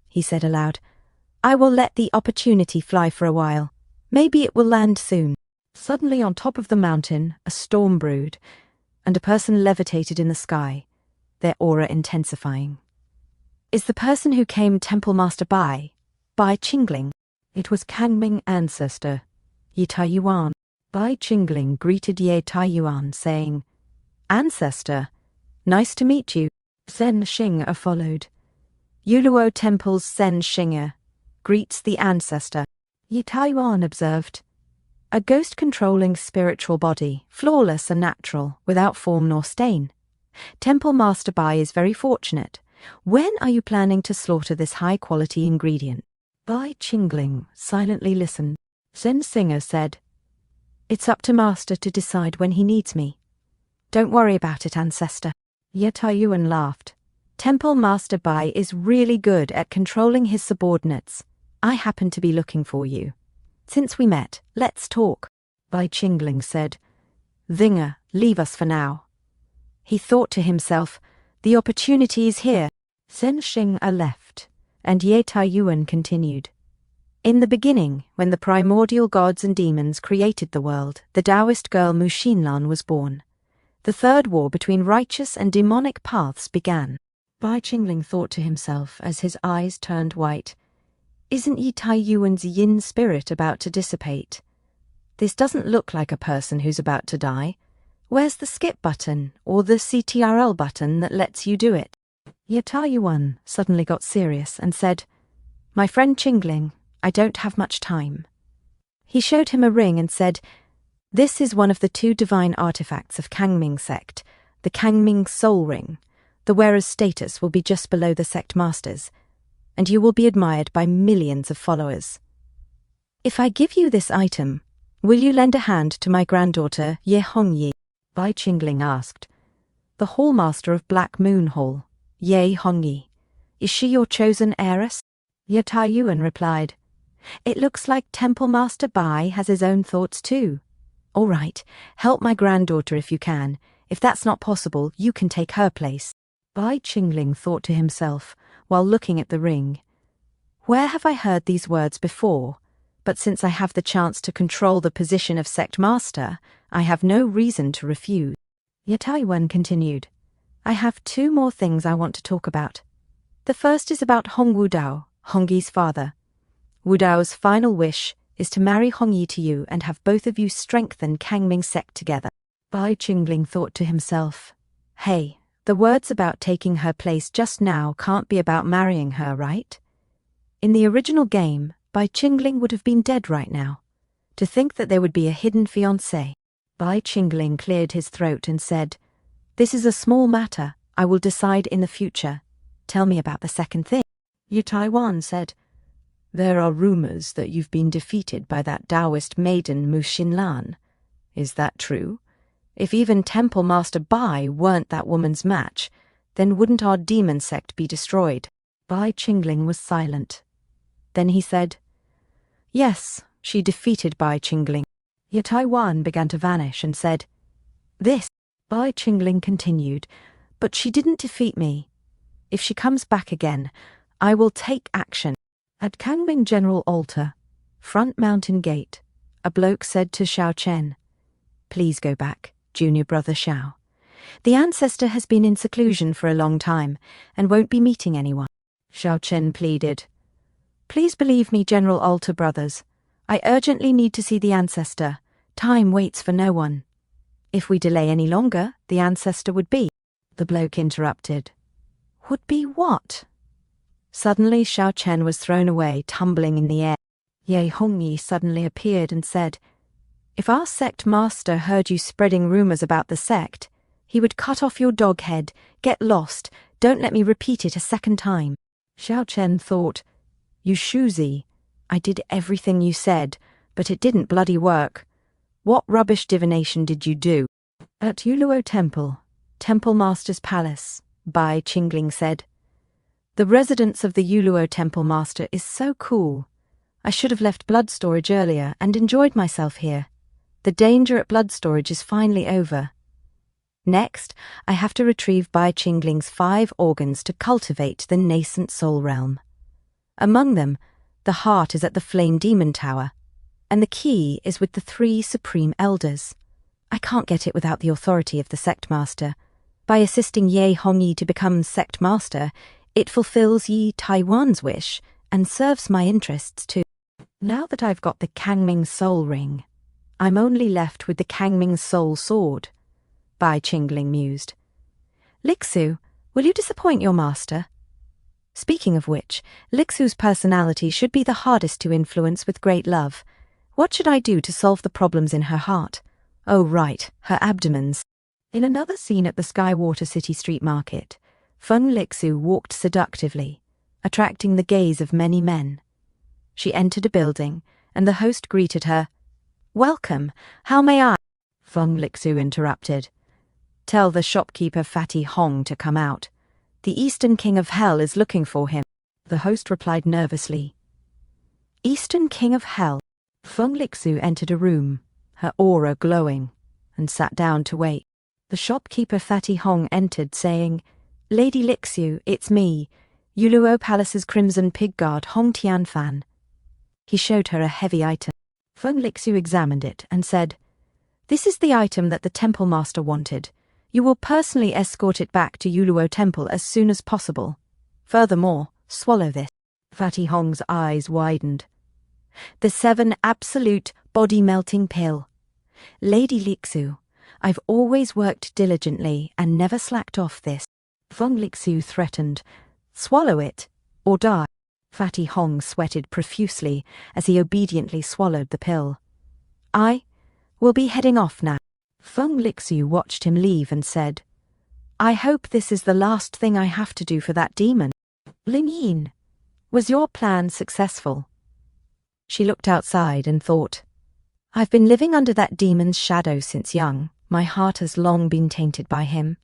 he said aloud. "I will let the opportunity fly for a while. Maybe it will land soon." Suddenly on top of the mountain, a storm brewed, and a person levitated in the sky, their aura intensifying. "Is the person who came Temple Master Bai Qingling?" It was Kangming ancestor, Yi Taiyuan. Bai Qingling greeted Ye Taiyuan, saying, "Ancestor, nice to meet you." Sen Shinger followed. Yuluo Temple's Sen Shinger greets the ancestor. Yi Taiyuan observed, "A ghost-controlling spiritual body, flawless and natural, without form nor stain. Temple Master Bai is very fortunate. When are you planning to slaughter this high-quality ingredient?" Bai Qingling silently listened. Sen Shinger said, "It's up to Master to decide when he needs me. Don't worry about it, ancestor." Ye Taiyuan laughed. "Temple Master Bai is really good at controlling his subordinates. I happen to be looking for you. Since we met, let's talk." Bai Qingling said, "Zinger, leave us for now." He thought to himself, "The opportunity is here." Sen Shinger left, and Ye Taiyuan continued. "In the beginning, when the primordial gods and demons created the world, the Taoist girl Mu Xinlan was born. The third war between righteous and demonic paths began." Bai Qingling thought to himself as his eyes turned white, "Isn't Yi Taiyuan's yin spirit about to dissipate? This doesn't look like a person who's about to die. Where's the skip button or the CTRL button that lets you do it?" Ye Taiyuan suddenly got serious and said, "My friend Qingling, I don't have much time." He showed him a ring and said, "This is one of the 2 divine artifacts of Kangming sect, the Kangming soul ring. The wearer's status will be just below the sect master's, and you will be admired by millions of followers. If I give you this item, will you lend a hand to my granddaughter Ye Hongyi?" Bai Qingling asked. "The Hallmaster of Black Moon Hall, Ye Hongyi. Is she your chosen heiress?" Ye Taiyuan replied, "It looks like Temple Master Bai has his own thoughts too. All right, help my granddaughter if you can. If that's not possible, you can take her place." Bai Qingling thought to himself while looking at the ring, "Where have I heard these words before? But since I have the chance to control the position of sect master, I have no reason to refuse." Ye Taiyuan continued, "I have 2 more things I want to talk about. The first is about Hong Wudao, Hongyi's father. Wudao's final wish is to marry Hongyi to you and have both of you strengthen Kangming sect together." Bai Qingling thought to himself, "Hey, the words about taking her place just now can't be about marrying her, right? In the original game, Bai Qingling would have been dead right now. To think that there would be a hidden fiancé." Bai Qingling cleared his throat and said, "This is a small matter. I will decide in the future. Tell me about the second thing." Yi Taiyuan said, "There are rumors that you've been defeated by that Taoist maiden Mu Xinlan. Is that true? If even Temple Master Bai weren't that woman's match, then wouldn't our demon sect be destroyed?" Bai Qingling was silent. Then he said, "Yes, she defeated Bai Qingling." Ye Taiyuan began to vanish and said, "This." Bai Qingling continued, "But she didn't defeat me. If she comes back again, I will take action." At Kangming General Altar, Front Mountain Gate, a bloke said to Xiao Chen. Please go back, junior brother Xiao. The ancestor has been in seclusion for a long time and won't be meeting anyone. Xiao Chen pleaded. Please believe me, General Alter brothers. I urgently need to see the ancestor. Time waits for no one. If we delay any longer, the ancestor would be. The bloke interrupted. Would be what? Suddenly Xiao Chen was thrown away, tumbling in the air. Ye Hongyi suddenly appeared and said, If our sect master heard you spreading rumors about the sect, he would cut off your dog head. Get lost. Don't let me repeat it a second time. Xiao Chen thought, You Shuzi, I did everything you said, but it didn't bloody work. What rubbish divination did you do? At Yuluo Temple, Temple Master's Palace, Bai Qingling said. The residence of the Yuluo Temple Master is so cool. I should have left blood storage earlier and enjoyed myself here. The danger at blood storage is finally over. Next, I have to retrieve Bai Qingling's 5 organs to cultivate the nascent soul realm. Among them, the heart is at the Flame Demon Tower, and the key is with the 3 Supreme Elders. I can't get it without the authority of the Sect Master. By assisting Ye Hongyi to become Sect Master, it fulfills Yi Taiwan's wish and serves my interests too. Now that I've got the Kangming Soul Ring, I'm only left with the Kangming Soul Sword, Bai Qingling mused. Lixu, will you disappoint your master? Speaking of which, Lixu's personality should be the hardest to influence with great love. What should I do to solve the problems in her heart? Oh, right, her abdomens. In another scene at the Skywater City Street Market, Feng Lixu walked seductively, attracting the gaze of many men. She entered a building, and the host greeted her. Welcome, how may I? Feng Lixu interrupted. Tell the shopkeeper Fatty Hong to come out. The Eastern King of Hell is looking for him. The host replied nervously. Eastern King of Hell? Feng Lixu entered a room, her aura glowing, and sat down to wait. The shopkeeper Fatty Hong entered, saying, Lady Lixu, it's me, Yuluo Palace's Crimson Pig Guard Hong Tianfan. He showed her a heavy item. Feng Lixu examined it and said, This is the item that the Temple Master wanted. You will personally escort it back to Yuluo Temple as soon as possible. Furthermore, swallow this. Fatty Hong's eyes widened. The 7 absolute body-melting pill. Lady Lixu, I've always worked diligently and never slacked off this. Feng Lixu threatened, Swallow it, or die. Fatty Hong sweated profusely as he obediently swallowed the pill. I will be heading off now. Feng Lixu watched him leave and said, I hope this is the last thing I have to do for that demon. Ling Yin, was your plan successful? She looked outside and thought, I've been living under that demon's shadow since young. My heart has long been tainted by him.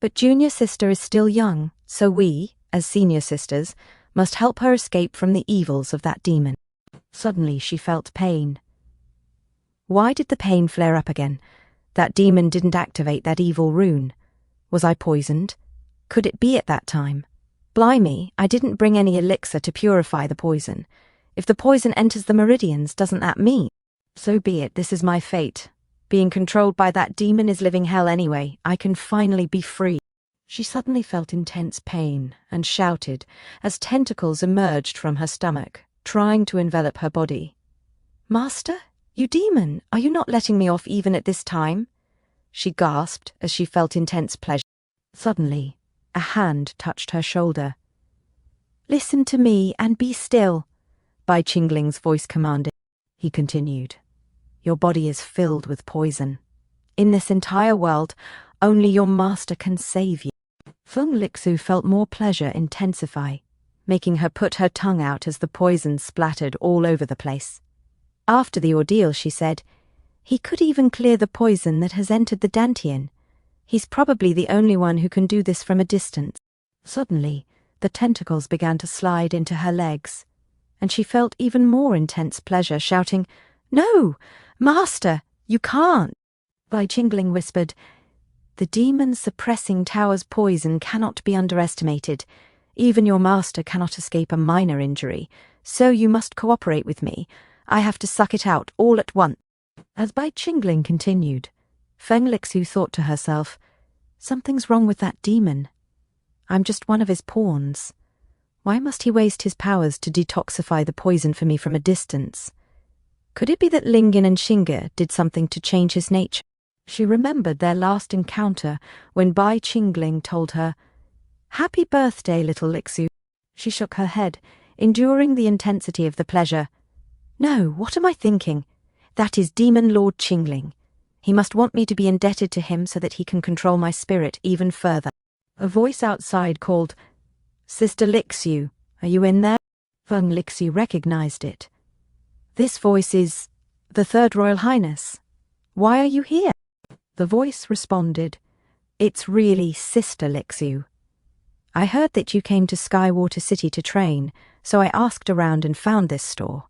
But junior sister is still young, so we, as senior sisters, must help her escape from the evils of that demon. Suddenly she felt pain. Why did the pain flare up again? That demon didn't activate that evil rune. Was I poisoned? Could it be at that time? Blimey, I didn't bring any elixir to purify the poison. If the poison enters the meridians, doesn't that mean? So be it, this is my fate. Being controlled by that demon is living hell anyway. I can finally be free. She suddenly felt intense pain and shouted as tentacles emerged from her stomach, trying to envelop her body. Master, you demon, are you not letting me off even at this time? She gasped as she felt intense pleasure. Suddenly, a hand touched her shoulder. Listen to me and be still, Bai Qingling's voice commanded. He continued, Your body is filled with poison. In this entire world, only your master can save you. Feng Lixu felt more pleasure intensify, making her put her tongue out as the poison splattered all over the place. After the ordeal, she said, He could even clear the poison that has entered the Dantian. He's probably the only one who can do this from a distance. Suddenly, the tentacles began to slide into her legs, and she felt even more intense pleasure, shouting, No, Master, you can't. Bai Qingling whispered, The demon suppressing tower's poison cannot be underestimated. Even your master cannot escape a minor injury, so you must cooperate with me. I have to suck it out all at once. As Bai Qingling continued, Feng Lixu thought to herself, something's wrong with that demon. I'm just one of his pawns. Why must he waste his powers to detoxify the poison for me from a distance? Could it be that Lingyin and Xingge did something to change his nature? She remembered their last encounter when Bai Qingling told her, "Happy birthday, little Lixu." She shook her head, enduring the intensity of the pleasure. No, what am I thinking? That is Demon Lord Qingling. He must want me to be indebted to him so that he can control my spirit even further. A voice outside called, "Sister Lixu, are you in there?" Feng Lixu recognized it. "This voice is the Third Royal Highness. Why are you here?" The voice responded, "It's really Sister Lixu. I heard that you came to Skywater City to train, so I asked around and found this store.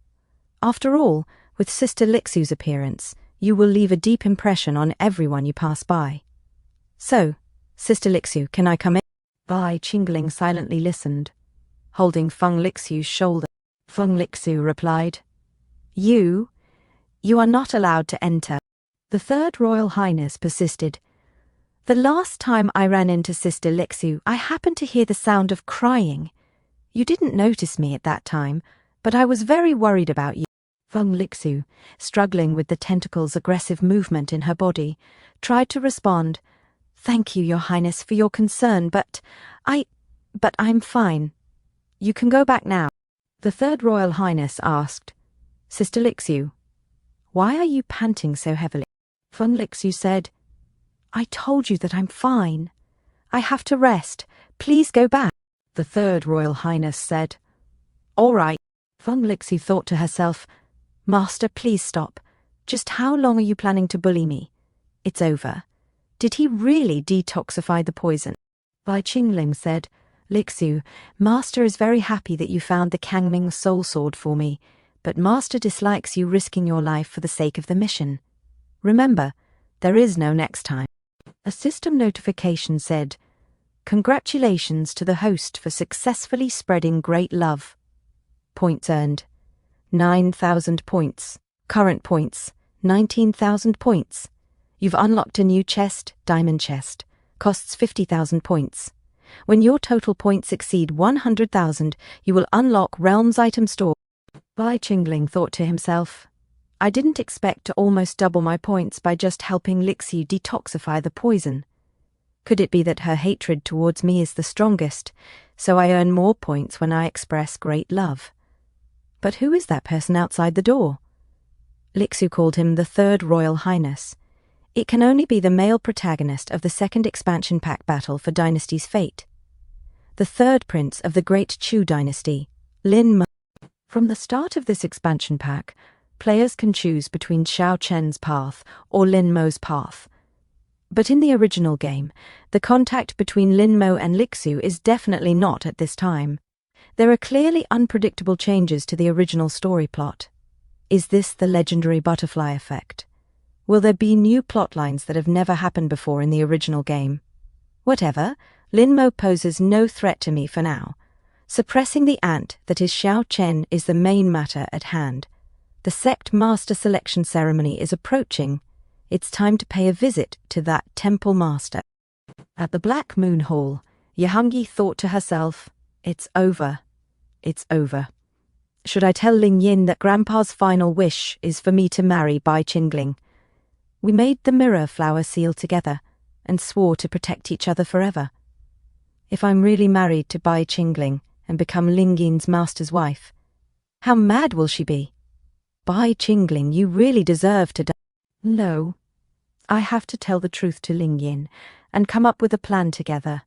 After all, with Sister Lixu's appearance, you will leave a deep impression on everyone you pass by. So, Sister Lixu, can I come in?" Bai Qingling silently listened, holding Feng Lixu's shoulder. Feng Lixu replied, You are not allowed to enter." The Third Royal Highness persisted. "The last time I ran into Sister Lixu, I happened to hear the sound of crying. You didn't notice me at that time, but I was very worried about you." Feng Lixu, struggling with the tentacle's aggressive movement in her body, tried to respond, "Thank you, Your Highness, for your concern, but I'm fine. You can go back now." The Third Royal Highness asked, "Sister Lixu, why are you panting so heavily?" Feng Lixu said, "I told you that I'm fine. I have to rest. Please go back." The Third Royal Highness said, "All right." Feng Lixu thought to herself, "Master, please stop. Just how long are you planning to bully me? It's over. Did he really detoxify the poison?" Bai Qingling said, "Lixu, Master is very happy that you found the Kangming soul sword for me, but Master dislikes you risking your life for the sake of the mission. Remember, there is no next time." A system notification said, "Congratulations to the host for successfully spreading great love. Points earned, 9,000 points. Current points, 19,000 points. You've unlocked a new chest, diamond chest. Costs 50,000 points. When your total points exceed 100,000, you will unlock Realms item store." Bai Qingling thought to himself, "I didn't expect to almost double my points by just helping Lixu detoxify the poison. Could it be that her hatred towards me is the strongest, so I earn more points when I express great love? But who is that person outside the door?" Lixu called him the Third Royal Highness. It can only be the male protagonist of the second expansion pack battle for Dynasty's Fate. The third prince of the Great Chu dynasty, Lin Mo. From the start of this expansion pack, players can choose between Xiao Chen's path or Lin Mo's path. But in the original game, the contact between Lin Mo and Lixu is definitely not at this time. There are clearly unpredictable changes to the original story plot. Is this the legendary butterfly effect? Will there be new plotlines that have never happened before in the original game? Whatever, Lin Mo poses no threat to me for now. Suppressing the ant that is Xiao Chen is the main matter at hand. The sect master selection ceremony is approaching. It's time to pay a visit to that temple master. At the Black Moon Hall, Yehungi thought to herself, "It's over. It's over. Should I tell Lingyin that Grandpa's final wish is for me to marry Bai Qingling? We made the mirror flower seal together and swore to protect each other forever. If I'm really married to Bai Qingling and become Lingyin's master's wife, how mad will she be? Bai Qingling, you really deserve to die." No, I have to tell the truth to Lingyin and come up with a plan together.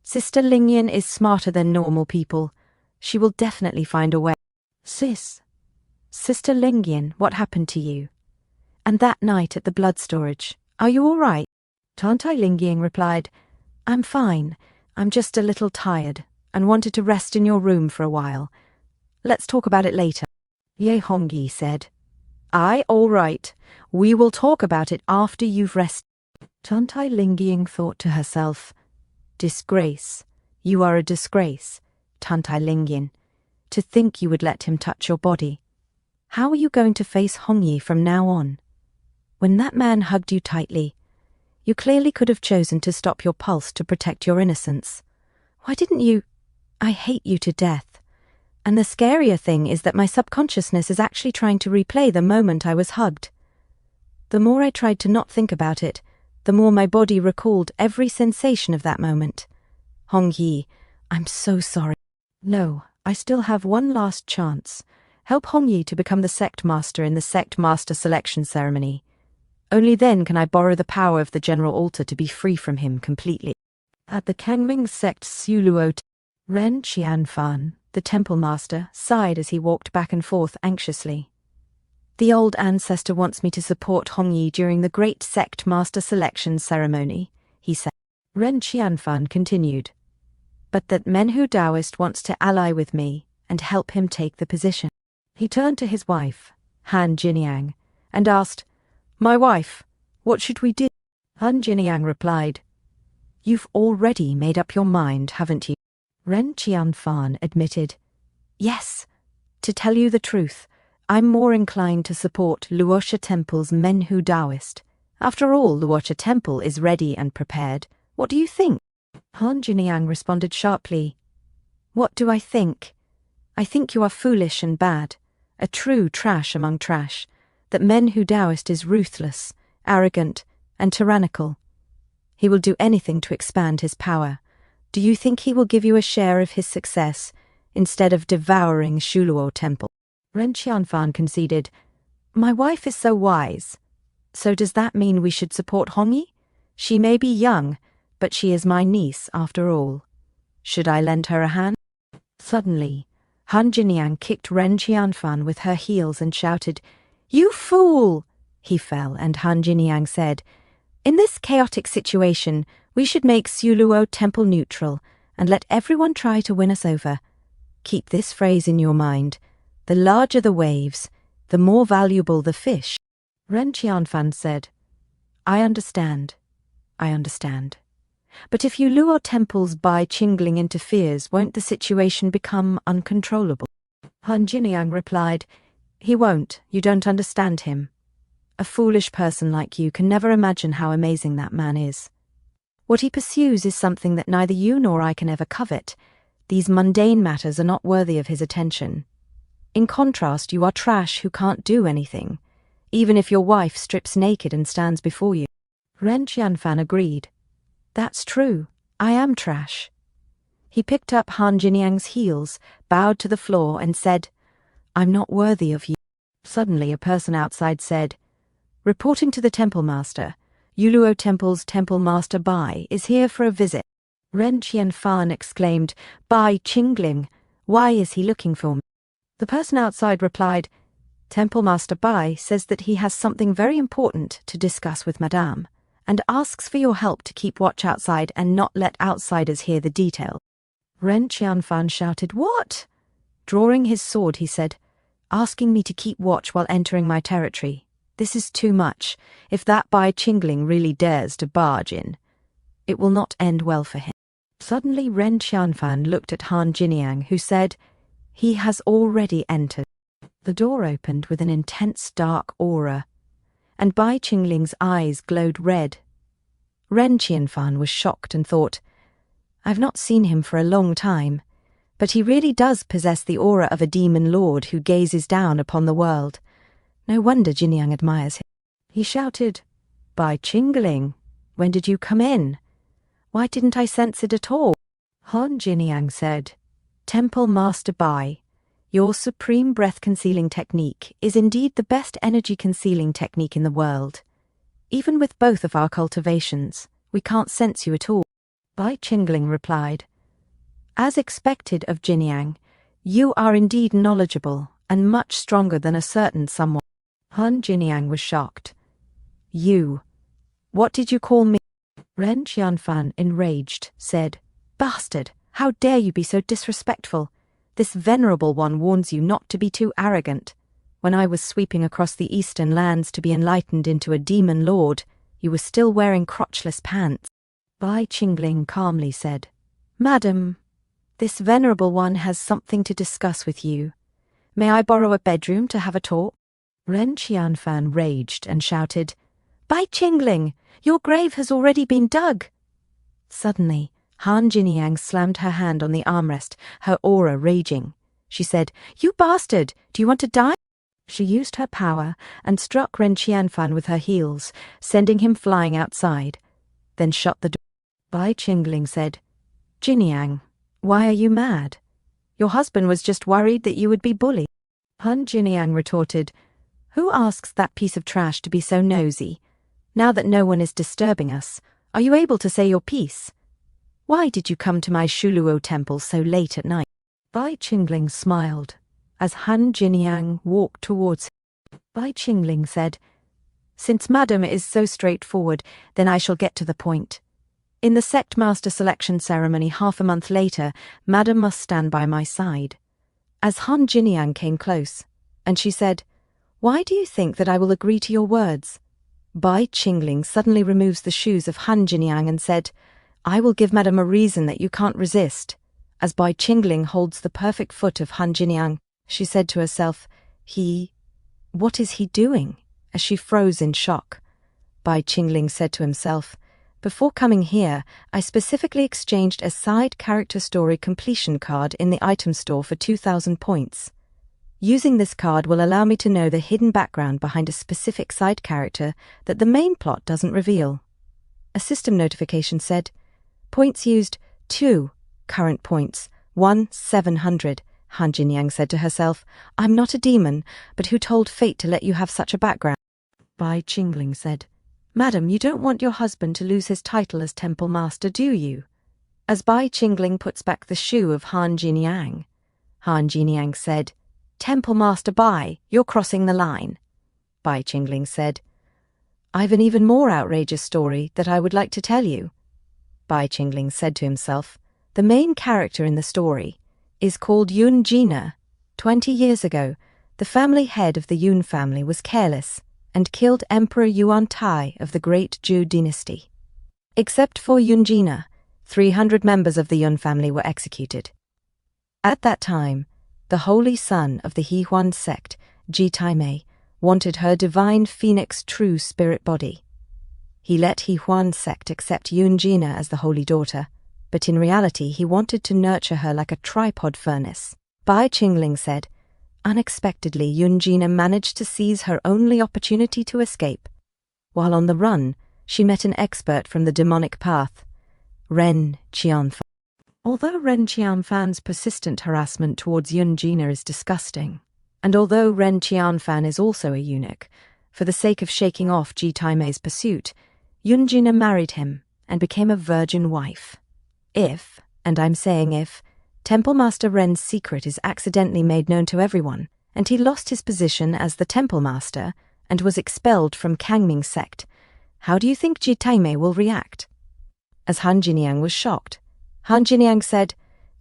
Sister Lingyin is smarter than normal people. She will definitely find a way. Sister Lingyin, what happened to you? And that night at the blood storage, are you all right?" Tantai Lingyin replied, "I'm fine. I'm just a little tired and wanted to rest in your room for a while. Let's talk about it later." Ye Hongyi said, "Aye, all right. We will talk about it after you've rested." Tantai Lingyin thought to herself, "Disgrace. You are a disgrace, Tantai Lingyin. To think you would let him touch your body. How are you going to face Hongyi from now on? When that man hugged you tightly, you clearly could have chosen to stop your pulse to protect your innocence. Why didn't you? I hate you to death. And the scarier thing is that my subconsciousness is actually trying to replay the moment I was hugged. The more I tried to not think about it, the more my body recalled every sensation of that moment. Hongyi, I'm so sorry. No, I still have one last chance. Help Hongyi to become the sect master in the sect master selection ceremony. Only then can I borrow the power of the general altar to be free from him completely. At the Kangming sect Suluo, Ren Qianfan, the temple master, sighed as he walked back and forth anxiously. The old ancestor wants me to support Hongyi during the great sect master selection ceremony, he said. Ren Qianfan continued, but that Menhu Taoist wants to ally with me and help him take the position. He turned to his wife, Han Jiniang, and asked, My wife, what should we do? Han Jiniang replied, You've already made up your mind, haven't you? Ren Qianfan admitted, Yes, to tell you the truth, I'm more inclined to support Luosha Temple's Menhu Taoist. After all, Luosha Temple is ready and prepared. What do you think? Han Jiniang responded sharply, What do I think? I think you are foolish and bad, a true trash among trash, that Menhu Taoist is ruthless, arrogant, and tyrannical. He will do anything to expand his power. Do you think he will give you a share of his success instead of devouring Shuluo Temple? Ren Qianfan conceded, My wife is so wise. So does that mean we should support Hongyi? She may be young, but she is my niece after all. Should I lend her a hand? Suddenly, Han Jiniang kicked Ren Qianfan with her heels and shouted, You fool! He fell, and Han Jiniang said, In this chaotic situation, we should make Suluo Temple neutral and let everyone try to win us over. Keep this phrase in your mind. The larger the waves, the more valuable the fish. Ren Qianfan said, I understand. But if Luo Temple's Bai Qingling interferes, won't the situation become uncontrollable? Han Jiniang replied, He won't, you don't understand him. A foolish person like you can never imagine how amazing that man is. What he pursues is something that neither you nor I can ever covet. These mundane matters are not worthy of his attention. In contrast, you are trash who can't do anything, even if your wife strips naked and stands before you. Ren Qianfan agreed. That's true, I am trash. He picked up Han Jiniang's heels, bowed to the floor, and said, I'm not worthy of you. Suddenly a person outside said, Reporting to the Temple Master, Yuluo Temple's Temple Master Bai is here for a visit. Ren Qianfan exclaimed, Bai Qingling, why is he looking for me? The person outside replied, Temple Master Bai says that he has something very important to discuss with Madame, and asks for your help to keep watch outside and not let outsiders hear the detail. Ren Qianfan shouted, What? Drawing his sword, he said, Asking me to keep watch while entering my territory. This is too much. If that Bai Qingling really dares to barge in, it will not end well for him. Suddenly Ren Qianfan looked at Han Jiniang, who said, He has already entered. The door opened with an intense dark aura, and Bai Qingling's eyes glowed red. Ren Qianfan was shocked and thought, I've not seen him for a long time, but he really does possess the aura of a demon lord who gazes down upon the world. No wonder Jiniang admires him. He shouted, Bai Qingling, when did you come in? Why didn't I sense it at all? Han Jiniang said, Temple Master Bai, your supreme breath-concealing technique is indeed the best energy-concealing technique in the world. Even with both of our cultivations, we can't sense you at all. Bai Qingling replied, As expected of Jiniang, you are indeed knowledgeable and much stronger than a certain someone. Han Jiniang was shocked. You, what did you call me? Ren Qianfan, enraged, said, Bastard, how dare you be so disrespectful? This venerable one warns you not to be too arrogant. When I was sweeping across the eastern lands to be enlightened into a demon lord, you were still wearing crotchless pants. Bai Qingling calmly said, Madam, this venerable one has something to discuss with you. May I borrow a bedroom to have a talk? Ren Qianfan raged and shouted, Bai Qingling, your grave has already been dug. Suddenly, Han Jiniang slammed her hand on the armrest, her aura raging. She said, You bastard! Do you want to die? She used her power and struck Ren Qianfan with her heels, sending him flying outside, then shut the door. Bai Qingling said, Jiniang, why are you mad? Your husband was just worried that you would be bullied. Han Jiniang retorted, Who asks that piece of trash to be so nosy? Now that no one is disturbing us, are you able to say your piece? Why did you come to my Shuluo temple so late at night? Bai Qingling smiled as Han Jiniang walked towards him. Bai Qingling said, Since Madam is so straightforward, then I shall get to the point. In the sect master selection ceremony half a month later, Madam must stand by my side. As Han Jiniang came close, and she said, Why do you think that I will agree to your words? Bai Qingling suddenly removes the shoes of Han Jiniang and said, I will give Madam a reason that you can't resist. As Bai Qingling holds the perfect foot of Han Jiniang, she said to herself, What is he doing? As she froze in shock. Bai Qingling said to himself, Before coming here, I specifically exchanged a side character story completion card in the item store for 2,000 points. Using this card will allow me to know the hidden background behind a specific side character that the main plot doesn't reveal. A system notification said, Points used 2, current points 1,700. Han Jiniang said to herself, I'm not a demon, but who told fate to let you have such a background? Bai Qingling said, Madam, you don't want your husband to lose his title as temple master, do you? As Bai Qingling puts back the shoe of Han Jiniang said, Temple Master Bai, you're crossing the line. Bai Qingling said, I've an even more outrageous story that I would like to tell you. Bai Qingling said to himself, The main character in the story is called Yun Jina. 20 years ago, the family head of the Yun family was careless and killed Emperor Yuan Tai of the Great Zhou dynasty. Except for Yun Jina, 300 members of the Yun family were executed. At that time, the holy son of the Hehuan sect, Ji Taimei, wanted her divine phoenix true spirit body. He let Hehuan sect accept Yun Jina as the holy daughter, but in reality he wanted to nurture her like a tripod furnace. Bai Qingling said, Unexpectedly, Yun Jina managed to seize her only opportunity to escape. While on the run, she met an expert from the demonic path, Ren Qianfan. Although Ren Qianfan's persistent harassment towards Yun Jina is disgusting, and although Ren Qianfan is also a eunuch, for the sake of shaking off Ji Taimei's pursuit, Yun Jina married him and became a virgin wife. If, and I'm saying if, Temple Master Ren's secret is accidentally made known to everyone, and he lost his position as the Temple Master and was expelled from Kangming sect, how do you think Ji Taimei will react? As Han Jiniang was shocked, Han Jiniang said,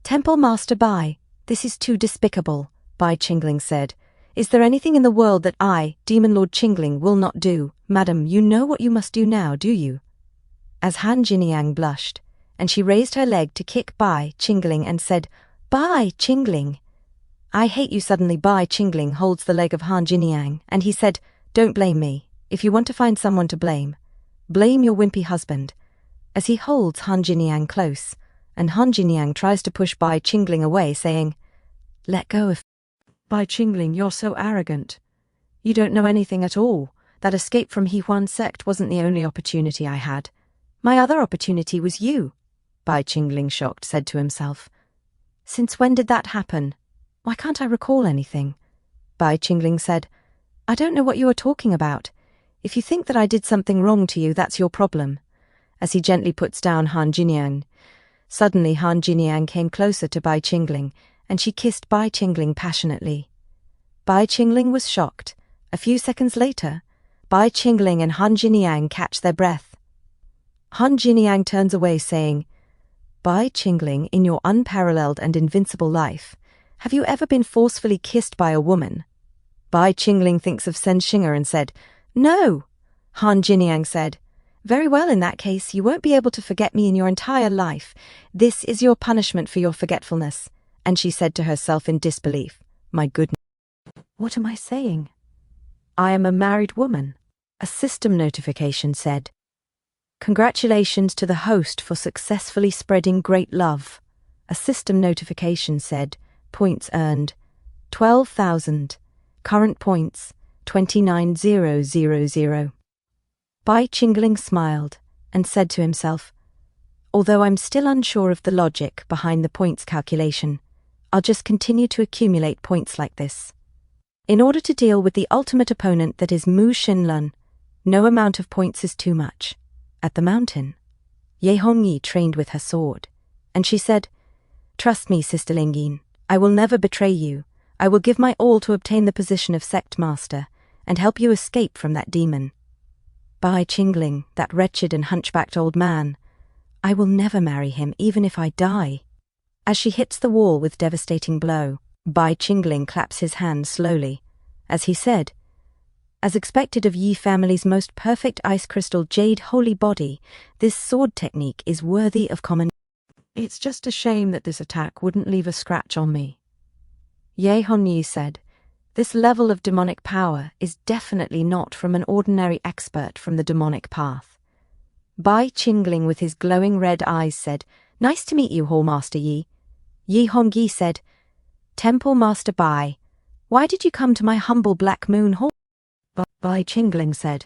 Temple Master Bai, this is too despicable. Bai Qingling said, Is there anything in the world that I, Demon Lord Qingling, will not do? Madam, you know what you must do now, do you? As Han Jiniang blushed, and she raised her leg to kick Bai Qingling and said, Bai Qingling. I hate you. Suddenly Bai Qingling holds the leg of Han Jiniang, and he said, Don't blame me. If you want to find someone to blame, blame your wimpy husband. As he holds Han Jiniang close, and Han Jiniang tries to push Bai Qingling away, saying, Let go of Bai Qingling, you're so arrogant. You don't know anything at all. That escape from Hehuan sect wasn't the only opportunity I had. My other opportunity was you. Bai Qingling, shocked, said to himself, Since when did that happen? Why can't I recall anything? Bai Qingling said, I don't know what you are talking about. If you think that I did something wrong to you, that's your problem. As he gently puts down Han Jiniang. Suddenly Han Jiniang came closer to Bai Qingling, and she kissed Bai Qingling passionately. Bai Qingling was shocked. A few seconds later, Bai Qingling and Han Jiniang catch their breath. Han Jiniang turns away, saying, Bai Qingling, in your unparalleled and invincible life, have you ever been forcefully kissed by a woman? Bai Qingling thinks of Sen Xing'er and said, No. Han Jiniang said, Very well, in that case, you won't be able to forget me in your entire life. This is your punishment for your forgetfulness. And she said to herself in disbelief, My goodness. What am I saying? I am a married woman. A system notification said, "Congratulations to the host for successfully spreading great love." A system notification said, "Points earned, 12,000. Current points, 29,000. Bai Qingling smiled and said to himself, "Although I'm still unsure of the logic behind the points calculation, I'll just continue to accumulate points like this. In order to deal with the ultimate opponent that is Mu Xinlun, no amount of points is too much." At the mountain, Ye Hongyi trained with her sword, and she said, "Trust me, Sister Lingyin, I will never betray you. I will give my all to obtain the position of sect master and help you escape from that demon. Bai Qingling, that wretched and hunchbacked old man, I will never marry him even if I die." As she hits the wall with devastating blow, Bai Qingling claps his hands slowly, as he said, "As expected of Yi family's most perfect ice crystal jade holy body, this sword technique is worthy of common. It's just a shame that this attack wouldn't leave a scratch on me." Ye Hongyi said, "This level of demonic power is definitely not from an ordinary expert from the demonic path." Bai Qingling with his glowing red eyes said, "Nice to meet you, Hall Master Yi." Yi Hongyi said, "Temple Master Bai, why did you come to my humble Black Moon Hall?" Bai Qingling said,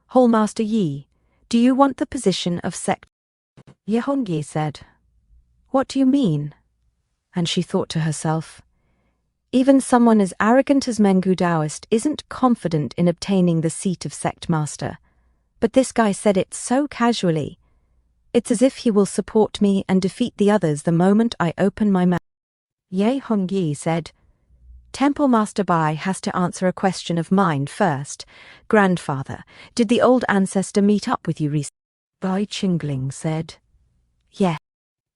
"Hall Master Yi, do you want the position of sect?" Ye Hongyi said, "What do you mean?" And she thought to herself, even someone as arrogant as Mengu Taoist isn't confident in obtaining the seat of sect master. But this guy said it so casually. It's as if he will support me and defeat the others the moment I open my mouth. Ye Hongyi said, "Temple Master Bai has to answer a question of mine first. Grandfather, did the old ancestor meet up with you recently?" Bai Qingling said, "Yes."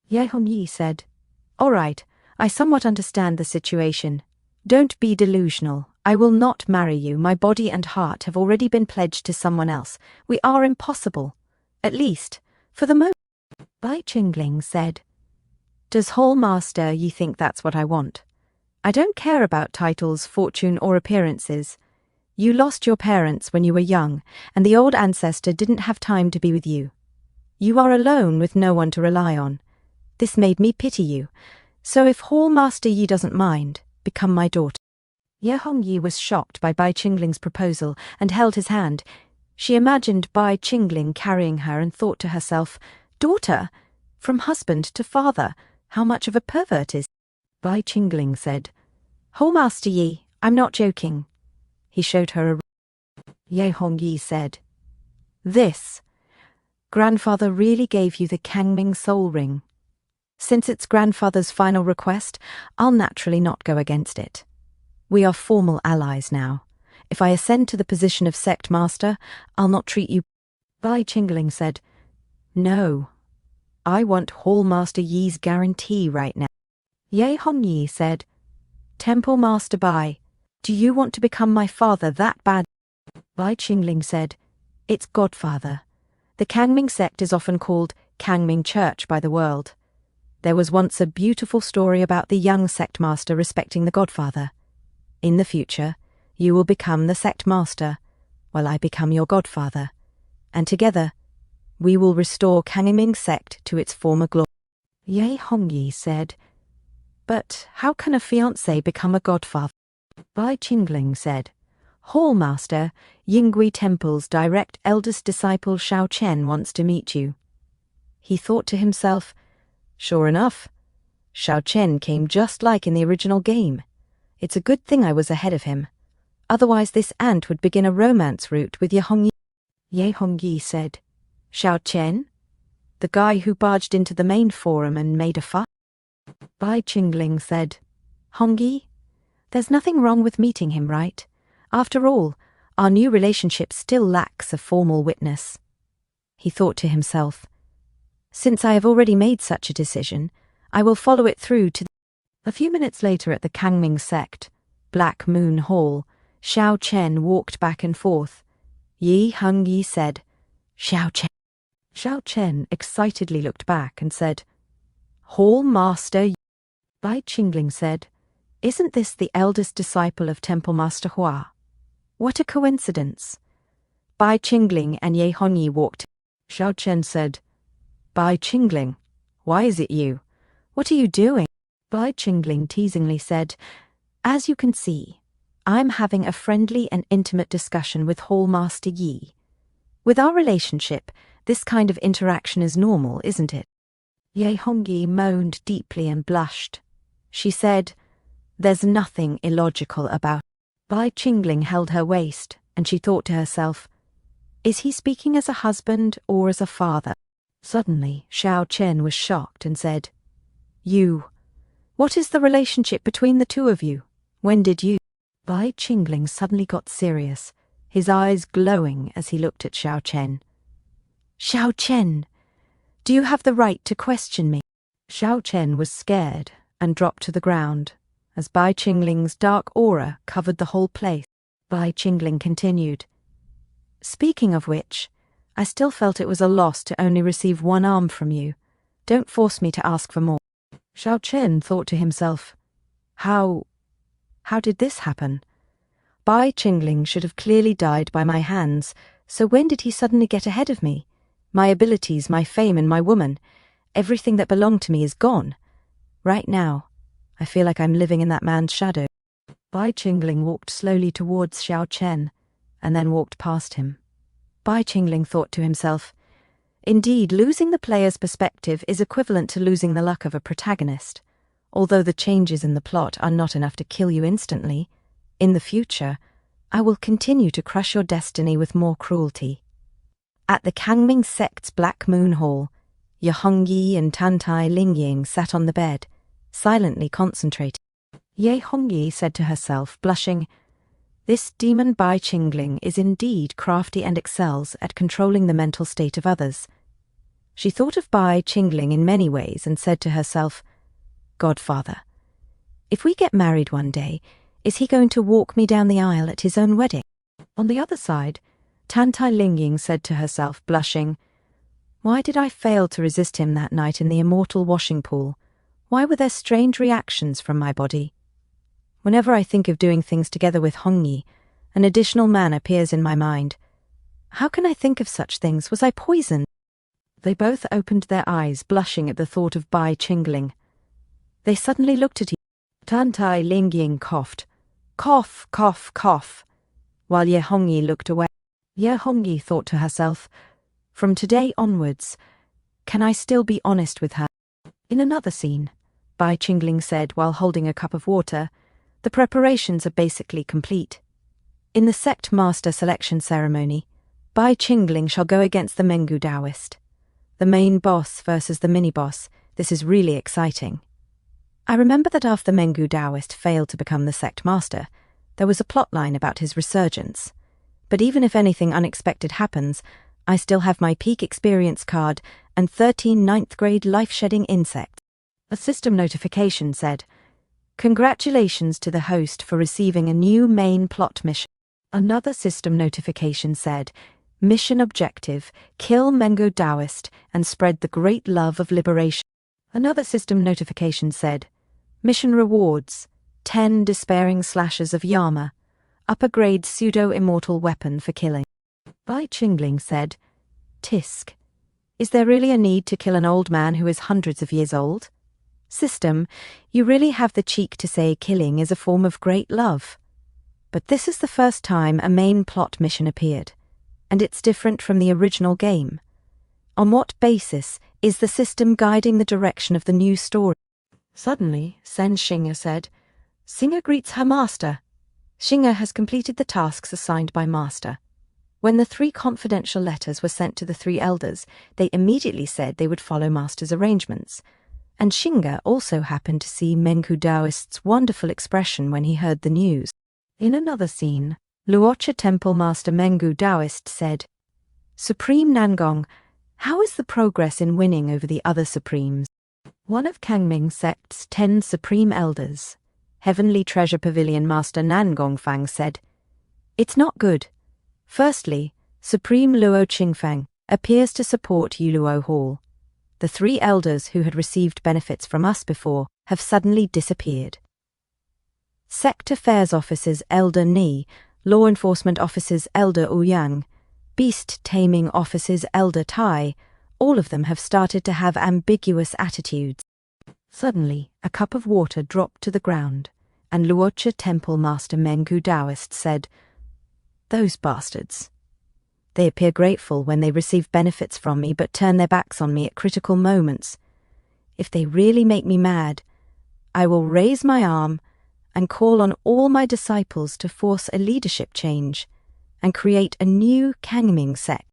Ye Hongyi said, "All right, I somewhat understand the situation. Don't be delusional. I will not marry you. My body and heart have already been pledged to someone else. We are impossible. At least, for the moment." Bai Qingling said, "Does Hall Master you think that's what I want? I don't care about titles, fortune, or appearances. You lost your parents when you were young, and the old ancestor didn't have time to be with you. You are alone with no one to rely on. This made me pity you. So if Hall Master Yi doesn't mind, become my daughter." Ye Hongyi was shocked by Bai Qingling's proposal and held his hand. She imagined Bai Qingling carrying her and thought to herself, "Daughter? From husband to father, how much of a pervert is?" Bai Qingling said, "Hall Master Yi, I'm not joking." He showed her a Ye Hongyi said, "This. Grandfather really gave you the Kangming soul ring. Since it's grandfather's final request, I'll naturally not go against it. We are formal allies now. If I ascend to the position of sect master, I'll not treat you." Bai Qingling said, "No, I want Hall Master Yi's guarantee right now." Ye Hongyi said, "Temple Master Bai, do you want to become my father that bad?" Bai Qingling said, "It's Godfather. The Kangming sect is often called Kangming Church by the world. There was once a beautiful story about the young sect master respecting the Godfather. In the future, you will become the sect master, while I become your Godfather, and together, we will restore Kangming sect to its former glory." Ye Hongyi said, "But how can a fiancé become a godfather?" Bai Qingling said, "Hall Master, Yingui Temple's direct eldest disciple Shao Chen wants to meet you." He thought to himself, "Sure enough, Shao Chen came just like in the original game. It's a good thing I was ahead of him. Otherwise this ant would begin a romance route with Ye Hongyi." Ye Hongyi said, "Shao Chen? The guy who barged into the main forum and made a fuss?" Bai Qingling said, "Hongyi, there's nothing wrong with meeting him, right? After all, our new relationship still lacks a formal witness." He thought to himself, "Since I have already made such a decision, I will follow it through to." A few minutes later at the Kangming sect, Black Moon Hall, Shao Chen walked back and forth. Ye Hongyi said, "Shao Chen." Shao Chen excitedly looked back and said, "Hall Master." Bai Qingling said, Isn't this the eldest disciple of Temple Master Hua? What a coincidence. Bai Qingling and Ye Hongyi walked. Xiao Chen said, Bai Qingling, why is it you? What are you doing? Bai Qingling teasingly said, As you can see, I'm having a friendly and intimate discussion with Hall Master Yi. With our relationship, this kind of interaction is normal, isn't it? Ye Hongyi moaned deeply and blushed. She said, There's nothing illogical about it. Bai Qingling held her waist, and she thought to herself, Is he speaking as a husband or as a father? Suddenly, Xiao Chen was shocked and said, What is the relationship between the two of you? When did you? Bai Qingling suddenly got serious, his eyes glowing as he looked at Xiao Chen. Xiao Chen, do you have the right to question me? Xiao Chen was scared and dropped to the ground as Bai Qingling's dark aura covered the whole place. Bai Qingling continued, Speaking of which, I still felt it was a loss to only receive one arm from you. Don't force me to ask for more. Xiao Chen thought to himself, How did this happen? Bai Qingling should have clearly died by my hands, so when did he suddenly get ahead of me? My abilities, my fame, and my woman, everything that belonged to me is gone. Right now, I feel like I'm living in that man's shadow. Bai Qingling walked slowly towards Xiao Chen, and then walked past him. Bai Qingling thought to himself, Indeed, losing the player's perspective is equivalent to losing the luck of a protagonist. Although the changes in the plot are not enough to kill you instantly, in the future, I will continue to crush your destiny with more cruelty. At the Kangming sect's Black Moon Hall, Ye Hongyi and Tantai Lingying sat on the bed, silently concentrating. Ye Hongyi said to herself, blushing, This demon Bai Qingling is indeed crafty and excels at controlling the mental state of others. She thought of Bai Qingling in many ways and said to herself, Godfather, if we get married one day, is he going to walk me down the aisle at his own wedding? On the other side, Tantai Lingying said to herself, blushing, Why did I fail to resist him that night in the immortal washing pool? Why were there strange reactions from my body? Whenever I think of doing things together with Hongyi, an additional man appears in my mind. How can I think of such things? Was I poisoned? They both opened their eyes, blushing at the thought of Bai Qingling. They suddenly looked at each other. Tantai Lingying coughed. Cough, cough, cough, while Ye Hongyi looked away. Ye Hongyi thought to herself, From today onwards, can I still be honest with her? In another scene, Bai Qingling said while holding a cup of water, The preparations are basically complete. In the sect master selection ceremony, Bai Qingling shall go against the Mengu Taoist. The main boss versus the mini-boss, this is really exciting. I remember that after the Mengu Taoist failed to become the sect master, there was a plotline about his resurgence. But even if anything unexpected happens, I still have my peak experience card and 13 ninth grade life-shedding insects. A system notification said, Congratulations to the host for receiving a new main plot mission. Another system notification said, Mission objective, kill Mengu Taoist and spread the great love of liberation. Another system notification said, Mission rewards, 10 despairing slashes of Yama, upper grade pseudo-immortal weapon for killing. Bai Qingling said, Tisk, is there really a need to kill an old man who is hundreds of years old? System, you really have the cheek to say killing is a form of great love. But this is the first time a main plot mission appeared, and it's different from the original game. On what basis is the system guiding the direction of the new story? Suddenly, Sen Xing'e said, Xing'e greets her master. Xing'e has completed the tasks assigned by master. When the 3 confidential letters were sent to the 3 elders, they immediately said they would follow master's arrangements. And Xing'e also happened to see Mengu Taoist's wonderful expression when he heard the news. In another scene, Luocha Temple Master Mengu Taoist said, Supreme Nangong, how is the progress in winning over the other Supremes? One of Kangming sect's 10 Supreme Elders, Heavenly Treasure Pavilion Master Nangong Fang said, It's not good. Firstly, Supreme Luo Qingfeng appears to support Yuluo Hall. The 3 elders who had received benefits from us before have suddenly disappeared. Sect Affairs Officers Elder Ni, Law Enforcement Officers Elder Ouyang, Beast Taming Officers Elder Tai, all of them have started to have ambiguous attitudes. Suddenly, a cup of water dropped to the ground, and Luocha Temple Master Mengu Taoist said, "Those bastards. They appear grateful when they receive benefits from me but turn their backs on me at critical moments. If they really make me mad, I will raise my arm and call on all my disciples to force a leadership change and create a new Kangming sect."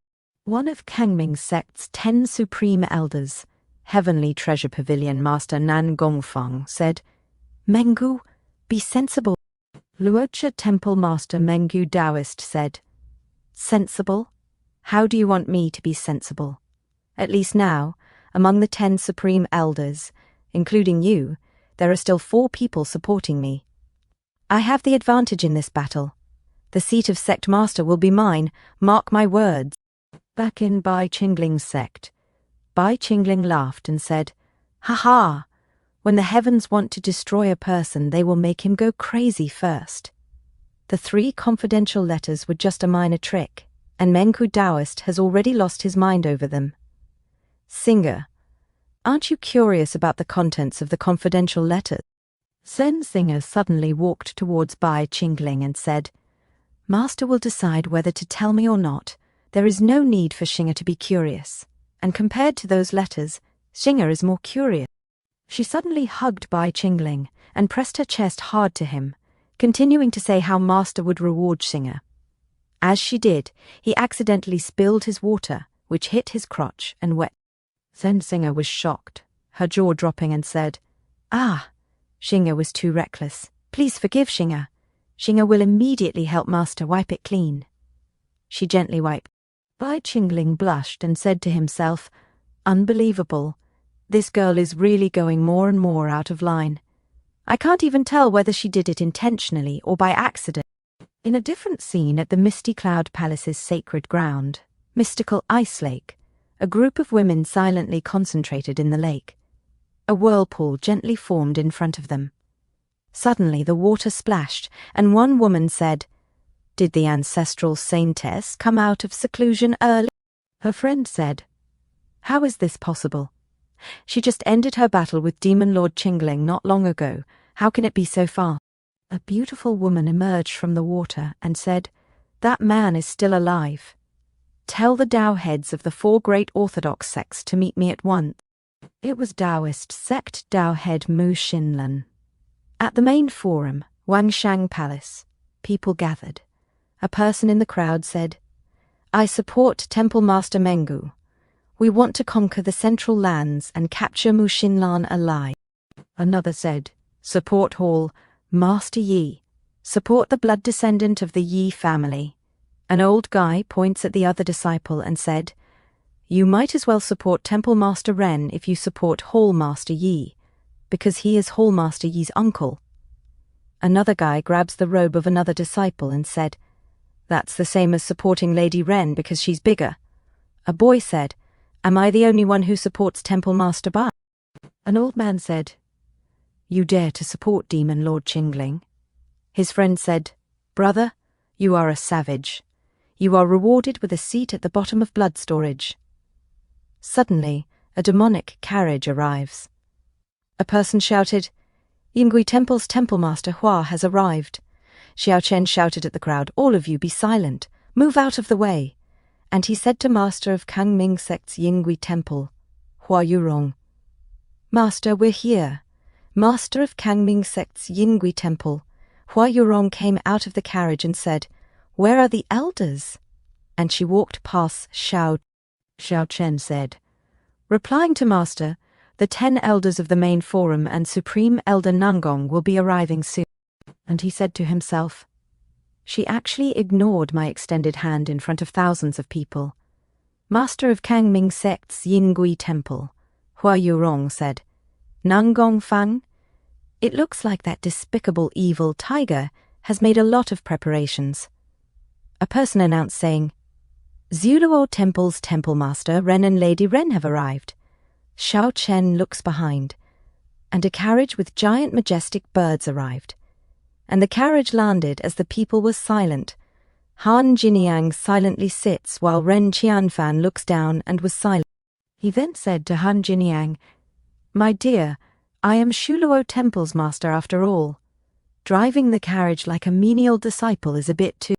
One of Kangming's sect's 10 supreme elders, Heavenly Treasure Pavilion Master Nan Gongfang, said, "Mengu, be sensible." Luocha Temple Master Mengu Taoist said, "Sensible? How do you want me to be sensible? At least now, among the 10 supreme elders, including you, there are still 4 people supporting me. I have the advantage in this battle. The seat of sect master will be mine, mark my words." Back in Bai Qingling's sect, Bai Qingling laughed and said, "Ha ha! When the heavens want to destroy a person, they will make him go crazy first." The 3 confidential letters were just a minor trick, and Mengu Taoist has already lost his mind over them. "Singer, aren't you curious about the contents of the confidential letters?" Zen Singer suddenly walked towards Bai Qingling and said, "Master will decide whether to tell me or not. There is no need for Xinger to be curious, and compared to those letters, Xinger is more curious." She suddenly hugged Bai Qingling and pressed her chest hard to him, continuing to say how Master would reward Xinger. As she did, he accidentally spilled his water, which hit his crotch and wet. Zen Singer was shocked, her jaw dropping, and said, "Ah, Xinger was too reckless. Please forgive Xinger. Xinger will immediately help Master wipe it clean." She gently wiped. Bai Qingling blushed and said to himself, "Unbelievable. This girl is really going more and more out of line. I can't even tell whether she did it intentionally or by accident." In a different scene at the Misty Cloud Palace's sacred ground, mystical ice lake, a group of women silently concentrated in the lake. A whirlpool gently formed in front of them. Suddenly the water splashed, and one woman said, "Did the ancestral saintess come out of seclusion early?" Her friend said, "How is this possible? She just ended her battle with Demon Lord Qingling not long ago. How can it be so fast?" A beautiful woman emerged from the water and said, "That man is still alive. Tell the Tao heads of the 4 great Orthodox sects to meet me at once." It was Taoist sect Tao head Mu Xinlan. At the main forum, Wangshang Palace, people gathered. A person in the crowd said, "I support Temple Master Mengu. We want to conquer the central lands and capture Mu Xinlan alive." Another said, "Support Hall, Master Yi. Support the blood descendant of the Yi family." An old guy points at the other disciple and said, "You might as well support Temple Master Ren if you support Hall Master Yi, because he is Hall Master Yi's uncle." Another guy grabs the robe of another disciple and said, "That's the same as supporting Lady Ren because she's bigger." A boy said, "Am I the only one who supports Temple Master Bai?" An old man said, "You dare to support Demon Lord Qingling?" His friend said, "Brother, you are a savage. You are rewarded with a seat at the bottom of blood storage." Suddenly, a demonic carriage arrives. A person shouted, "Yingui Temple's Temple Master Hua has arrived." Xiao Chen shouted at the crowd, "All of you be silent. Move out of the way." And he said to Master of Kangming Sect's Yingui Temple, "Hua Yurong." "Master, we're here." Master of Kangming Sect's Yingui Temple, Hua Yurong came out of the carriage and said, "Where are the elders?" And she walked past Xiao Chen said, "Replying to Master, the 10 elders of the main forum and Supreme Elder Nangong will be arriving soon." And he said to himself, "She actually ignored my extended hand in front of thousands of people." Master of Kangming Sect's Yingui Temple, Hua Yurong, said, "Nangong Fang, it looks like that despicable evil tiger has made a lot of preparations." A person announced saying, "Zuluo Temple's Temple Master Ren and Lady Ren have arrived." Xiao Chen looks behind, and a carriage with giant majestic birds arrived. and the carriage landed as the people were silent. Han Jiniang silently sits while Ren Qianfan looks down and was silent. He then said to Han Jiniang, "My dear, I am Shuluo Temple's master after all. Driving the carriage like a menial disciple is a bit too..."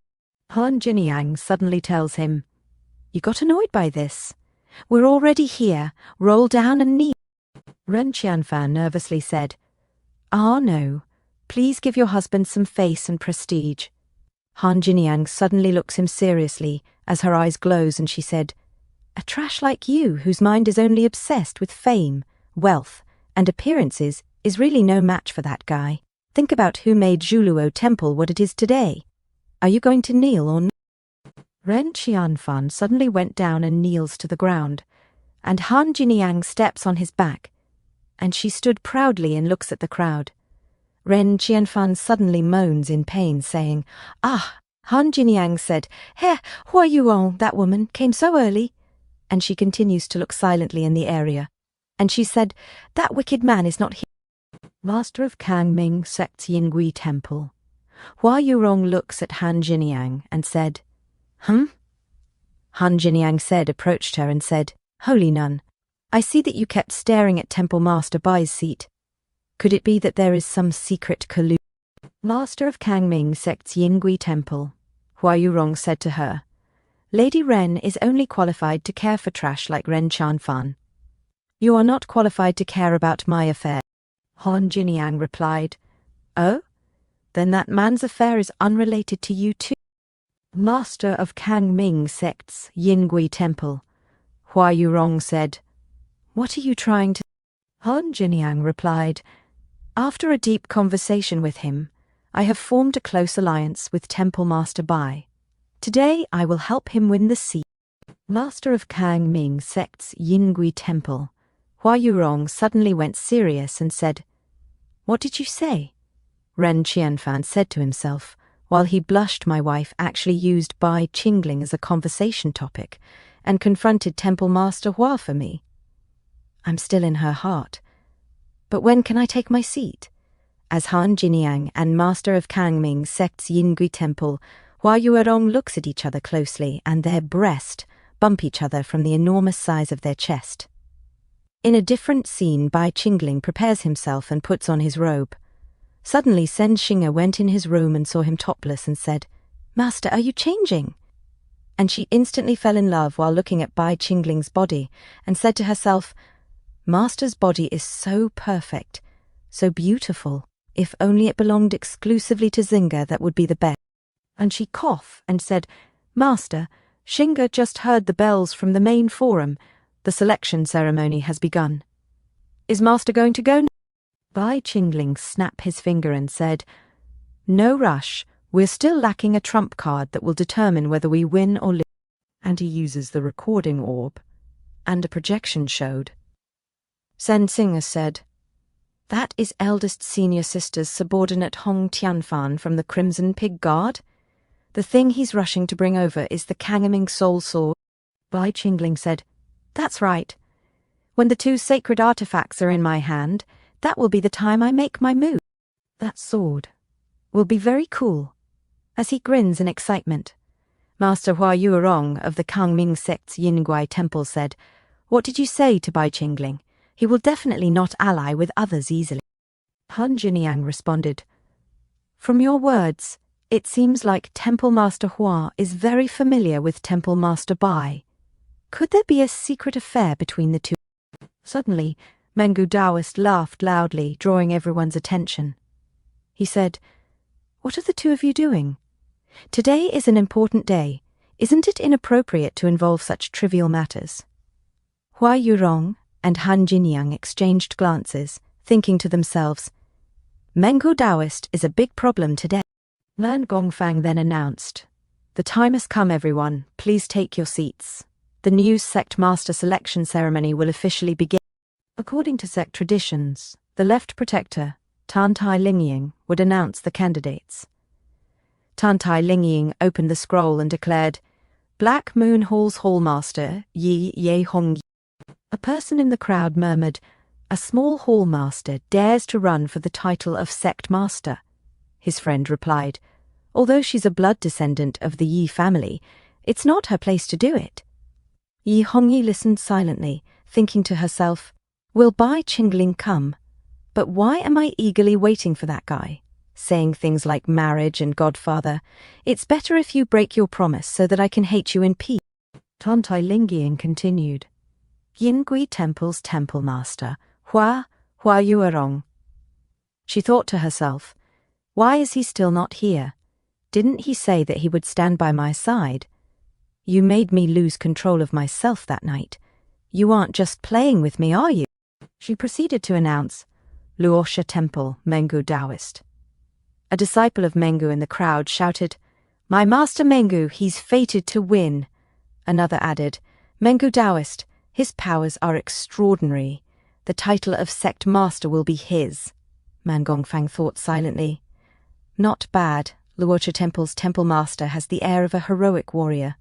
Han Jiniang suddenly tells him, "You got annoyed by this? We're already here. Roll down and kneel." Ren Qianfan nervously said, "Ah, no. Please give your husband some face and prestige." Han Jiniang suddenly looks him seriously as her eyes glows, and she said, "A trash like you, whose mind is only obsessed with fame, wealth, and appearances, is really no match for that guy. Think about who made Shuluo Temple what it is today. Are you going to kneel or not?" Ren Qianfan suddenly went down and kneels to the ground, and Han Jiniang steps on his back, and she stood proudly and looks at the crowd. Ren Qianfan suddenly moans in pain, saying, "Ah!" Han Jiniang said, "Heh, Hua Yuong, that woman, came so early." And she continues to look silently in the area. And she said, "That wicked man is not here." Master of Kangming sect's Yingui Temple. Hua Yurong looks at Han Jiniang and said, Han Jiniang approached her and said, "Holy nun, I see that you kept staring at Temple Master Bai's seat. Could it be that there is some secret collusion?" Master of Kangming sect's Yingui Temple. Hua Yurong said to her, "Lady Ren is only qualified to care for trash like Ren Qianfan. You are not qualified to care about my affair." Han Jiniang replied, "Oh? Then that man's affair is unrelated to you too." Master of Kangming sect's Yingui Temple. Hua Yurong said, "What are you trying to..." Han Jiniang replied, "After a deep conversation with him, I have formed a close alliance with Temple Master Bai. Today I will help him win the seat." Master of Kangming sect's Yingui Temple. Hua Yurong suddenly went serious and said, "What did you say?" Ren Qianfan said to himself, while he blushed, "My wife actually used Bai Qingling as a conversation topic and confronted Temple Master Hua for me. I'm still in her heart. But when can I take my seat?" As Han Jiniang and Master of Kangming sect's Yingui Temple, Hua Yuerong looks at each other closely, and their breast bump each other from the enormous size of their chest. In a different scene, Bai Qingling prepares himself and puts on his robe. Suddenly Sen Xing'er went in his room and saw him topless and said, "Master, are you changing?" And she instantly fell in love while looking at Bai Qingling's body and said to herself, "Master's body is so perfect, so beautiful. If only it belonged exclusively to Xing'er, that would be the best." And she coughed and said, "Master, Xing'er just heard the bells from the main forum. The selection ceremony has begun. Is Master going to go?" Bai Qingling snapped his finger and said, "No rush. We're still lacking a trump card that will determine whether we win or lose." And he uses the recording orb, and a projection showed. Sen Xing'er said, "That is eldest senior sister's subordinate Hong Tianfan from the Crimson Pig Guard. The thing he's rushing to bring over is the Kangming Soul Sword." Bai Qingling said, "That's right. When the two sacred artifacts are in my hand, that will be the time I make my move. That sword will be very cool." As he grins in excitement, Master Hua Yuerong of the Kangming sect's Yingui Temple said, "What did you say to Bai Qingling? He will definitely not ally with others easily." Han Jiniang responded, "From your words, it seems like Temple Master Hua is very familiar with Temple Master Bai. Could there be a secret affair between the two?" Suddenly, Mengu Daoist laughed loudly, drawing everyone's attention. He said, "What are the two of you doing? Today is an important day. Isn't it inappropriate to involve such trivial matters?" Hua Yurong and Han Jiniang exchanged glances, thinking to themselves, "Mengu Daoist is a big problem today." Lan Gongfang then announced, "The time has come, everyone. Please take your seats. The new sect master selection ceremony will officially begin." According to sect traditions, the left protector, Tantai Lingying, would announce the candidates. Tantai Lingying opened the scroll and declared, "Black Moon Hall's Hallmaster, Yi Ye Hong." A person in the crowd murmured, "A small hallmaster dares to run for the title of sect master. his friend replied. Although she's a blood descendant of the Yi family, it's not her place to do it. Yi Hongyi listened silently, thinking to herself, will Bai Qingling come? But why am I eagerly waiting for that guy? Saying things like marriage and godfather. It's better if you break your promise so that I can hate you in peace. Tantai Lingying continued. Yingui Temple's temple master, Hua Yuerong. She thought to herself, why is he still not here? Didn't he say that he would stand by my side? You made me lose control of myself that night. You aren't just playing with me, are you? She proceeded to announce, Luosha Temple, Mengu Taoist. A disciple of Mengu in the crowd shouted, my master Mengu, he's fated to win. Another added, Mengu Taoist, his powers are extraordinary. The title of sect master will be his. Man Gongfang thought silently. Not bad. Luosha Temple's temple master has the air of a heroic warrior.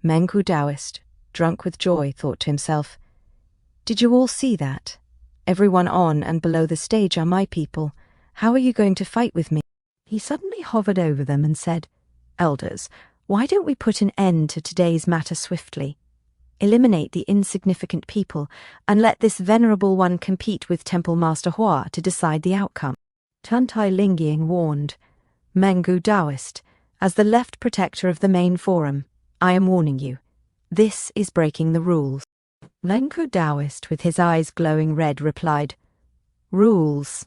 Mengu Taoist, drunk with joy, thought to himself, did you all see that? Everyone on and below the stage are my people. How are you going to fight with me? He suddenly hovered over them and said, Elders, why don't we put an end to today's matter swiftly? Eliminate the insignificant people and let this venerable one compete with Temple Master Hua to decide the outcome. Tantai Lingying warned, Mengu Taoist, as the left protector of the main forum, I am warning you. This is breaking the rules. Mengu Taoist, with his eyes glowing red, replied, rules.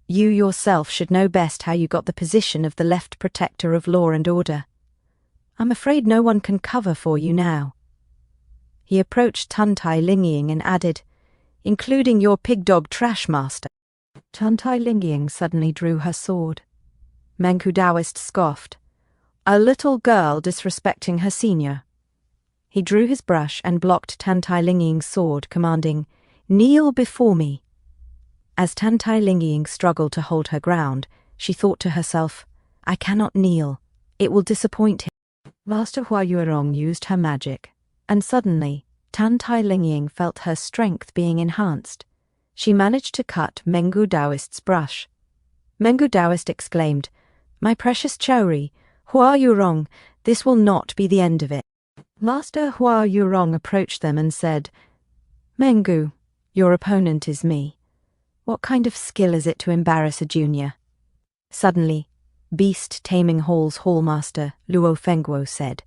You yourself should know best how you got the position of the left protector of law and order. I'm afraid no one can cover for you now. He approached Tantai Lingying and added, including your pig-dog trash master. Tantai Lingying suddenly drew her sword. Mengu Taoist scoffed, a little girl disrespecting her senior. He drew his brush and blocked Tantai Lingying's sword, commanding, kneel before me. As Tantai Lingying struggled to hold her ground, she thought to herself, I cannot kneel. It will disappoint him. Master Hua Yuerong used her magic, and suddenly, Tantai Lingying felt her strength being enhanced. She managed to cut Mengu Taoist's brush. Mengu Taoist exclaimed, my precious Chauri, Hua Yuerong, this will not be the end of it. Master Hua Yuerong approached them and said, Mengu, your opponent is me. What kind of skill is it to embarrass a junior? Suddenly, Beast Taming Hall's hallmaster, Luo Fengguo, said,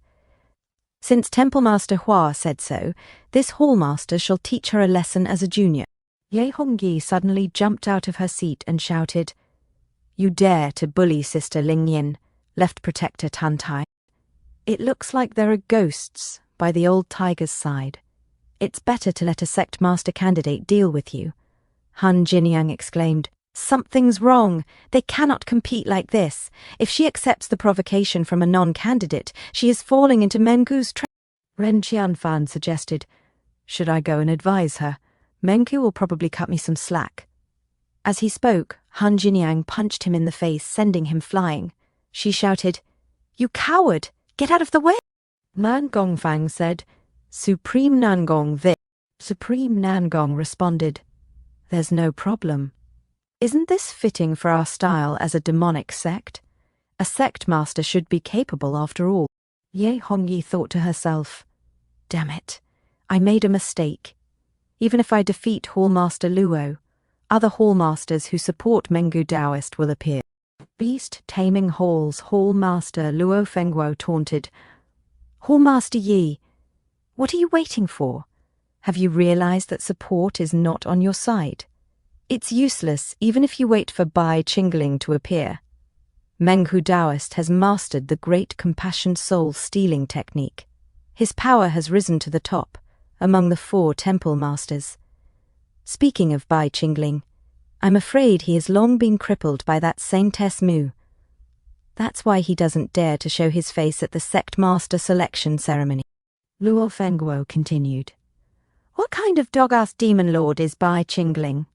since Temple Master Hua said so, this hallmaster shall teach her a lesson as a junior. Ye Hongyi suddenly jumped out of her seat and shouted, you dare to bully Sister Lingyin, left protector Tantai. It looks like there are ghosts by the old tiger's side. It's better to let a sect master candidate deal with you. Han Jinyang exclaimed, something's wrong. They cannot compete like this. If she accepts the provocation from a non-candidate, she is falling into Mengu's trap. Ren Qianfan suggested, should I go and advise her? Mengu will probably cut me some slack. As he spoke, Han Jinyang punched him in the face, sending him flying. She shouted, you coward! Get out of the way! Man Gongfang said, Supreme Nangong this. Supreme Nangong responded, there's no problem. Isn't this fitting for our style as a demonic sect? A sect master should be capable after all. Ye Hongyi thought to herself, damn it, I made a mistake. Even if I defeat Hallmaster Luo, other hallmasters who support Mengu Taoist will appear. Beast Taming Hall's hallmaster Luo Fengguo taunted, Hallmaster Yi, what are you waiting for? Have you realized that support is not on your side? It's useless even if you wait for Bai Qingling to appear. Mengu Taoist has mastered the great compassion soul stealing technique. His power has risen to the top, among the 4 temple masters. Speaking of Bai Qingling, I'm afraid he has long been crippled by that Saintess Mu. That's why he doesn't dare to show his face at the sect master selection ceremony. Luo Fengguo continued, what kind of dog-ass demon lord is Bai Qingling?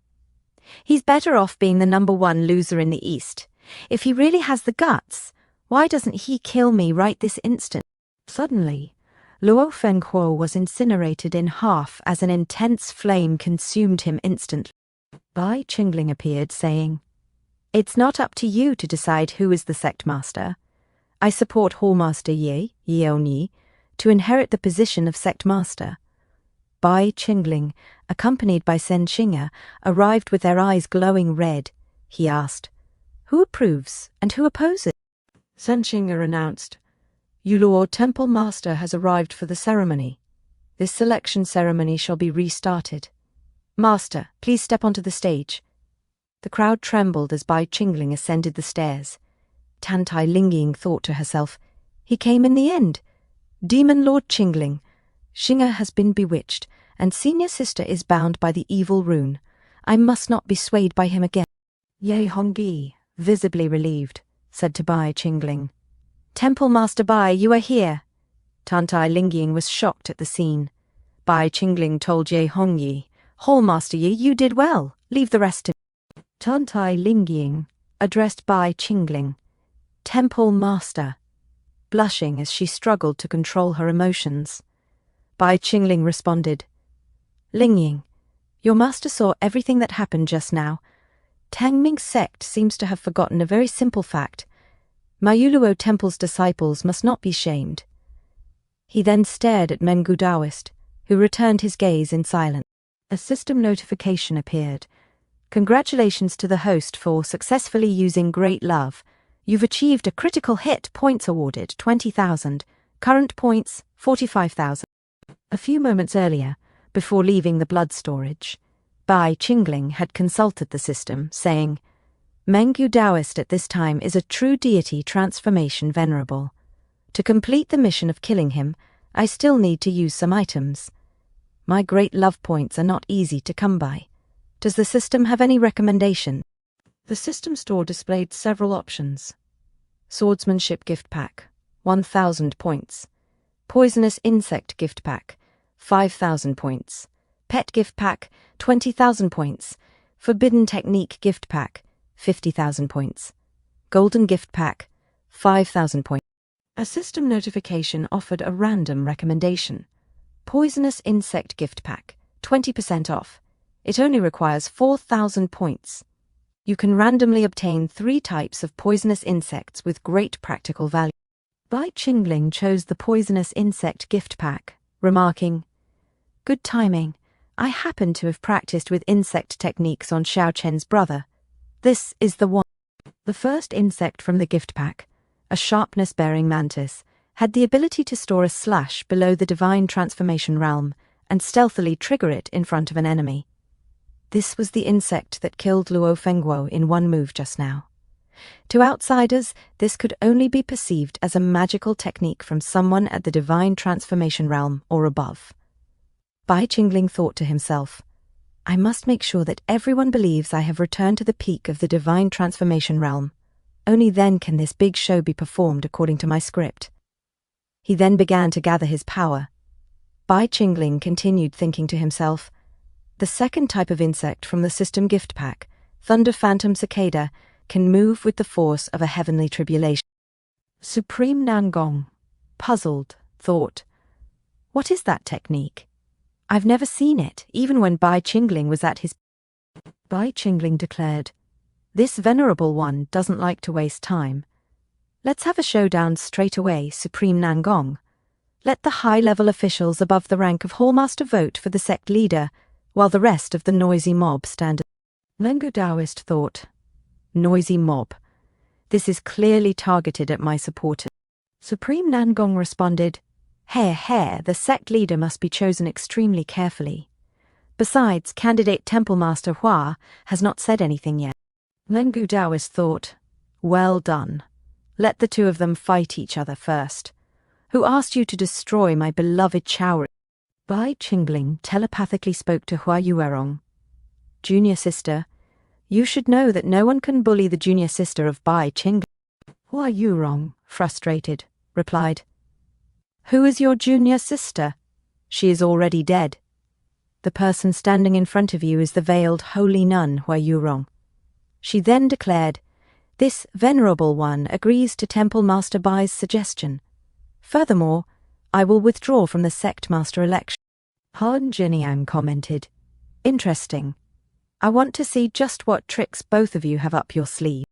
He's better off being the #1 loser in the East. If he really has the guts, why doesn't he kill me right this instant? Suddenly, Luo Fenghuo was incinerated in half as an intense flame consumed him instantly. Bai Qingling appeared, saying, It's not up to you to decide who is the sect master. I support Hallmaster Yeonyi, to inherit the position of sect master. Bai Qingling, accompanied by Sen Xing'er, arrived with their eyes glowing red. He asked, "Who approves and who opposes?" Sen Xing'er announced, "Yulor Temple Master has arrived for the ceremony. This selection ceremony shall be restarted. Master, please step onto the stage." The crowd trembled as Bai Qingling ascended the stairs. Tantai Lingying thought to herself, "He came in the end. Demon Lord Qingling. Xing'er has been bewitched, and senior sister is bound by the evil rune. I must not be swayed by him again." Ye Hongyi, visibly relieved, said to Bai Qingling, "Temple Master Bai, you are here." Tantai Lingying was shocked at the scene. Bai Qingling told Ye Hongyi, "Hallmaster Yi, you did well. Leave the rest to me." Tantai Lingying addressed Bai Qingling, "Temple Master," blushing as she struggled to control her emotions. Bai Qingling responded, "Lingying, your master saw everything that happened just now. Tangming's sect seems to have forgotten a very simple fact. Mayuluo Temple's disciples must not be shamed." He then stared at Mengu Taoist, who returned his gaze in silence. A system notification appeared. "Congratulations to the host for successfully using Great Love. You've achieved a critical hit, points awarded 20,000, current points 45,000. A few moments earlier, before leaving the blood storage, Bai Qingling had consulted the system, saying, "Mengu Taoist at this time is a true deity transformation venerable. To complete the mission of killing him, I still need to use some items. My great love points are not easy to come by. Does the system have any recommendation?" The system store displayed several options. Swordsmanship gift pack, 1,000 points. Poisonous insect gift pack, 5,000 points. Pet gift pack, 20,000 points. Forbidden technique gift pack, 50,000 points. Golden gift pack, 5,000 points. A system notification offered a random recommendation. Poisonous insect gift pack, 20% off. It only requires 4,000 points. You can randomly obtain 3 types of poisonous insects with great practical value. Bai Qingling chose the poisonous insect gift pack, remarking, "Good timing. I happen to have practiced with insect techniques on Xiao Chen's brother. This is the one." The first insect from the gift pack, a sharpness-bearing mantis, had the ability to store a slash below the divine transformation realm and stealthily trigger it in front of an enemy. This was the insect that killed Luo Fengguo in one move just now. To outsiders, this could only be perceived as a magical technique from someone at the divine transformation realm or above. Bai Qingling thought to himself, "I must make sure that everyone believes I have returned to the peak of the divine transformation realm. Only then can this big show be performed according to my script." He then began to gather his power. Bai Qingling continued thinking to himself, "The second type of insect from the system gift pack, Thunder Phantom Cicada, can move with the force of a heavenly tribulation." Supreme Nangong, puzzled, thought, "What is that technique? I've never seen it, even when Bai Qingling was at his..." Bai Qingling declared, "This venerable one doesn't like to waste time. Let's have a showdown straight away, Supreme Nangong. Let the high-level officials above the rank of Hallmaster vote for the sect leader, while the rest of the noisy mob stand." Mengu Taoist thought, "Noisy mob. This is clearly targeted at my supporters." Supreme Nangong responded, The sect leader must be chosen extremely carefully. Besides, candidate Temple Master Hua has not said anything yet." Mengu Taoist thought, "Well done. Let the two of them fight each other first. Who asked you to destroy my beloved Chao?" Bai Qingling telepathically spoke to Hua Yuerong. "Junior sister, you should know that no one can bully the junior sister of Bai Qingling." Hua Yuerong, frustrated, replied, "Who is your junior sister? She is already dead. The person standing in front of you is the veiled holy nun Hua Yuerong." She then declared, "This venerable one agrees to Temple Master Bai's suggestion. Furthermore, I will withdraw from the sect master election." Han Jiniang commented, "Interesting. I want to see just what tricks both of you have up your sleeve.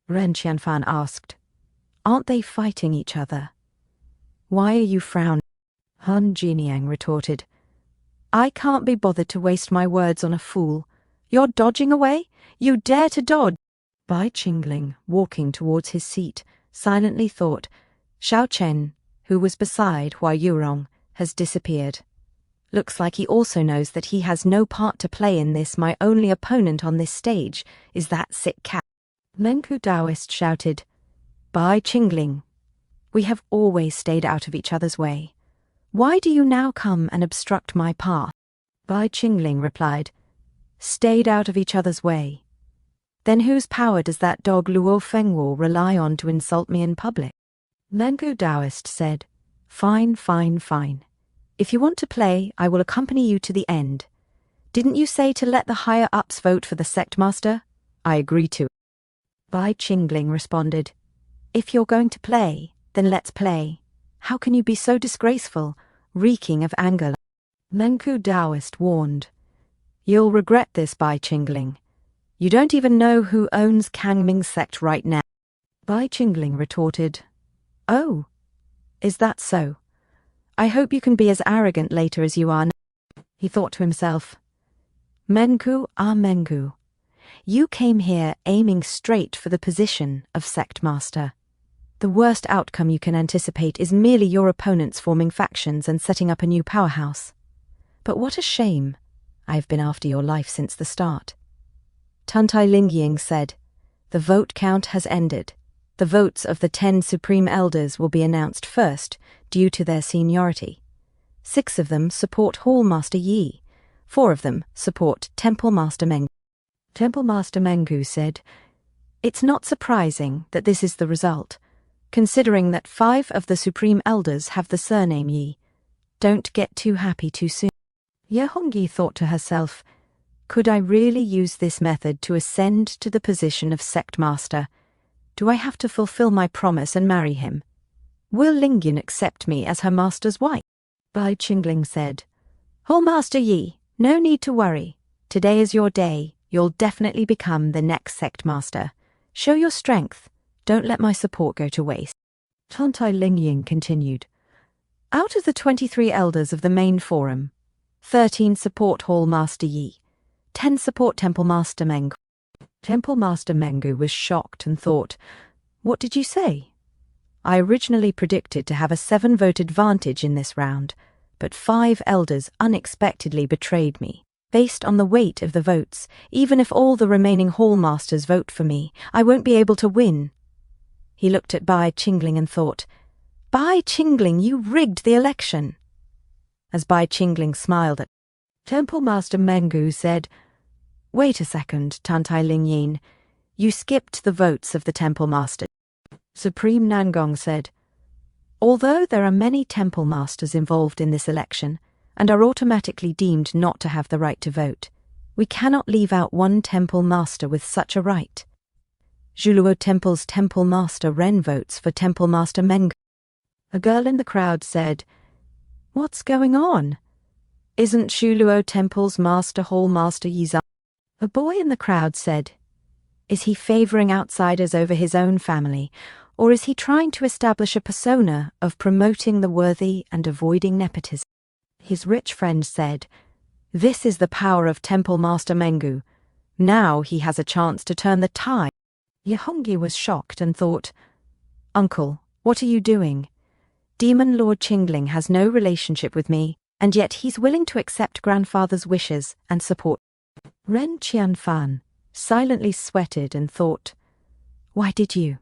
Ren Qianfan asked. Aren't they fighting each other? Why are you frowning? Han Jiniang retorted. I can't be bothered to waste my words on a fool. You're dodging away? You dare to dodge? Bai Qingling, walking towards his seat, silently thought, Xiao Chen, who was beside Hua Yurong, has disappeared. Looks like he also knows that he has no part to play in this. My only opponent on this stage is that sick cat. Menku Taoist shouted, Bai Qingling, we have always stayed out of each other's way. Why do you now come and obstruct my path? Bai Qingling replied, Stayed out of each other's way. Then whose power does that dog Luo Fengwo rely on to insult me in public? Menku Taoist said, Fine, fine, fine. If you want to play, I will accompany you to the end. Didn't you say to let the higher-ups vote for the sect master? I agree to. Bai Qingling responded, If you're going to play, then let's play. How can you be so disgraceful, reeking of anger? Menku Taoist warned, You'll regret this, Bai Qingling. You don't even know who owns Kangming's sect right now. Bai Qingling retorted, Oh, is that so? I hope you can be as arrogant later as you are now. He thought to himself, Menku Menku, you came here aiming straight for the position of sect master. The worst outcome you can anticipate is merely your opponents forming factions and setting up a new powerhouse. But what a shame. I have been after your life since the start. Tantai Lingying said, The vote count has ended. The votes of the 10 Supreme Elders will be announced first, due to their seniority. 6 of them support Hall Master Yi. 4 of them support Temple Master Mengu. Temple Master Mengu said, It's not surprising that this is the result, considering that 5 of the Supreme Elders have the surname Yi. Don't get too happy too soon. Ye Hongyi thought to herself, Could I really use this method to ascend to the position of sect master? Do I have to fulfill my promise and marry him? Will Lingyun accept me as her master's wife? Bai Qingling said, Hall Master Yi, no need to worry. Today is your day. You'll definitely become the next sect master. Show your strength. Don't let my support go to waste. Tantai Lingying continued, Out of the 23 elders of the main forum, 13 support Hall Master Yi. 10 support Temple Master Mengu. Temple Master Mengu was shocked and thought, What did you say? I originally predicted to have a 7-vote advantage in this round, but 5 elders unexpectedly betrayed me. Based on the weight of the votes, even if all the remaining Hall Masters vote for me, I won't be able to win. He looked at Bai Qingling and thought, Bai Qingling, you rigged the election. As Bai Qingling smiled at Temple Master Mengu said, Wait a second, Tantai Lingying. You skipped the votes of the Temple Master. Supreme Nangong said, Although there are many Temple Masters involved in this election and are automatically deemed not to have the right to vote, we cannot leave out one Temple Master with such a right. Zhuluo Temple's Temple Master Ren votes for Temple Master Mengu. A girl in the crowd said, What's going on? Isn't Zhuluo Temple's Master Hall Master Yizan? A boy in the crowd said, Is he favoring outsiders over his own family, or is he trying to establish a persona of promoting the worthy and avoiding nepotism? His rich friend said, This is the power of Temple Master Mengu. Now he has a chance to turn the tide. Yehongi was shocked and thought, Uncle, what are you doing? Demon Lord Qingling has no relationship with me, and yet he's willing to accept grandfather's wishes and support. Ren Qianfan silently sweated and thought, Why did you?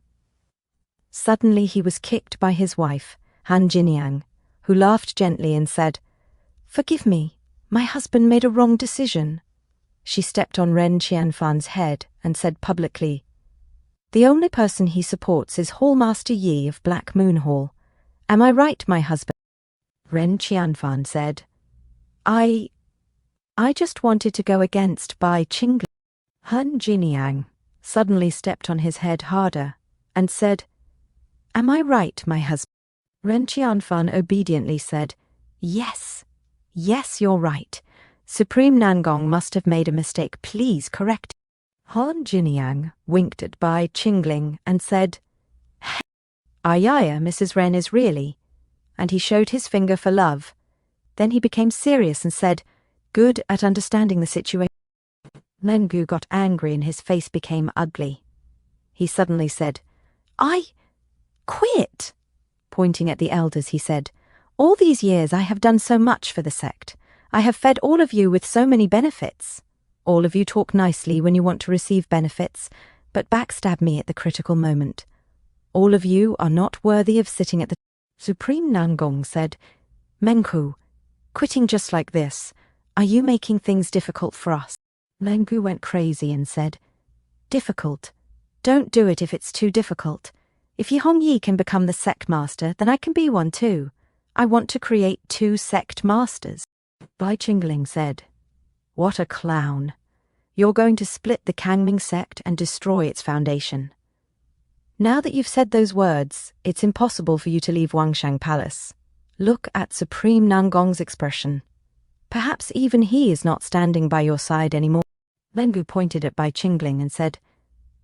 Suddenly he was kicked by his wife, Han Jiniang, who laughed gently and said, Forgive me, my husband made a wrong decision. She stepped on Ren Qianfan's head and said publicly, The only person he supports is Hall Master Yi of Black Moon Hall. Am I right, my husband? Ren Qianfan said, I just wanted to go against Bai Qingling. Han Jiniang suddenly stepped on his head harder and said, Am I right, my husband? Ren Qianfan obediently said, Yes, you're right. Supreme Nangong must have made a mistake. Please correct. Han Jiniang winked at Bai Qingling and said, "Hey, Ayaya, Mrs. Ren is really," and he showed his finger for love. Then he became serious and said, "Good at understanding the situation." Mengu got angry and his face became ugly. He suddenly said, "I quit." Pointing at the elders, he said, "All these years I have done so much for the sect. I have fed all of you with so many benefits. All of you talk nicely when you want to receive benefits, but backstab me at the critical moment. All of you are not worthy of sitting at the..." Supreme Nangong said, "Mengu, quitting just like this, are you making things difficult for us?" Mengu went crazy and said, "Difficult? Don't do it if it's too difficult. If Yihong Yi can become the sect master, then I can be one too. I want to create 2 sect masters." Bai Qingling said, "What a clown. You're going to split the Kangming sect and destroy its foundation. Now that you've said those words, it's impossible for you to leave Wangshang Palace. Look at Supreme Nangong's expression. Perhaps even he is not standing by your side anymore." Mengu pointed at Bai Qingling and said,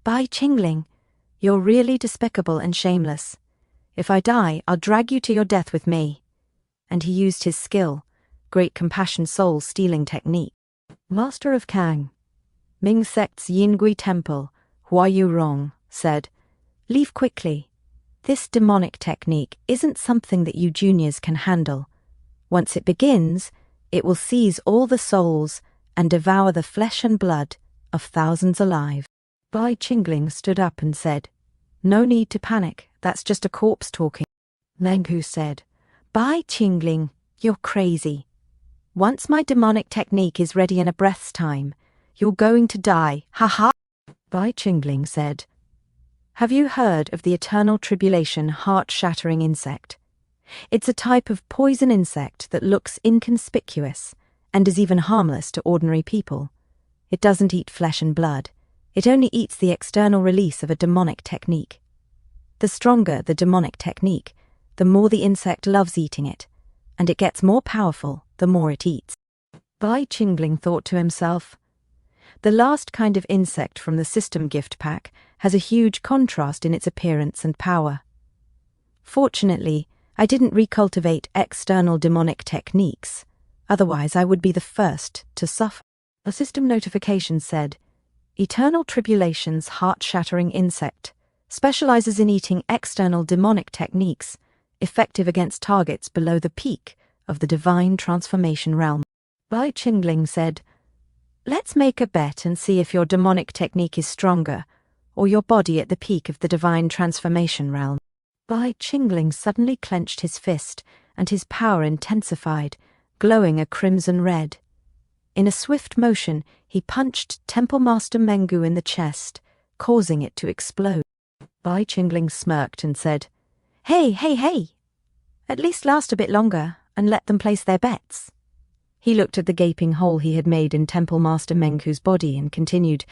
"Bai Qingling, you're really despicable and shameless. If I die, I'll drag you to your death with me." And he used his skill, Great Compassion Soul Stealing Technique. Master of Kang, Ming Sect's Yingui Temple, Huayu Rong, said, "Leave quickly. This demonic technique isn't something that you juniors can handle. Once it begins, it will seize all the souls and devour the flesh and blood of thousands alive." Bai Qingling stood up and said, "No need to panic, that's just a corpse talking." Mengu said, "Bai Qingling, you're crazy. Once my demonic technique is ready in a breath's time, you're going to die, ha." Bai Qingling said, "Have you heard of the eternal tribulation heart-shattering insect? It's a type of poison insect that looks inconspicuous and is even harmless to ordinary people. It doesn't eat flesh and blood. It only eats the external release of a demonic technique. The stronger the demonic technique, the more the insect loves eating it, and it gets more powerful the more it eats." Bai Qingling thought to himself, "The last kind of insect from the system gift pack has a huge contrast in its appearance and power. Fortunately, I didn't recultivate external demonic techniques, otherwise I would be the first to suffer." A system notification said, "Eternal Tribulation's heart-shattering insect specializes in eating external demonic techniques effective against targets below the peak of the divine transformation realm." Bai Qingling said, "Let's make a bet and see if your demonic technique is stronger or your body at the peak of the divine transformation realm." Bai Qingling suddenly clenched his fist and his power intensified, glowing a crimson red. In a swift motion, he punched Temple Master Mengu in the chest, causing it to explode. Bai Qingling smirked and said, Hey, at least last a bit longer and let them place their bets." He looked at the gaping hole he had made in Temple Master Mengu's body and continued,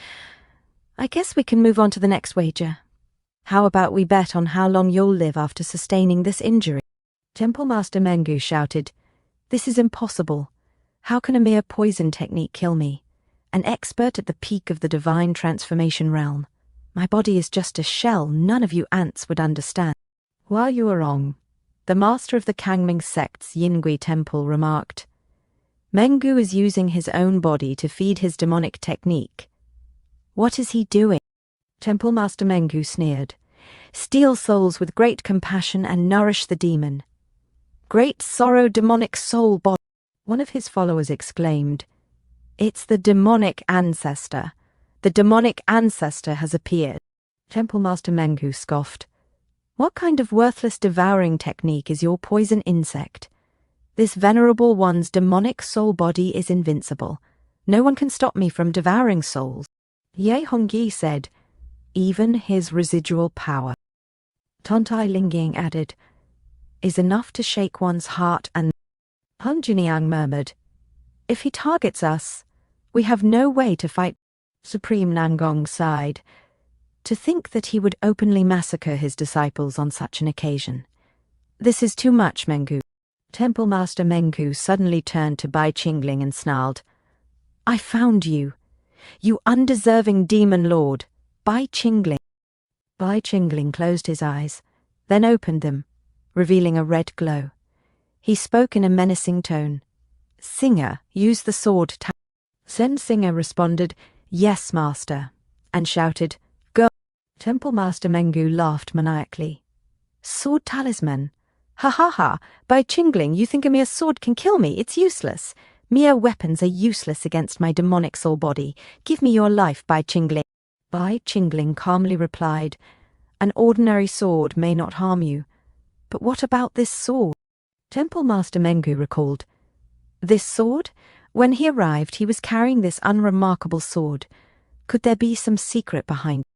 "I guess we can move on to the next wager. How about we bet on how long you'll live after sustaining this injury?" Temple Master Mengu shouted, "This is impossible. How can a mere poison technique kill me? An expert at the peak of the divine transformation realm. My body is just a shell none of you ants would understand." "While you are wrong," the master of the Kangming sect's Yingui Temple remarked, "Mengu is using his own body to feed his demonic technique. What is he doing?" Temple Master Mengu sneered, "Steal souls with great compassion and nourish the demon. Great sorrow demonic soul body." One of his followers exclaimed, "It's the demonic ancestor. The demonic ancestor has appeared." Temple Master Mengu scoffed, "What kind of worthless devouring technique is your poison insect? This venerable one's demonic soul body is invincible. No one can stop me from devouring souls." Ye Hongyi said, "Even his residual power," Tontai Lingying added, "is enough to shake one's heart and..." Han Jiniang murmured, "If he targets us, we have no way to fight." Supreme Nangong sighed. To think that he would openly massacre his disciples on such an occasion. "This is too much, Mengu." Temple Master Mengu suddenly turned to Bai Qingling and snarled, I found you, you undeserving demon lord, Bai Qingling. Bai Qingling closed his eyes, then opened them, revealing a red glow. He spoke in a menacing tone. Singer, use the sword. Zen Singer responded, yes, master, and shouted, go. Temple Master Mengu laughed maniacally. Sword talisman? Ha ha ha, Bai Qingling, you think a mere sword can kill me? It's useless. Mere weapons are useless against my demonic soul body. Give me your life, Bai Qingling. Bai Qingling calmly replied, an ordinary sword may not harm you. But what about this sword? Temple Master Mengu recalled. This sword? When he arrived, he was carrying this unremarkable sword. Could there be some secret behind it?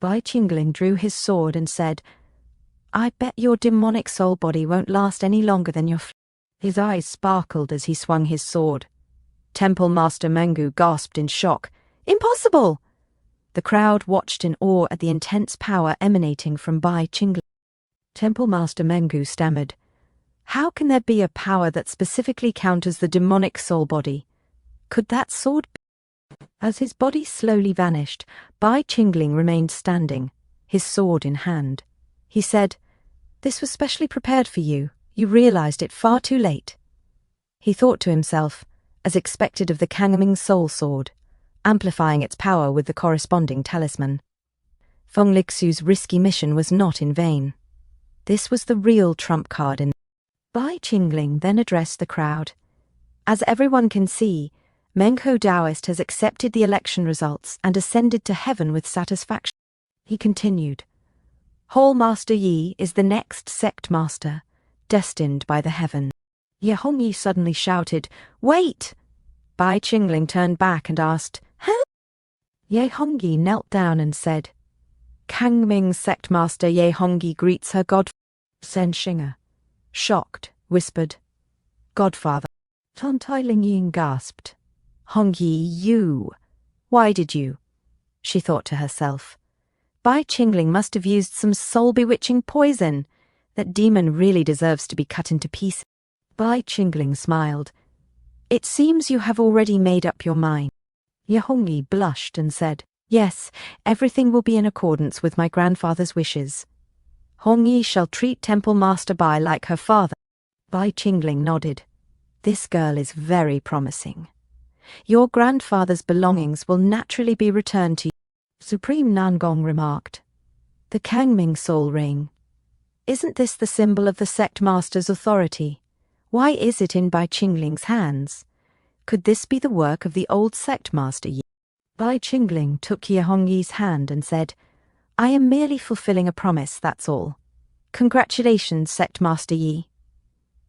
Bai Qingling drew his sword and said, I bet your demonic soul body won't last any longer than your His eyes sparkled as he swung his sword. Temple Master Mengu gasped in shock. Impossible! The crowd watched in awe at the intense power emanating from Bai Qingling. Temple Master Mengu stammered, how can there be a power that specifically counters the demonic soul body? Could that sword be? As his body slowly vanished, Bai Qingling remained standing, his sword in hand. He said, this was specially prepared for you. You realized it far too late. He thought to himself, as expected of the Kangming soul sword, amplifying its power with the corresponding talisman. Feng Lixu's risky mission was not in vain. This was the real trump card in. Bai Qingling then addressed the crowd. As everyone can see, Mengho Taoist has accepted the election results and ascended to heaven with satisfaction. He continued, Hall Master Yi is the next sect master, destined by the heaven. Ye Hongyi suddenly shouted, wait! Bai Qingling turned back and asked, huh? Ye Hongyi knelt down and said, Kangming sect master Ye Hongyi greets her god. Sen Xinga, shocked, whispered, Godfather. Tan Tai Lingying gasped, Hongyi, you. Why did you? She thought to herself. Bai Qingling must have used some soul-bewitching poison. That demon really deserves to be cut into pieces. Bai Qingling smiled. It seems you have already made up your mind. Ye Hongyi blushed and said, yes, everything will be in accordance with my grandfather's wishes. Hongyi shall treat Temple Master Bai like her father. Bai Qingling nodded. This girl is very promising. Your grandfather's belongings will naturally be returned to you. Supreme Nangong remarked, the Kangming soul ring. Isn't this the symbol of the sect master's authority? Why is it in Bai Qingling's hands? Could this be the work of the old sect master Yi? Bai Qingling took Ye Hongyi's hand and said, I am merely fulfilling a promise, that's all. Congratulations, sect master Yi.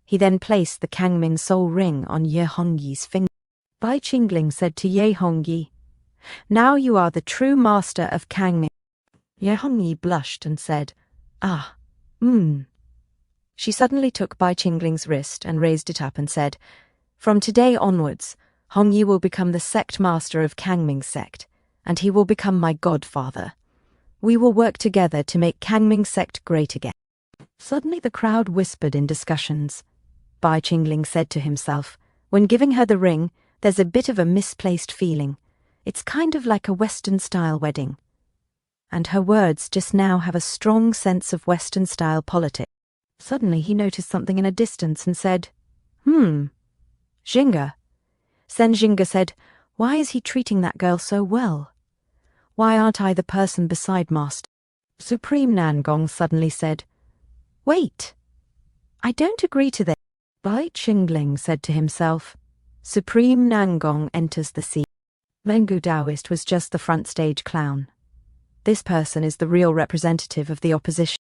He then placed the Kangming soul ring on Ye Hongyi's finger. Bai Qingling said to Ye Hongyi, now you are the true master of Kangming. Ye Hongyi blushed and said, ah, She suddenly took Bai Qingling's wrist and raised it up and said, from today onwards, Hongyi will become the sect master of Kangming sect, and he will become my godfather. We will work together to make Kangming sect great again. Suddenly the crowd whispered in discussions. Bai Qingling said to himself, when giving her the ring, there's a bit of a misplaced feeling. It's kind of like a Western-style wedding. And her words just now have a strong sense of Western-style politics. Suddenly he noticed something in a distance and said, Xinga. Sen Xinga said, why is he treating that girl so well? Why aren't I the person beside Master? Supreme Nangong suddenly said, wait, I don't agree to this. Bai Qingling said to himself, Supreme Nangong enters the scene. Mengu Taoist was just the front stage clown. This person is the real representative of the opposition.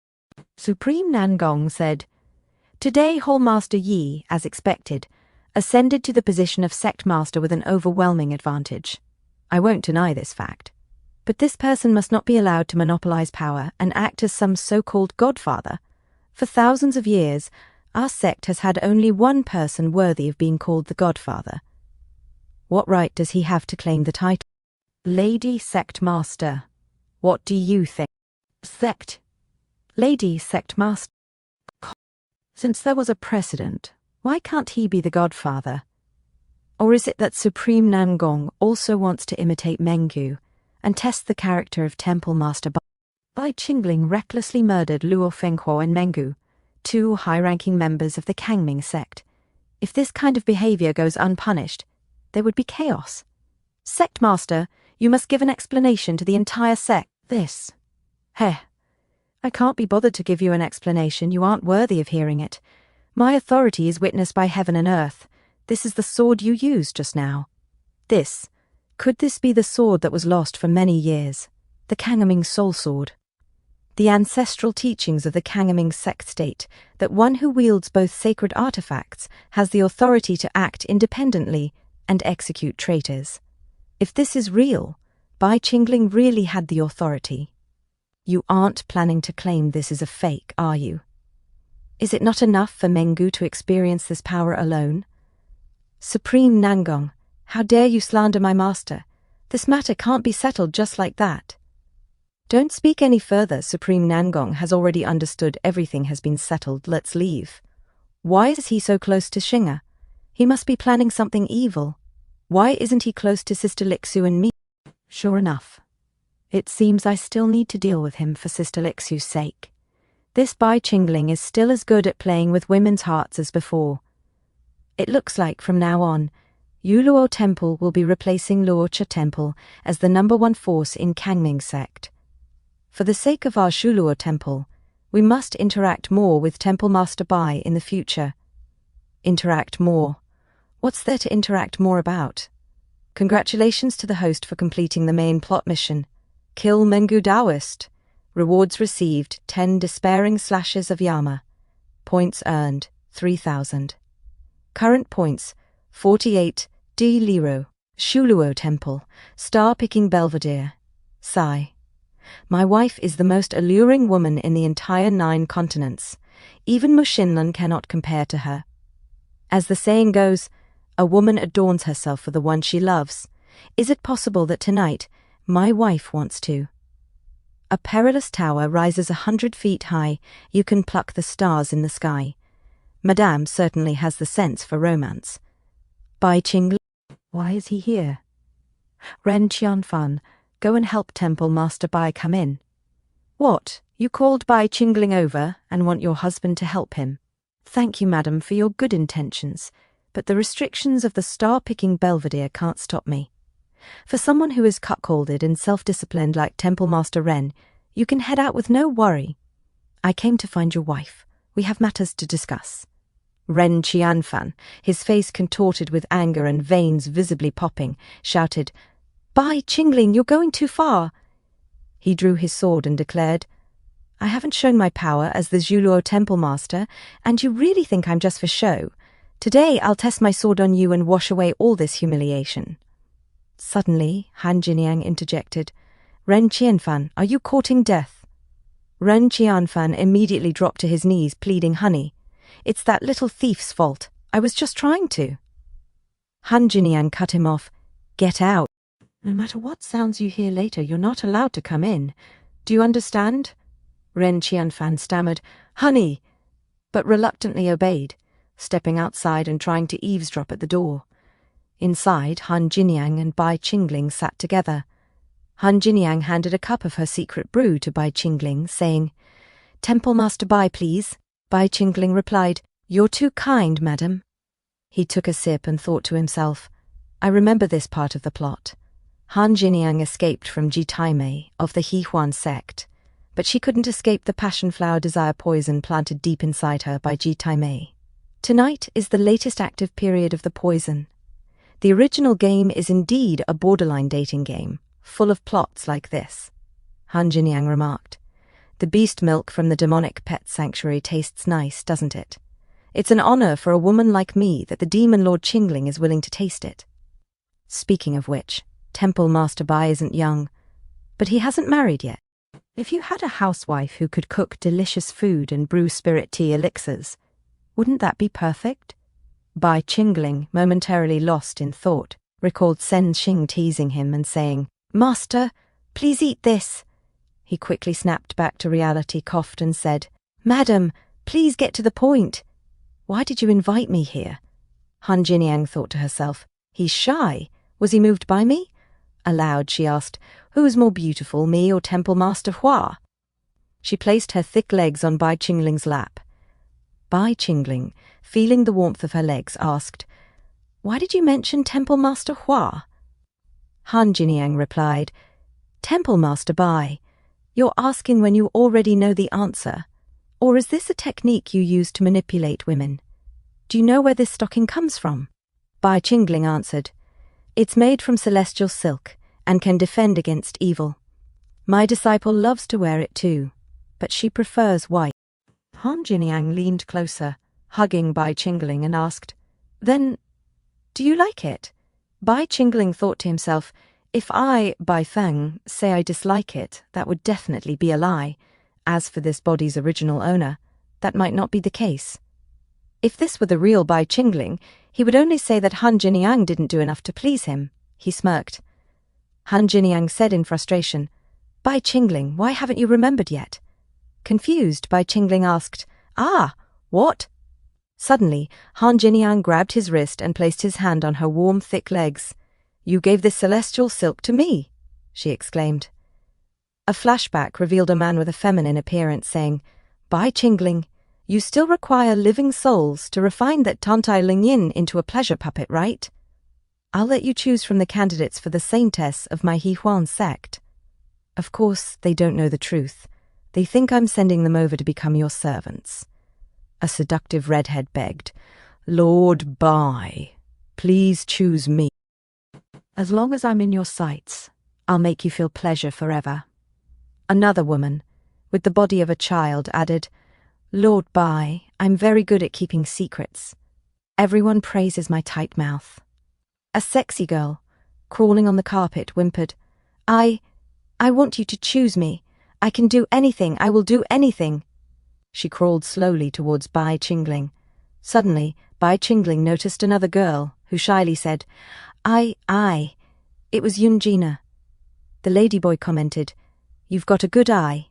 Supreme Nangong said, today Hall Master Yi, as expected, ascended to the position of sect master with an overwhelming advantage. I won't deny this fact. But this person must not be allowed to monopolize power and act as some so-called godfather. For thousands of years, our sect has had only one person worthy of being called the godfather. What right does he have to claim the title? Lady Sect Master, what do you think? Sect. Lady Sect Master. Since there was a precedent, why can't he be the godfather? Or is it that Supreme Nangong also wants to imitate Mengu and test the character of Temple Master Bai Qingling recklessly murdered Luo Fenghuo and Mengu, two high-ranking members of the Kangming sect. If this kind of behavior goes unpunished, there would be chaos. Sect Master, you must give an explanation to the entire sect. This. Heh. I can't be bothered to give you an explanation. You aren't worthy of hearing it. My authority is witnessed by heaven and earth. This is the sword you used just now. Could this be the sword that was lost for many years? The Kangaming Soul Sword. The ancestral teachings of the Kangaming sect state that one who wields both sacred artifacts has the authority to act independently and execute traitors. If this is real, Bai Qingling really had the authority. You aren't planning to claim this is a fake, are you? Is it not enough for Mengu to experience this power alone? Supreme Nangong, how dare you slander my master? This matter can't be settled just like that. Don't speak any further. Supreme Nangong has already understood everything has been settled. Let's leave. Why is he so close to Xinga? He must be planning something evil. Why isn't he close to Sister Lixu and me? Sure enough. It seems I still need to deal with him for Sister Lixu's sake. This Bai Qingling is still as good at playing with women's hearts as before. It looks like from now on, Yuluo Temple will be replacing Luocha Temple as the #1 force in Kangming sect. For the sake of our Shuluo Temple, we must interact more with Temple Master Bai in the future. Interact more? What's there to interact more about? Congratulations to the host for completing the main plot mission. Kill Mengu Taoist. Rewards received 10 despairing slashes of Yama. Points earned 3,000. Current points 48 D Liro. Shuluo Temple. Star-picking Belvedere. Sigh. My wife is the most alluring woman in the entire 9 continents. Even Mushinlan cannot compare to her. As the saying goes, a woman adorns herself for the one she loves. Is it possible that tonight, my wife wants to? A perilous tower rises 100 feet high. You can pluck the stars in the sky. Madame certainly has the sense for romance. Bai Qingling. Why is he here? Ren Qianfan, go and help Temple Master Bai come in. What, you called Bai Qingling over and want your husband to help him? Thank you, madam, for your good intentions, but the restrictions of the star-picking Belvedere can't stop me. For someone who is cuckolded and self-disciplined like Temple Master Ren, you can head out with no worry. I came to find your wife. We have matters to discuss. Ren Qianfan, his face contorted with anger and veins visibly popping, shouted, Bai Qingling, you're going too far. He drew his sword and declared, I haven't shown my power as the Zhuluo Temple Master, and you really think I'm just for show. Today I'll test my sword on you and wash away all this humiliation. Suddenly, Han Jiniang interjected, Ren Qianfan, are you courting death? Ren Qianfan immediately dropped to his knees, pleading, Honey, it's that little thief's fault. I was just trying to. Han Jiniang cut him off. Get out. No matter what sounds you hear later, you're not allowed to come in. Do you understand? Ren Qianfan stammered, Honey, but reluctantly obeyed, stepping outside and trying to eavesdrop at the door. Inside, Han Jiniang and Bai Qingling sat together. Han Jiniang handed a cup of her secret brew to Bai Qingling, saying, Temple Master Bai, please. Bai Qingling replied, You're too kind, madam. He took a sip and thought to himself, I remember this part of the plot. Han Jiniang escaped from Ji Taimei of the Hehuan sect, but she couldn't escape the passion flower desire poison planted deep inside her by Ji Taimei. Tonight is the latest active period of the poison. The original game is indeed a borderline dating game, full of plots like this. Han Jiniang remarked, The beast milk from the demonic pet sanctuary tastes nice, doesn't it? It's an honor for a woman like me that the demon Lord Qingling is willing to taste it. Speaking of which, Temple Master Bai isn't young, but he hasn't married yet. If you had a housewife who could cook delicious food and brew spirit tea elixirs, wouldn't that be perfect? Bai Qingling, momentarily lost in thought, recalled Sen Xing teasing him and saying, Master, please eat this. He quickly snapped back to reality, coughed and said, Madam, please get to the point. Why did you invite me here? Han Jiniang thought to herself, He's shy. Was he moved by me? Aloud she asked, Who's more beautiful, me or Temple Master Hua? She placed her thick legs on Bai Qingling's lap. Bai Qingling, feeling the warmth of her legs, asked, Why did you mention Temple Master Hua? Han Jiniang replied, Temple Master Bai, you're asking when you already know the answer. Or is this a technique you use to manipulate women? Do you know where this stocking comes from? Bai Qingling answered, It's made from celestial silk and can defend against evil. My disciple loves to wear it too, but she prefers white. Han Jiniang leaned closer, hugging Bai Qingling, and asked, Then, do you like it? Bai Qingling thought to himself, If I, Bai Feng, say I dislike it, that would definitely be a lie. As for this body's original owner, that might not be the case. If this were the real Bai Qingling, he would only say that Han Jiniang didn't do enough to please him. He smirked. Han Jiniang said in frustration, Bai Qingling, why haven't you remembered yet? Confused, Bai Qingling asked, What? Suddenly, Han Jiniang grabbed his wrist and placed his hand on her warm, thick legs. You gave this celestial silk to me, she exclaimed. A flashback revealed a man with a feminine appearance saying, Bai Qingling, you still require living souls to refine that Tantai Lingyin into a pleasure puppet, right? I'll let you choose from the candidates for the saintess of my Yihuan sect. Of course, they don't know the truth. They think I'm sending them over to become your servants. A seductive redhead begged, Lord Bai, please choose me. As long as I'm in your sights, I'll make you feel pleasure forever. Another woman, with the body of a child, added, Lord Bai, I'm very good at keeping secrets. Everyone praises my tight mouth. A sexy girl, crawling on the carpet, whimpered, I want you to choose me. I can do anything. I will do anything. She crawled slowly towards Bai Qingling. Suddenly, Bai Qingling noticed another girl, who shyly said, It was Yunjina. The ladyboy commented, You've got a good eye.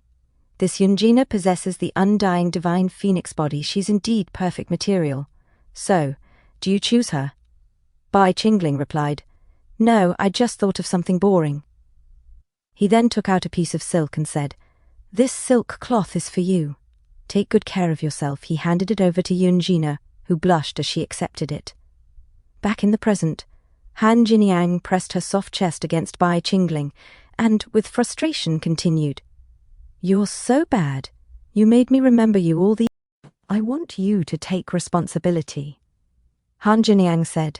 This Yunjina possesses the undying divine phoenix body. She's indeed perfect material. So, do you choose her? Bai Qingling replied, No, I just thought of something boring. He then took out a piece of silk and said, This silk cloth is for you. Take good care of yourself. He handed it over to Yunjina, who blushed as she accepted it. Back in the present, Han Jiniang pressed her soft chest against Bai Qingling and, with frustration, continued, You're so bad. You made me remember you all the... I want you to take responsibility. Han Jiniang said,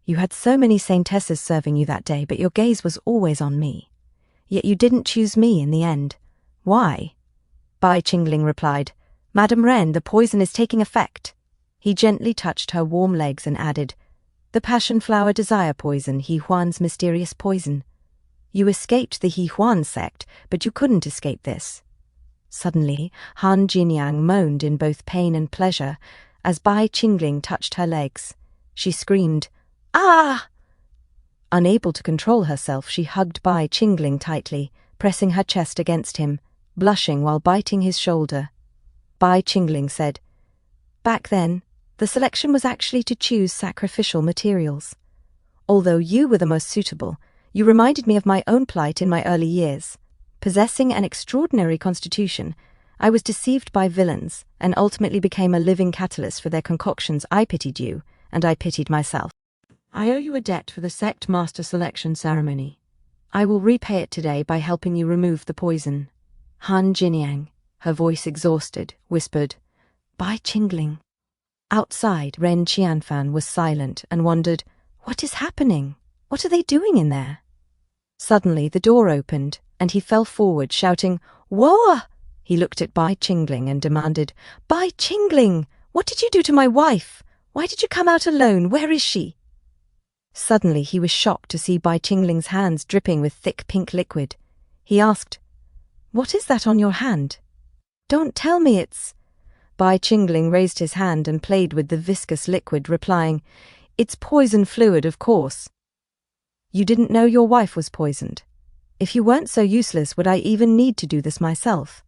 You had so many saintesses serving you that day, but your gaze was always on me. Yet you didn't choose me in the end. Why? Bai Qingling replied, Madam Ren, the poison is taking effect. He gently touched her warm legs and added, The passion flower desire poison, Yihuan's mysterious poison. You escaped the Yihuan sect, but you couldn't escape this. Suddenly, Han Jiniang moaned in both pain and pleasure as Bai Qingling touched her legs. She screamed, Ah! Unable to control herself, she hugged Bai Qingling tightly, pressing her chest against him, blushing while biting his shoulder. Bai Qingling said, Back then, the selection was actually to choose sacrificial materials. Although you were the most suitable, you reminded me of my own plight in my early years. Possessing an extraordinary constitution, I was deceived by villains and ultimately became a living catalyst for their concoctions. I pitied you, and I pitied myself. I owe you a debt for the sect master selection ceremony. I will repay it today by helping you remove the poison. Han Jiniang, her voice exhausted, whispered, Bai Qingling. Outside, Ren Qianfan was silent and wondered, What is happening? What are they doing in there? Suddenly, the door opened, and he fell forward, shouting, Whoa! He looked at Bai Qingling and demanded, Bai Qingling, what did you do to my wife? Why did you come out alone? Where is she? Suddenly, he was shocked to see Bai Qingling's hands dripping with thick pink liquid. He asked, What is that on your hand? Don't tell me it's... Bai Qingling raised his hand and played with the viscous liquid, replying, It's poison fluid, of course. You didn't know your wife was poisoned. If you weren't so useless, would I even need to do this myself?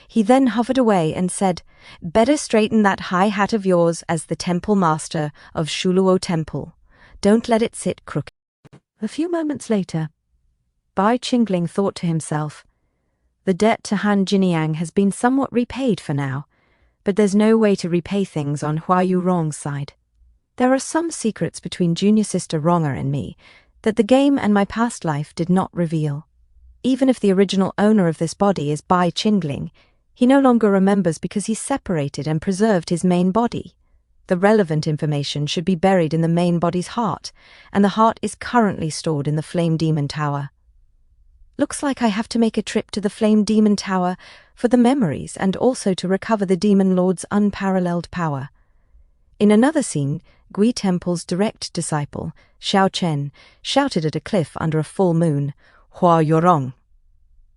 He then hovered away and said, Better straighten that high hat of yours as the temple master of Shuluo Temple. Don't let it sit crooked. A few moments later, Bai Qingling thought to himself, the debt to Han Jiniang has been somewhat repaid for now, but there's no way to repay things on Hua Yu Rong's side. There are some secrets between junior sister Ronger and me that the game and my past life did not reveal. Even if the original owner of this body is Bai Qingling, he no longer remembers because he separated and preserved his main body. The relevant information should be buried in the main body's heart, and the heart is currently stored in the Flame Demon Tower. Looks like I have to make a trip to the Flame Demon Tower for the memories and also to recover the Demon Lord's unparalleled power. In another scene, Gui Temple's direct disciple, Xiao Chen, shouted at a cliff under a full moon, Hua Yorong,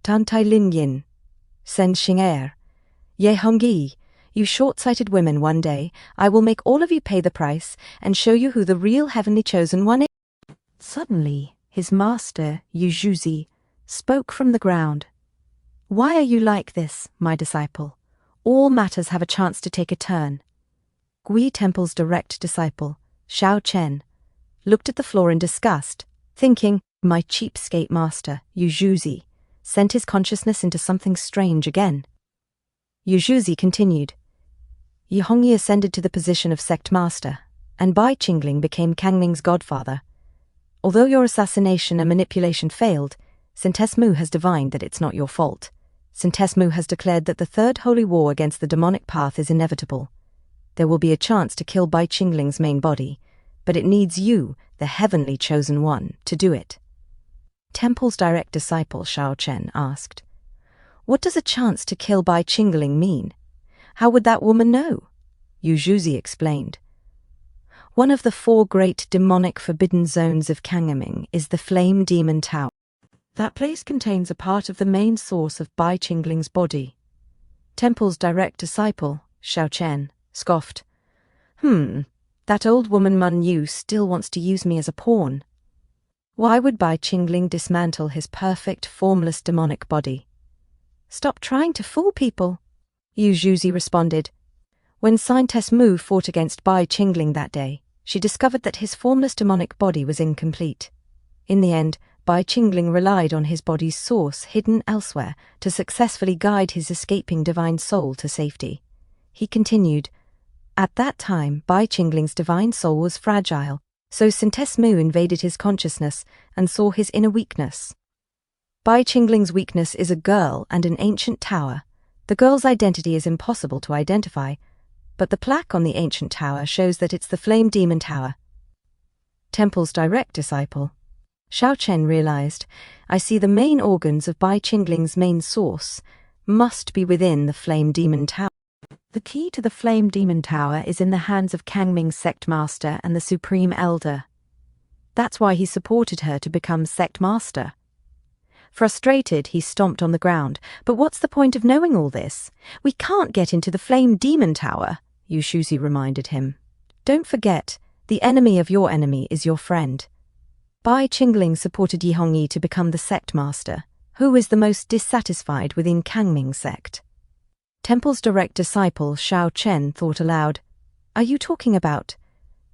Tantai Lin Yin, Sen Xing'er, Ye Hongyi, you short-sighted women, one day I will make all of you pay the price and show you who the real heavenly chosen one is. Suddenly, his master, Yu Zhuzi, spoke from the ground. Why are you like this, my disciple? All matters have a chance to take a turn. Gui Temple's direct disciple, Xiao Chen, looked at the floor in disgust, thinking, my cheapskate master, Yu Zhuzi, sent his consciousness into something strange again. Yu Zhuzi continued, Yi Hongyi ascended to the position of sect master, and Bai Qingling became Kangming's godfather. Although your assassination and manipulation failed, Sintesmu has divined that it's not your fault. Sintesmu has declared that the Third Holy War against the demonic path is inevitable. There will be a chance to kill Bai Qingling's main body, but it needs you, the heavenly chosen one, to do it. Temple's direct disciple, Xiao Chen, asked, what does a chance to kill Bai Qingling mean? How would that woman know? Yu Zhuzi explained. One of the 4 great demonic forbidden zones of Kangming is the Flame Demon Tower. That place contains a part of the main source of Bai Qingling's body. Temple's direct disciple, Xiao Chen, scoffed. That old woman Mun Yu still wants to use me as a pawn. Why would Bai Qingling dismantle his perfect, formless demonic body? Stop trying to fool people, Yu Zhuzi responded. When Sintesmu fought against Bai Qingling that day, she discovered that his formless demonic body was incomplete. In the end, Bai Qingling relied on his body's source hidden elsewhere to successfully guide his escaping divine soul to safety. He continued, at that time, Bai Qingling's divine soul was fragile, so Sintesmu invaded his consciousness and saw his inner weakness. Bai Qingling's weakness is a girl and an ancient tower. The girl's identity is impossible to identify, but the plaque on the ancient tower shows that it's the Flame Demon Tower. Temple's direct disciple, Xiao Chen, realized, I see the main organs of Bai Qingling's main source must be within the Flame Demon Tower. The key to the Flame Demon Tower is in the hands of Kangming's sect master and the Supreme Elder. That's why he supported her to become sect master. Frustrated, he stomped on the ground. But what's the point of knowing all this? We can't get into the Flame Demon Tower, Yu Zhuzi reminded him. Don't forget, the enemy of your enemy is your friend. Bai Qingling supported Yi Hongyi to become the sect master. Who is the most dissatisfied within Kangming's sect? Temple's direct disciple, Xiao Chen, thought aloud. Are you talking about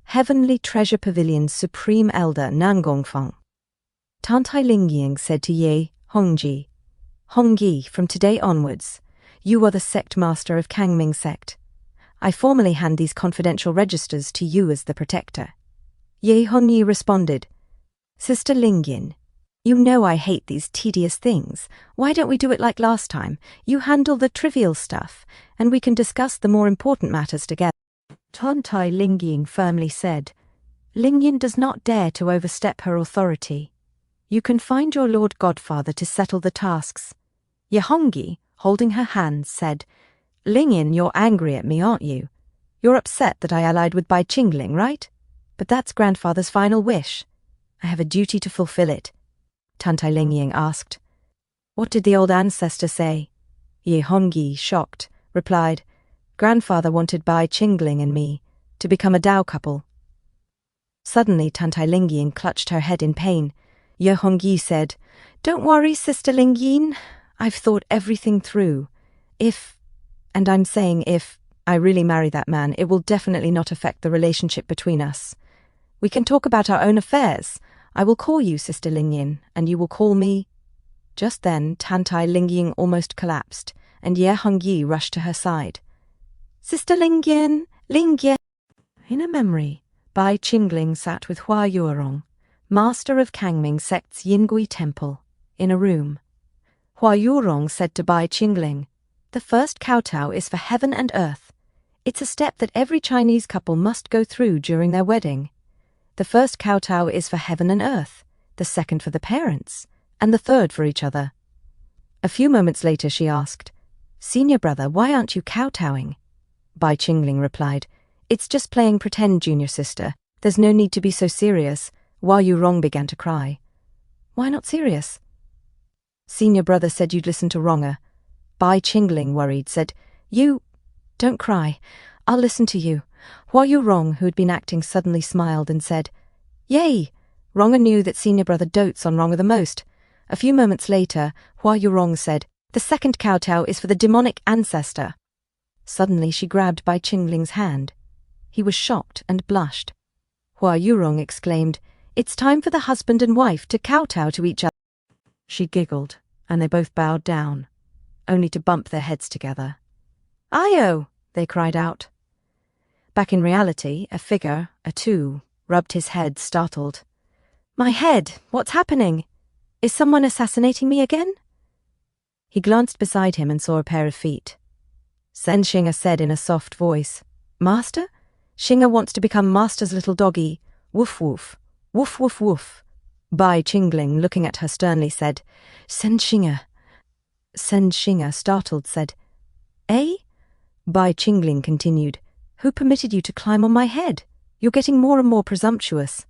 Heavenly Treasure Pavilion's Supreme Elder Nangongfeng? Tantai Lingying said to Ye Hongji, Hongyi, from today onwards, you are the sect master of Kangming sect. I formally hand these confidential registers to you as the protector. Ye Hongyi responded, Sister Lingyin, you know I hate these tedious things. Why don't we do it like last time? You handle the trivial stuff, and we can discuss the more important matters together. Tantai Lingying firmly said, Lingyin does not dare to overstep her authority. You can find your Lord Godfather to settle the tasks. Ye Hongyi, holding her hands, said, Lingyin, you're angry at me, aren't you? You're upset that I allied with Bai Qingling, right? But that's grandfather's final wish. I have a duty to fulfill it. Tantai Lingying asked. What did the old ancestor say? Ye Hongyi, shocked, replied, Grandfather wanted Bai Qingling and me to become a Dao couple. Suddenly Tantai Lingying clutched her head in pain. Ye Hongyi said, Don't worry, Sister Lingyin. I've thought everything through. If, and I'm saying if, I really marry that man, it will definitely not affect the relationship between us. We can talk about our own affairs. I will call you Sister Lingyin, and you will call me. Just then, Tantai Lingyin almost collapsed, and Ye Hongyi rushed to her side. Sister Lingyin, Lingyin. In a memory, Bai Qingling sat with Hua Yuerong, master of Kangming sect's Yingui temple, in a room. Hua Yuerong said to Bai Qingling, "The first kowtow is for heaven and earth. It's a step that every Chinese couple must go through during their wedding. The first kowtow is for heaven and earth, the second for the parents, and the third for each other." A few moments later she asked, "Senior brother, why aren't you kowtowing?" Bai Qingling replied, "It's just playing pretend, junior sister. There's no need to be so serious." Hua Yuerong began to cry. "Why not serious?" "Senior brother said you'd listen to Wronger." Bai Qingling, worried, said, "You... don't cry. I'll listen to you." Hua Yuerong, who had been acting, suddenly smiled and said, "Yay!" Wronger knew that senior brother dotes on Wronger the most. A few moments later, Hua Yuerong said, "The second kowtow is for the demonic ancestor." Suddenly she grabbed Bai Qingling's hand. He was shocked and blushed. Hua Yuerong exclaimed, "It's time for the husband and wife to kowtow to each other." She giggled, and they both bowed down, only to bump their heads together. "Ayo!" they cried out. Back in reality, a figure, a two, rubbed his head, startled. "My head! What's happening? Is someone assassinating me again?" He glanced beside him and saw a pair of feet. Sen Xinga said in a soft voice, "Master? Xinga wants to become Master's little doggy. Woof woof. Woof woof woof." Bai Qingling, looking at her sternly, said, "Sen Xinga." Sen Xinga, startled, said, "Eh?" Bai Qingling continued, "Who permitted you to climb on my head? You're getting more and more presumptuous."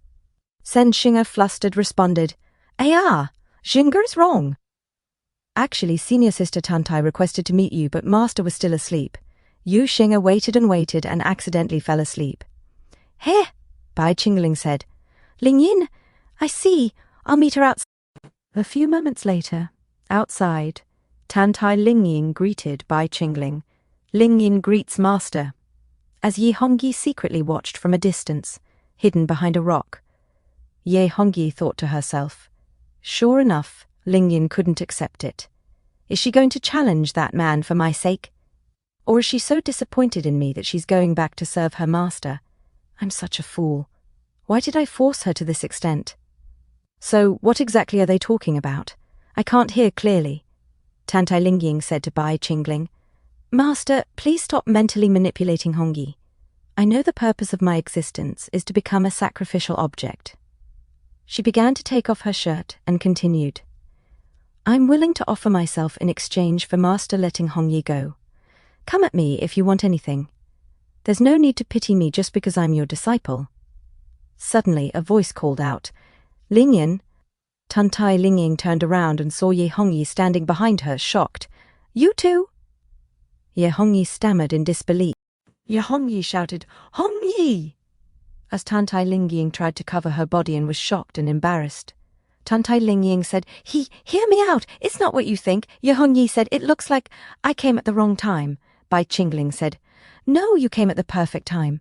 Sen Xinga, flustered, responded, Xinga's wrong. "Actually, senior sister Tantai requested to meet you, but master was still asleep. Yu Xinga waited and accidentally fell asleep." "Heh," Bai Qingling said. "Lingyin, I see. I'll meet her outside." A few moments later, outside, Tantai Lingyin greeted Bai Qingling. Lingyin greets master, as Ye Hongyi secretly watched from a distance, hidden behind a rock. Ye Hongyi thought to herself, "Sure enough, Lingyin couldn't accept it. Is she going to challenge that man for my sake? Or is she so disappointed in me that she's going back to serve her master? I'm such a fool. Why did I force her to this extent?" "So, what exactly are they talking about? I can't hear clearly." Tantai Lingyin said to Bai Qingling, "Master, please stop mentally manipulating Hongyi. I know the purpose of my existence is to become a sacrificial object." She began to take off her shirt and continued, "I'm willing to offer myself in exchange for Master letting Hongyi go. Come at me if you want anything. There's no need to pity me just because I'm your disciple." Suddenly, a voice called out, "Lingyin." Tantai Lingyin turned around and saw Ye Hongyi standing behind her, shocked. "You too?" Ye Hongyi stammered in disbelief. Ye Hongyi shouted, "Hongyi!" as Tantai Lingyin tried to cover her body and was shocked and embarrassed. Tantai Lingyin said, Hear me out. It's not what you think." Ye Hongyi said, "It looks like I came at the wrong time." Bai Qingling said, "No, you came at the perfect time."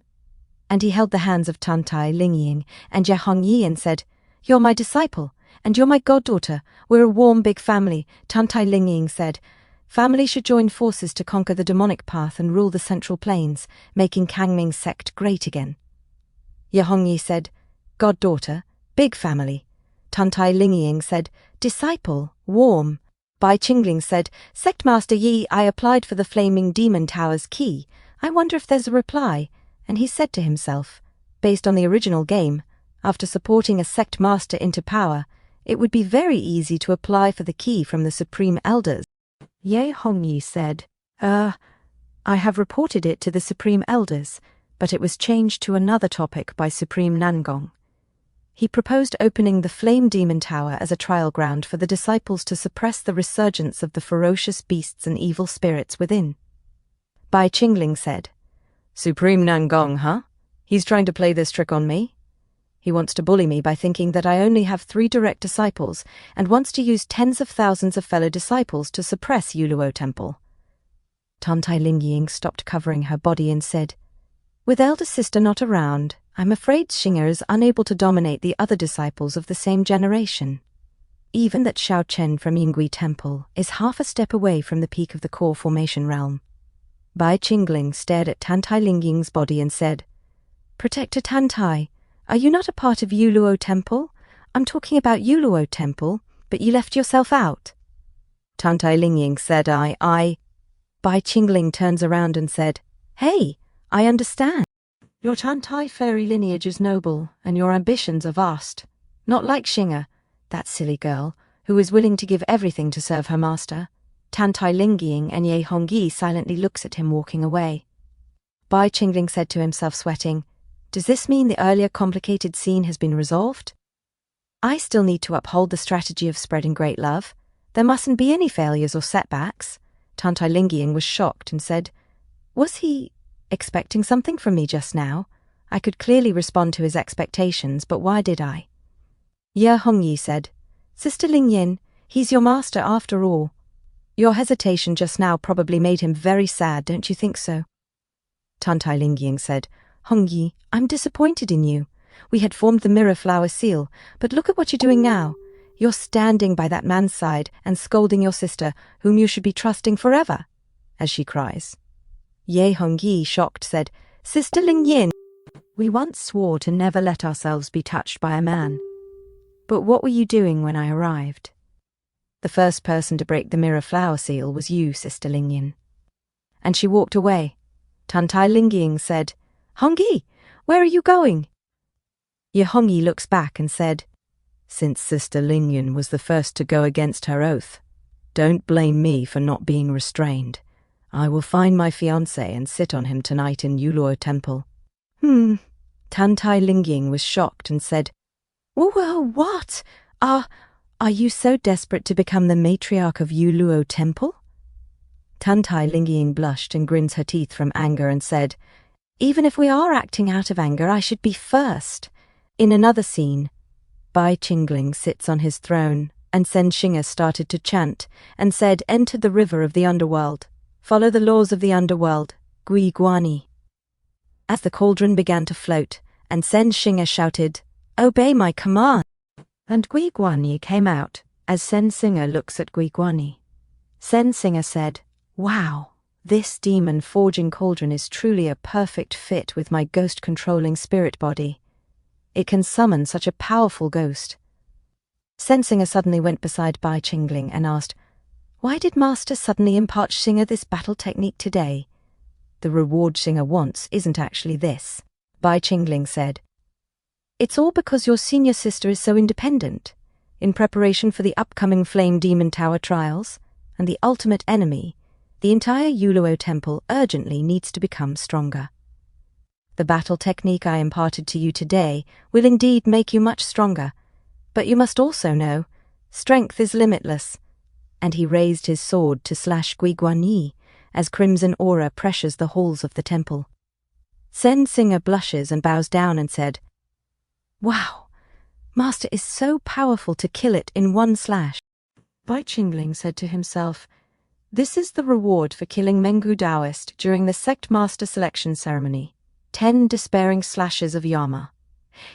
And he held the hands of Tantai Lingyin and Ye Hongyi and said, "You're my disciple, and you're my goddaughter. We're a warm, big family." Tantai Lingyin said, "Family should join forces to conquer the demonic path and rule the Central Plains, making Kangming sect great again." Ye Hongyi said, "Goddaughter, big family." Tantai Lingyin said, "Disciple, warm." Bai Qingling said, "Sect Master Yi, I applied for the Flaming Demon Tower's key. I wonder if there's a reply." And he said to himself, based on the original game, after supporting a sect master into power, it would be very easy to apply for the key from the Supreme Elders. Ye Hongyi said, I have reported it to the Supreme Elders, but it was changed to another topic by Supreme Nangong. He proposed opening the Flame Demon Tower as a trial ground for the disciples to suppress the resurgence of the ferocious beasts and evil spirits within. Bai Qingling said, "Supreme Nangong, huh? He's trying to play this trick on me. He wants to bully me by thinking that I only have 3 direct disciples and wants to use tens of thousands of fellow disciples to suppress Yuluo Temple." Tantai Lingyin stopped covering her body and said, With elder sister not around, I'm afraid Xing'er is unable to dominate the other disciples of the same generation. Even that Xiao Chen from Yingui Temple is half a step away from the peak of the core formation realm. Bai Qingling stared at Tantai Lingying's body and said, Protector Tantai, are you not a part of Yuluo Temple? I'm talking about Yuluo Temple, but you left yourself out. Tantai Lingying said, I. Bai Qingling turns around and said, Hey, I understand. Your Tantai fairy lineage is noble, and your ambitions are vast. Not like Xing'er, that silly girl, who is willing to give everything to serve her master. Tantai Lingying and Ye Hongyi silently looks at him walking away. Bai Qingling said to himself, sweating, Does this mean the earlier complicated scene has been resolved? I still need to uphold the strategy of spreading great love. There mustn't be any failures or setbacks. Tantai Lingying was shocked and said, Was he expecting something from me just now? I could clearly respond to his expectations, but why did I? Ye Hongyi said, Sister Lingyin, he's your master after all. Your hesitation just now probably made him very sad, don't you think so? Tantai Lingying said, Hongyi, I'm disappointed in you. We had formed the mirror flower seal, but look at what you're doing now. You're standing by that man's side and scolding your sister, whom you should be trusting forever, as she cries. Ye Hongyi, shocked, said, Sister Lingyin, we once swore to never let ourselves be touched by a man. But what were you doing when I arrived? The first person to break the mirror flower seal was you, Sister Lingyin. And she walked away. Tantai Lingying said, Hongyi, where are you going? Ye Hongyi looks back and said, Since Sister Lingyin was the first to go against her oath, don't blame me for not being restrained. I will find my fiancé and sit on him tonight in Yuluo Temple. Tantai Lingying was shocked and said, Whoa, what? Are you so desperate to become the matriarch of Yuluo Temple? Tantai Lingying blushed and grins her teeth from anger and said, Even if we are acting out of anger, I should be first. In another scene, Bai Qingling sits on his throne, and Sen Xing'er started to chant, and said, Enter the river of the underworld. Follow the laws of the underworld, Gui Guani. As the cauldron began to float, and Sen Xing'er shouted, Obey my command. And Gui Guani came out, as Sen Xing'er looks at Gui Guani. Sen Xing'er said, Wow, this demon-forging cauldron is truly a perfect fit with my ghost-controlling spirit body. It can summon such a powerful ghost. Sen Xing'er suddenly went beside Bai Qingling and asked, Why did Master suddenly impart Xing'er this battle technique today? The reward Xing'er wants isn't actually this. Bai Qingling said, It's all because your senior sister is so independent. In preparation for the upcoming Flame Demon Tower trials, and the ultimate enemy, the entire Yuluo Temple urgently needs to become stronger. The battle technique I imparted to you today will indeed make you much stronger, but you must also know, strength is limitless. And he raised his sword to slash Gui Guanyi as crimson aura pressures the halls of the temple. Sen Xing'er blushes and bows down and said, Wow, Master is so powerful to kill it in one slash. Bai Qingling said to himself, This is the reward for killing Mengu Taoist during the sect master selection ceremony. 10 despairing slashes of Yama.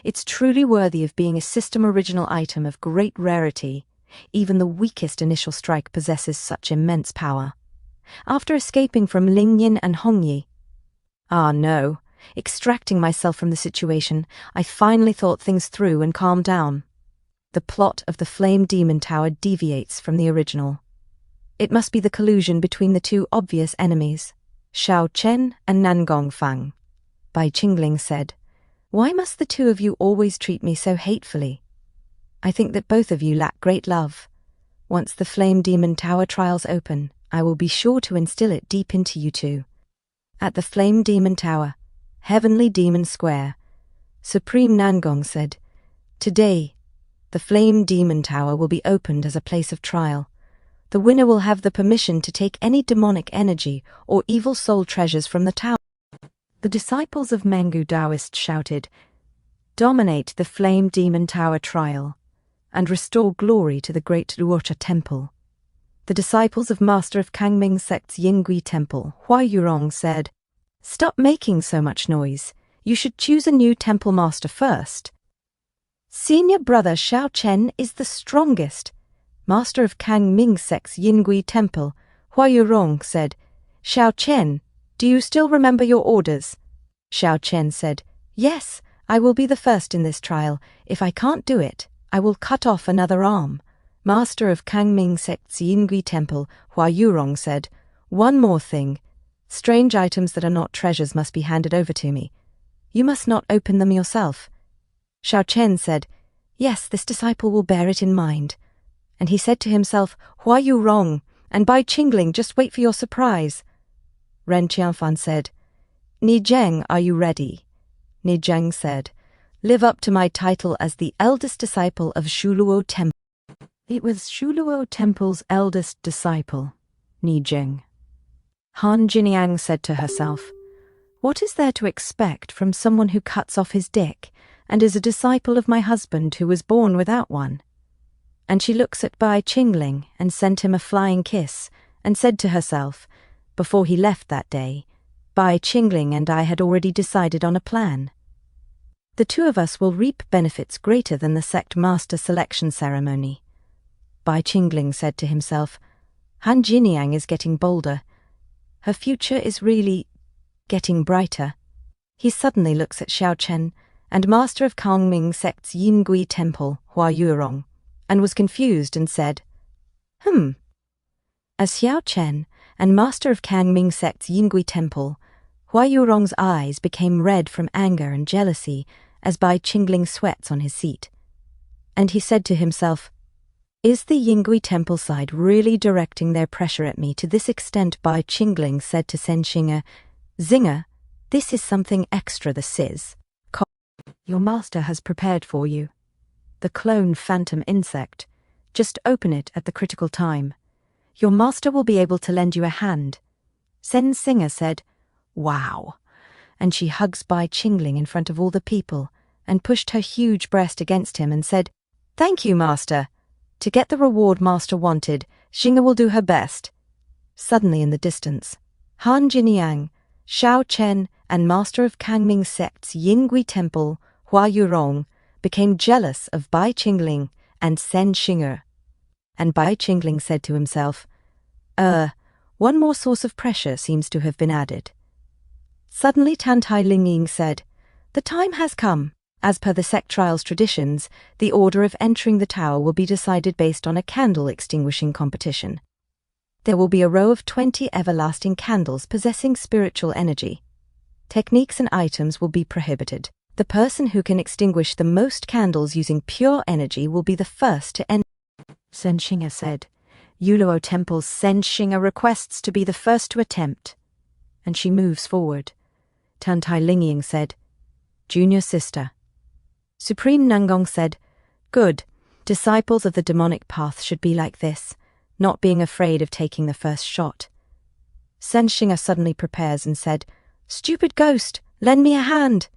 It's truly worthy of being a system original item of great rarity. Even the weakest initial strike possesses such immense power. After escaping from Lingyin and Hongyi, no, extracting myself from the situation, I finally thought things through and calmed down. The plot of the Flame Demon Tower deviates from the original. It must be the collusion between the two obvious enemies, Xiao Chen and Nangong Fang. Bai Qingling said, Why must the two of you always treat me so hatefully? I think that both of you lack great love. Once the Flame Demon Tower trials open, I will be sure to instill it deep into you two. At the Flame Demon Tower, Heavenly Demon Square, Supreme Nangong said, Today, the Flame Demon Tower will be opened as a place of trial. The winner will have the permission to take any demonic energy or evil soul treasures from the tower. The disciples of Mengu Taoist shouted, Dominate the Flame Demon Tower trial, and restore glory to the great Luocha Temple. The disciples of Master of Kangming Sect's Yingui Temple, Hua Yurong, said, Stop making so much noise. You should choose a new temple master first. Senior brother Xiao Chen is the strongest. Master of Kang Ming Sect's Yingui Temple, Hua Yurong, said, Xiao Chen, do you still remember your orders? Xiao Chen said, Yes, I will be the first in this trial. If I can't do it, I will cut off another arm. Master of Kang Ming Sect's Yingui Temple, Hua Yurong, said, One more thing. Strange items that are not treasures must be handed over to me. You must not open them yourself. Xiao Chen said, Yes, this disciple will bear it in mind. And he said to himself, Hua Yurong, and Bai Qingling, just wait for your surprise. Ren Qianfan said, Ni Zheng, are you ready? Ni Zheng said, Live up to my title as the eldest disciple of Shuluo Temple. It was Shuluo Temple's eldest disciple, Ni Zheng. Han Jiniang said to herself, What is there to expect from someone who cuts off his dick and is a disciple of my husband who was born without one? And she looks at Bai Qingling and sent him a flying kiss and said to herself, before he left that day, Bai Qingling and I had already decided on a plan. The two of us will reap benefits greater than the sect master selection ceremony. Bai Qingling said to himself, Han Jiniang is getting bolder. Her future is really getting brighter. He suddenly looks at Xiao Chen and Master of Kangming Sect's Yingui Temple, Hua Yurong, and was confused and said, As Xiao Chen and Master of Kangming Sect's Yingui Temple, Hua Yurong's eyes became red from anger and jealousy as Bai Qingling sweats on his seat. And he said to himself, Is the Yingui Temple side really directing their pressure at me to this extent? Bai Qingling said to Sen Xing'er, Zinger, this is something extra, the Sizz. Your master has prepared for you. The clone phantom insect. Just open it at the critical time. Your master will be able to lend you a hand. Sen Xing'er said, Wow. And she hugs Bai Qingling in front of all the people and pushed her huge breast against him and said, Thank you, master. To get the reward master wanted, Xing'er will do her best. Suddenly in the distance, Han Jiniang, Xiao Chen, and Master of Kangming Sect's Yingui Temple, Hua Yurong, became jealous of Bai Qingling and Sen Xing'er. And Bai Qingling said to himself, one more source of pressure seems to have been added. Suddenly Tantai Lingying said, The time has come. As per the sect trial's traditions, the order of entering the tower will be decided based on a candle extinguishing competition. There will be a row of 20 everlasting candles possessing spiritual energy. Techniques and items will be prohibited. The person who can extinguish the most candles using pure energy will be the first to enter. Sen Xing'er said, Yuluo Temple's Sen Xing'er requests to be the first to attempt. And she moves forward. Tantai Lingying said, Junior sister. Supreme Nangong said, Good. Disciples of the demonic path should be like this, not being afraid of taking the first shot. Sen Xing'er suddenly prepares and said, Stupid ghost, lend me a hand.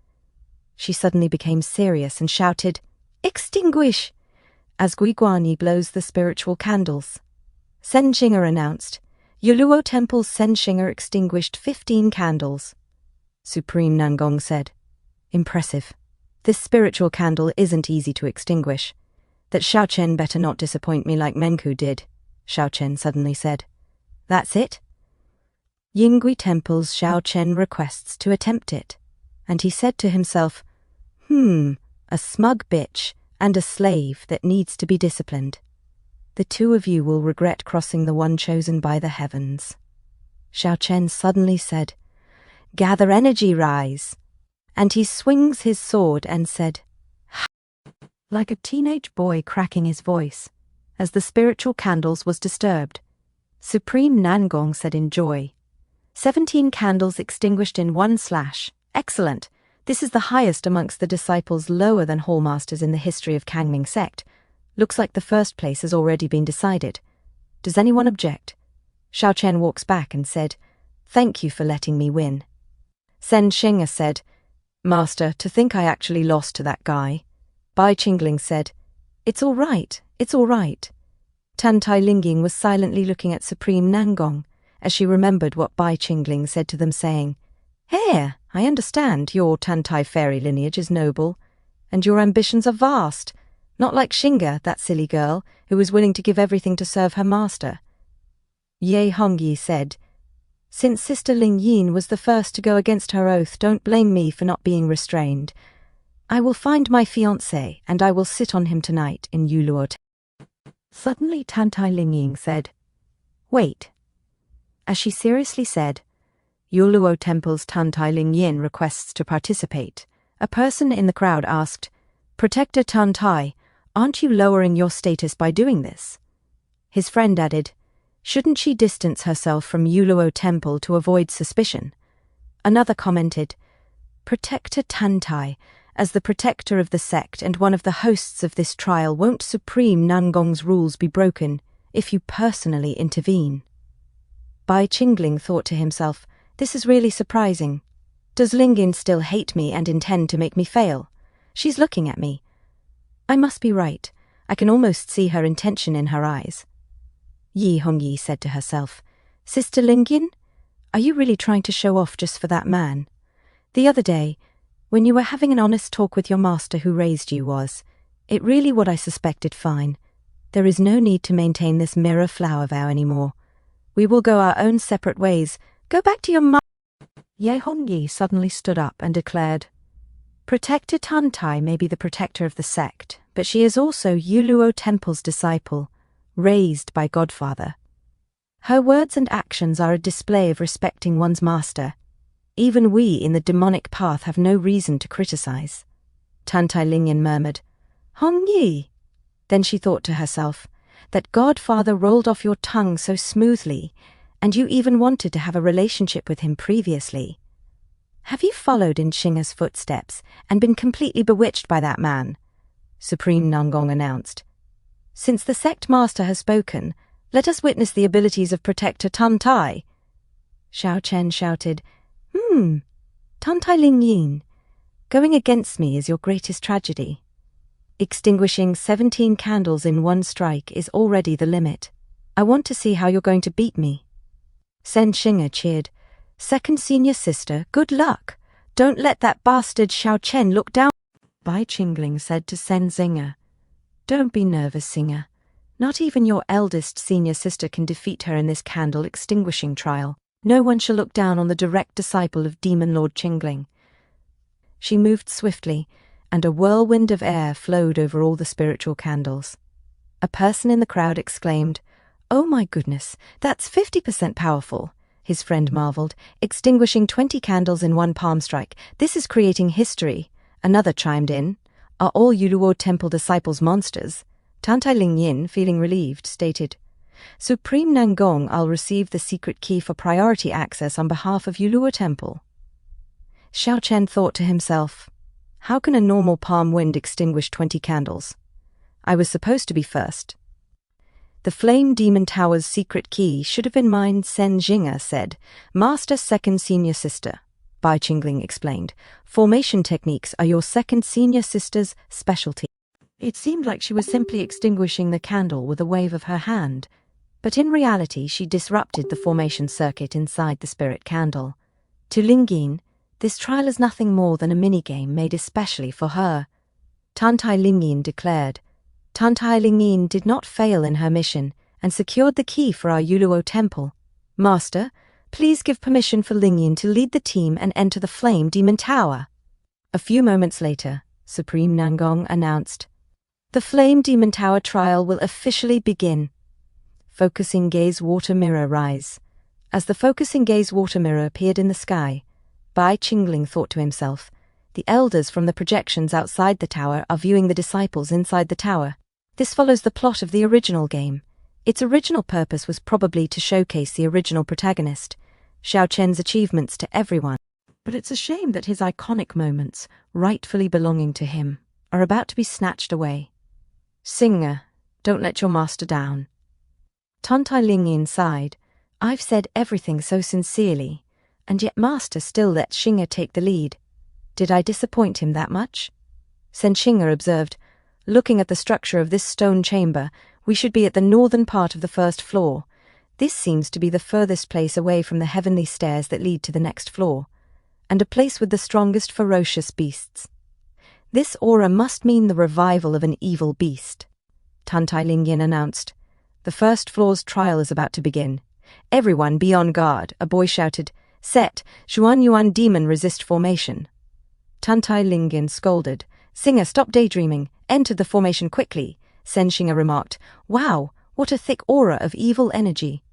She suddenly became serious and shouted, Extinguish! As Guiguani blows the spiritual candles. Sen Xing'er announced, Yuluo Temple's Sen Xing'er extinguished 15 candles. Supreme Nangong said, Impressive. This spiritual candle isn't easy to extinguish. That Xiao Chen better not disappoint me like Menku did, Xiao Chen suddenly said. That's it? Yingui Temple's Xiao Chen requests to attempt it, and he said to himself, a smug bitch and a slave that needs to be disciplined. The two of you will regret crossing the one chosen by the heavens. Xiao Chen suddenly said, Gather energy, rise. And he swings his sword and said, like a teenage boy cracking his voice, as the spiritual candles was disturbed. Supreme Nangong said in joy, 17 candles extinguished in one slash. Excellent. This is the highest amongst the disciples lower than Hallmasters in the history of Kangming Sect. Looks like the first place has already been decided. Does anyone object? Xiao Chen walks back and said, Thank you for letting me win. Sen Xing'er said, Master, to think I actually lost to that guy. Bai Qingling said, It's all right, it's all right. Tantai Lingying was silently looking at Supreme Nangong as she remembered what Bai Qingling said to them, saying, Here, I understand your Tantai fairy lineage is noble, and your ambitions are vast, not like Shinga, that silly girl, who was willing to give everything to serve her master. Ye Hongyi said, Since Sister Ling Yin was the first to go against her oath, don't blame me for not being restrained. I will find my fiancé, and I will sit on him tonight in Yuluo. Suddenly Tantai Ling Yin said, Wait. As she seriously said, Yuluo Temple's Tantai Ling Yin requests to participate. A person in the crowd asked, Protector Tantai, aren't you lowering your status by doing this? His friend added, Shouldn't she distance herself from Yuluo Temple to avoid suspicion? Another commented, Protector Tantai, as the protector of the sect and one of the hosts of this trial, won't Supreme Nangong's rules be broken if you personally intervene? Bai Qingling thought to himself, This is really surprising. Does Lingyin still hate me and intend to make me fail? She's looking at me. I must be right. I can almost see her intention in her eyes. Yi Hongyi said to herself, Sister Lingyin, are you really trying to show off just for that man? The other day, when you were having an honest talk with your master who raised you, was it really what I suspected? Fine. There is no need to maintain this mirror flower vow anymore. We will go our own separate ways. Go back to your mother. Ye Hongyi suddenly stood up and declared, Protector Tantai may be the protector of the sect, but she is also Yuluo Temple's disciple, raised by Godfather. Her words and actions are a display of respecting one's master. Even we in the demonic path have no reason to criticize. Tantai Lingyin murmured, Hongyi. Then she thought to herself, that Godfather rolled off your tongue so smoothly, and you even wanted to have a relationship with him previously. Have you followed in Shinga's footsteps and been completely bewitched by that man? Supreme Nangong announced. Since the sect master has spoken, let us witness the abilities of Protector Tantai. Xiao Chen shouted, Tantai Ling Yin, going against me is your greatest tragedy. Extinguishing 17 candles in one strike is already the limit. I want to see how you're going to beat me. Sen Shinga cheered, Second senior sister, good luck. Don't let that bastard Xiao Chen look down. Bai Qingling said to Sen Xinger, Don't be nervous, Singer. Not even your eldest senior sister can defeat her in this candle extinguishing trial. No one shall look down on the direct disciple of Demon Lord Qingling. She moved swiftly, and a whirlwind of air flowed over all the spiritual candles. A person in the crowd exclaimed, Oh my goodness, that's 50% powerful. His friend marveled, extinguishing 20 candles in one palm strike. This is creating history. Another chimed in, Are all Yuluo Temple disciples monsters? Tantai Ling Yin, feeling relieved, stated, Supreme Nangong, I'll receive the secret key for priority access on behalf of Yuluo Temple. Xiao Chen thought to himself, How can a normal palm wind extinguish 20 candles? I was supposed to be first. The Flame Demon Tower's secret key should have been mine, Sen Jing'er said. Master second senior sister. Bai Qingling explained. Formation techniques are your second senior sister's specialty. It seemed like she was simply extinguishing the candle with a wave of her hand, but in reality she disrupted the formation circuit inside the spirit candle. To Lingyin, this trial is nothing more than a minigame made especially for her. Tantai Lingyin declared, Tantai Lingyin did not fail in her mission and secured the key for our Yuluo Temple. Master, please give permission for Lingyin to lead the team and enter the Flame Demon Tower. A few moments later, Supreme Nangong announced, The Flame Demon Tower trial will officially begin. Focusing Gaze Water Mirror rise. As the Focusing Gaze Water Mirror appeared in the sky, Bai Qingling thought to himself, The elders from the projections outside the tower are viewing the disciples inside the tower. This follows the plot of the original game. Its original purpose was probably to showcase the original protagonist, Xiao Chen's achievements to everyone. But it's a shame that his iconic moments, rightfully belonging to him, are about to be snatched away. Singer, don't let your master down. Tantai Lingyin sighed. I've said everything so sincerely, and yet master still lets Xing'er take the lead. Did I disappoint him that much? Sen Xing'er observed, Looking at the structure of this stone chamber, we should be at the northern part of the first floor. This seems to be the furthest place away from the heavenly stairs that lead to the next floor. and a place with the strongest ferocious beasts. This aura must mean the revival of an evil beast. Tantai Lingyin announced. The first floor's trial is about to begin. Everyone be on guard, a boy shouted. Set, Xuan Yuan demon resist formation. Tantai Lingyin scolded. Singer, stop daydreaming. Enter the formation quickly. Senshinga remarked. Wow, what a thick aura of evil energy.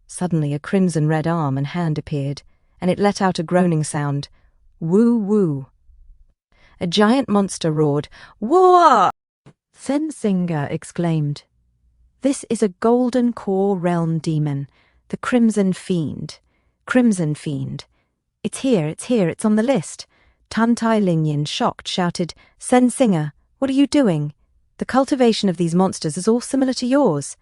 Suddenly a crimson-red arm and hand appeared, and it let out a groaning sound. Woo-woo. A giant monster roared. Whoa! Sensinga exclaimed. This is a golden core realm demon, the Crimson Fiend. Crimson Fiend. It's here, it's on the list. Tantai Lingyin, shocked, shouted, Sensinga, what are you doing? The cultivation of these monsters is all similar to yours.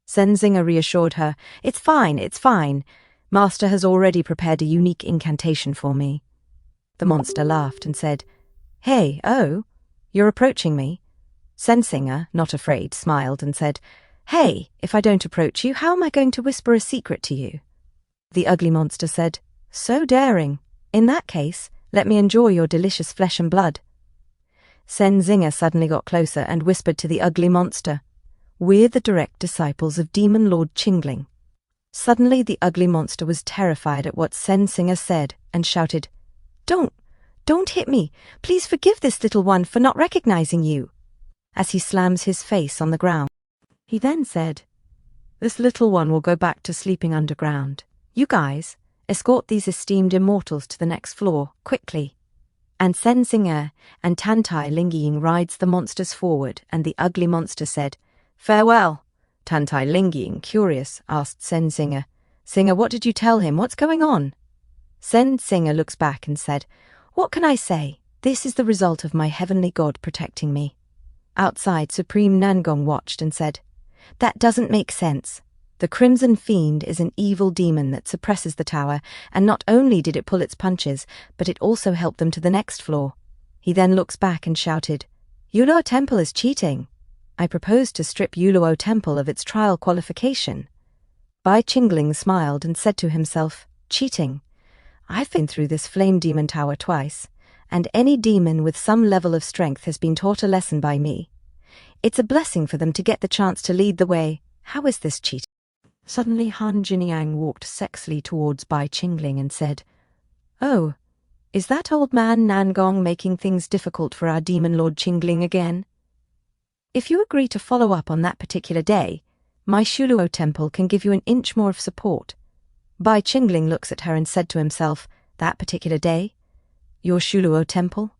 Sensinga reassured her, It's fine. Master has already prepared a unique incantation for me. The monster laughed and said, Hey, oh, you're approaching me? Sensinga, not afraid, smiled and said, Hey, if I don't approach you, how am I going to whisper a secret to you? The ugly monster said, So daring. In that case, let me enjoy your delicious flesh and blood. Sensinga suddenly got closer and whispered to the ugly monster, We're the direct disciples of Demon Lord Qingling. Suddenly the ugly monster was terrified at what Sensinga said and shouted, Don't hit me. Please forgive this little one for not recognizing you. As he slams his face on the ground. He then said, This little one will go back to sleeping underground. You guys, escort these esteemed immortals to the next floor, quickly. And Sensinga and Tantai Lingyin rides the monsters forward, and the ugly monster said, Farewell. Tantai Lingyin, curious, asked Sensinga, Singer, what did you tell him? What's going on? Sensinga looks back and said, What can I say? This is the result of my heavenly god protecting me. Outside, Supreme Nangong watched and said, That doesn't make sense. The Crimson Fiend is an evil demon that suppresses the tower, and not only did it pull its punches, but it also helped them to the next floor. He then looks back and shouted, Yuluo Temple is cheating. I propose to strip Yuluo Temple of its trial qualification. Bai Qingling smiled and said to himself, Cheating? I've been through this flame demon tower twice, and any demon with some level of strength has been taught a lesson by me. It's a blessing for them to get the chance to lead the way. How is this cheating? Suddenly Han Jiniang walked sexily towards Bai Qingling and said, Oh, is that old man Nangong making things difficult for our demon lord Qingling again? If you agree to follow up on that particular day, my Shuluo temple can give you an inch more of support. Bai Qingling looks at her and said to himself, That particular day? Your Shuluo temple?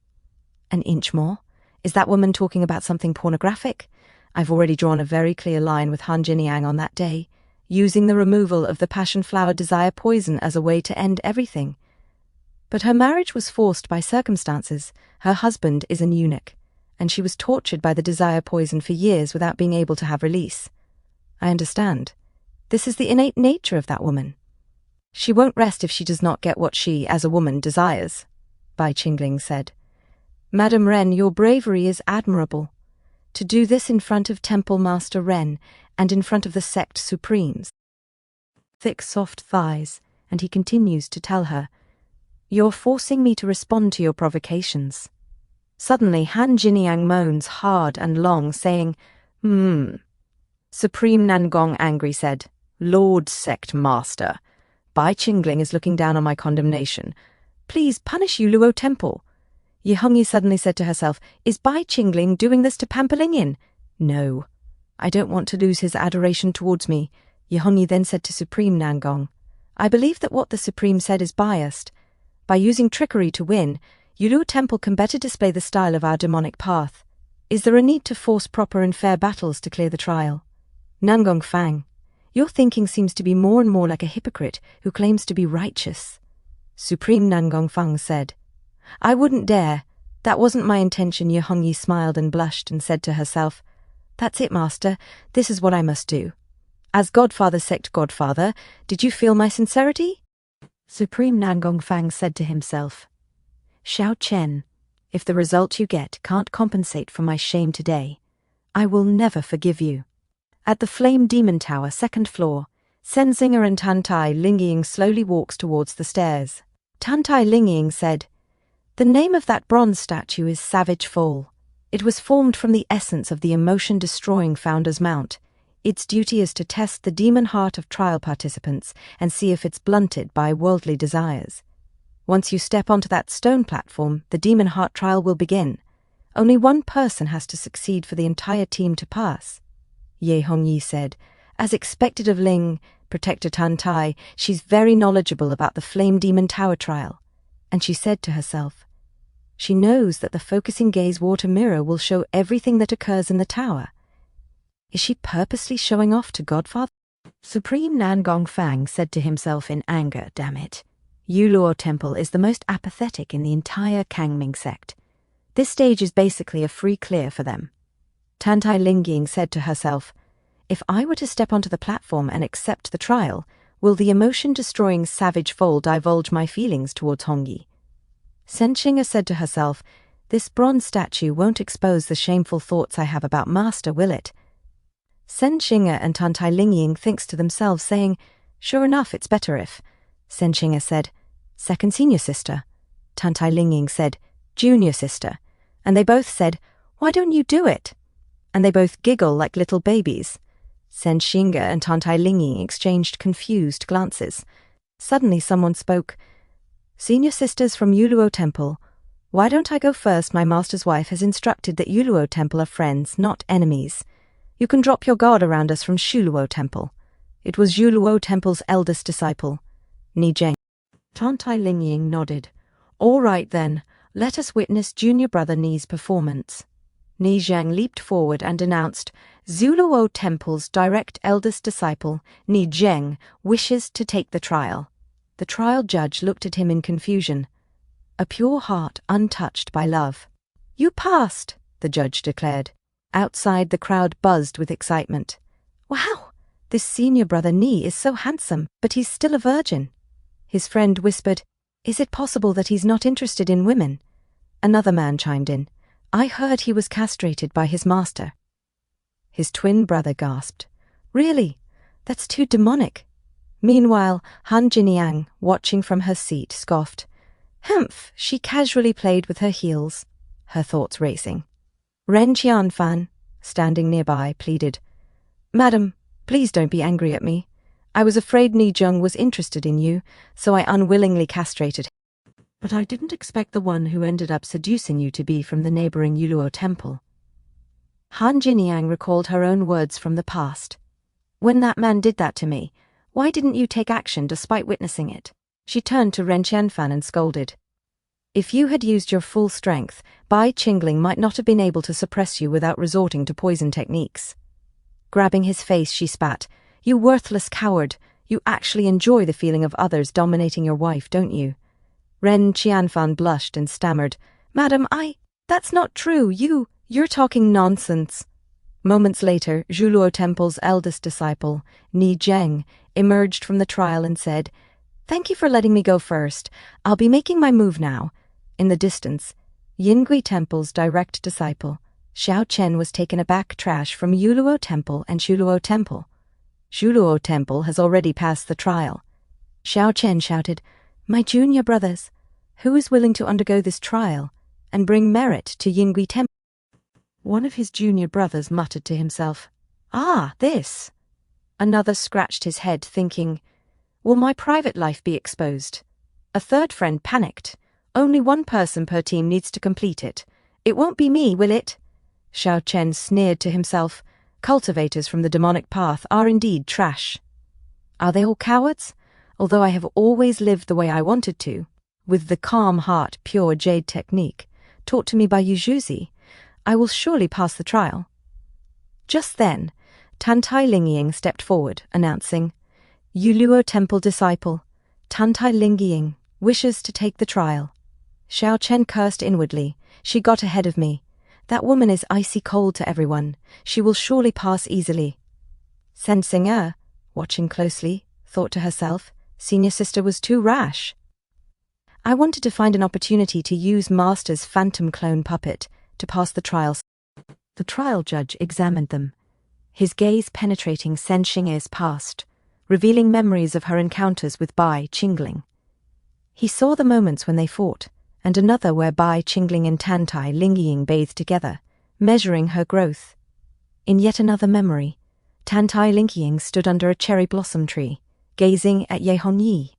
An inch more? Is that woman talking about something pornographic? I've already drawn a very clear line with Han Jiniang on that day, using the removal of the passion flower desire poison as a way to end everything. But her marriage was forced by circumstances. Her husband is an eunuch, and she was tortured by the desire poison for years without being able to have release. I understand. This is the innate nature of that woman. She won't rest if she does not get what she, as a woman, desires, Bai Qingling said. Madam Ren, your bravery is admirable. To do this in front of Temple Master Ren, and in front of the sect supremes. Thick soft thighs, and he continues to tell her, You're forcing me to respond to your provocations. Suddenly Han Jiniang moans hard and long, saying, Supreme Nangong angry said, Lord Sect Master, Bai Qingling is looking down on my condemnation. Please punish Yuluo Temple. Yihongyi suddenly said to herself, Is Bai Qingling doing this to pamper Lingyin? No. I don't want to lose his adoration towards me. Yihongyi then said to Supreme Nangong, I believe that what the Supreme said is biased. By using trickery to win, Yuluo Temple can better display the style of our demonic path. Is there a need to force proper and fair battles to clear the trial? Nangong Fang, your thinking seems to be more and more like a hypocrite who claims to be righteous. Supreme Nangong Fang said, I wouldn't dare. That wasn't my intention. Yihongyi smiled and blushed and said to herself, That's it, Master. This is what I must do. As Godfather Sect Godfather, did you feel my sincerity? Supreme Nangong Fang said to himself, Xiao Chen, if the result you get can't compensate for my shame today, I will never forgive you. At the Flame Demon Tower, second floor, Sensinga and Tantai Lingyin slowly walks towards the stairs. Tantai Lingying said, "The name of that bronze statue is Savage Fall. It was formed from the essence of the emotion-destroying Founder's Mount. Its duty is to test the demon heart of trial participants and see if it's blunted by worldly desires. Once you step onto that stone platform, the demon heart trial will begin. Only one person has to succeed for the entire team to pass," Ye Hongyi said. As expected of Ling, Protector Tantai, she's very knowledgeable about the Flame Demon Tower trial. And she said to herself, she knows that the focusing gaze water mirror will show everything that occurs in the tower. Is she purposely showing off to Godfather? Supreme Nangong Fang said to himself in anger, damn it. Yuluo Temple is the most apathetic in the entire Kangming sect. This stage is basically a free clear for them. Tantai Lingying said to herself, if I were to step onto the platform and accept the trial, will the emotion-destroying Savage Fall divulge my feelings towards Hongyi? Senxinga said to herself, this bronze statue won't expose the shameful thoughts I have about Master, will it? Senxinga and Tantai Lingying thinks to themselves, saying, sure enough, it's better if. Senxinga said, second senior sister. Tantai Lingying said, junior sister. And they both said, why don't you do it? And they both giggle like little babies. Senxinga and Tantai Lingying exchanged confused glances. Suddenly someone spoke, senior sisters from Yuluo Temple, why don't I go first? My master's wife has instructed that Yuluo Temple are friends, not enemies. You can drop your guard around us from Shuluo Temple. It was Yuluo Temple's eldest disciple, Ni Zheng. Tantai Lingying nodded. All right then, let us witness junior brother Ni's performance. Ni Zheng leaped forward and announced, Zuluo Temple's direct eldest disciple, Ni Zheng, wishes to take the trial. The trial judge looked at him in confusion. A pure heart untouched by love. You passed, the judge declared. Outside, the crowd buzzed with excitement. Wow, this senior brother Ni is so handsome, but he's still a virgin. His friend whispered, is it possible that he's not interested in women? Another man chimed in. I heard he was castrated by his master. His twin brother gasped. Really? That's too demonic. Meanwhile, Han Jiniang, watching from her seat, scoffed. Humph, she casually played with her heels, her thoughts racing. Ren Qianfan, standing nearby, pleaded, Madam, please don't be angry at me. I was afraid Ni Zheng was interested in you, so I unwillingly castrated him. But I didn't expect the one who ended up seducing you to be from the neighboring Yuluo Temple. Han Jiniang recalled her own words from the past. When that man did that to me, why didn't you take action despite witnessing it? She turned to Ren Qianfan and scolded. If you had used your full strength, Bai Qingling might not have been able to suppress you without resorting to poison techniques. Grabbing his face, she spat. You worthless coward, you actually enjoy the feeling of others dominating your wife, don't you? Ren Qianfan blushed and stammered, Madam, that's not true, you're talking nonsense. Moments later, Zhuluo Temple's eldest disciple, Ni Zheng, emerged from the trial and said, Thank you for letting me go first. I'll be making my move now. In the distance, Yingui Temple's direct disciple, Xiao Chen, was taken a back trash from Yuluo Temple and Shuluo Temple. Shuluo Temple has already passed the trial. Xiao Chen shouted, My junior brothers, who is willing to undergo this trial and bring merit to Yingui Temple? One of his junior brothers muttered to himself, this. Another scratched his head, thinking, will my private life be exposed? A third friend panicked. Only one person per team needs to complete it. It won't be me, will it? Xiao Chen sneered to himself. Cultivators from the demonic path are indeed trash. Are they all cowards? Although I have always lived the way I wanted to, with the calm heart, pure jade technique, taught to me by Yujuzi, I will surely pass the trial. Just then, Tantai Lingying stepped forward, announcing, Yuluo Temple disciple, Tantai Lingying, wishes to take the trial. Xiao Chen cursed inwardly. She got ahead of me. That woman is icy cold to everyone. She will surely pass easily. Senxinga, watching closely, thought to herself, senior sister was too rash. I wanted to find an opportunity to use Master's phantom clone puppet to pass the trials. The trial judge examined them, his gaze penetrating Senxinga's past, revealing memories of her encounters with Bai Qingling. He saw the moments when they fought, and another whereby Qingling and Tantai Lingying bathed together, measuring her growth. In yet another memory, Tantai Lingying stood under a cherry blossom tree, gazing at Ye Hongyi.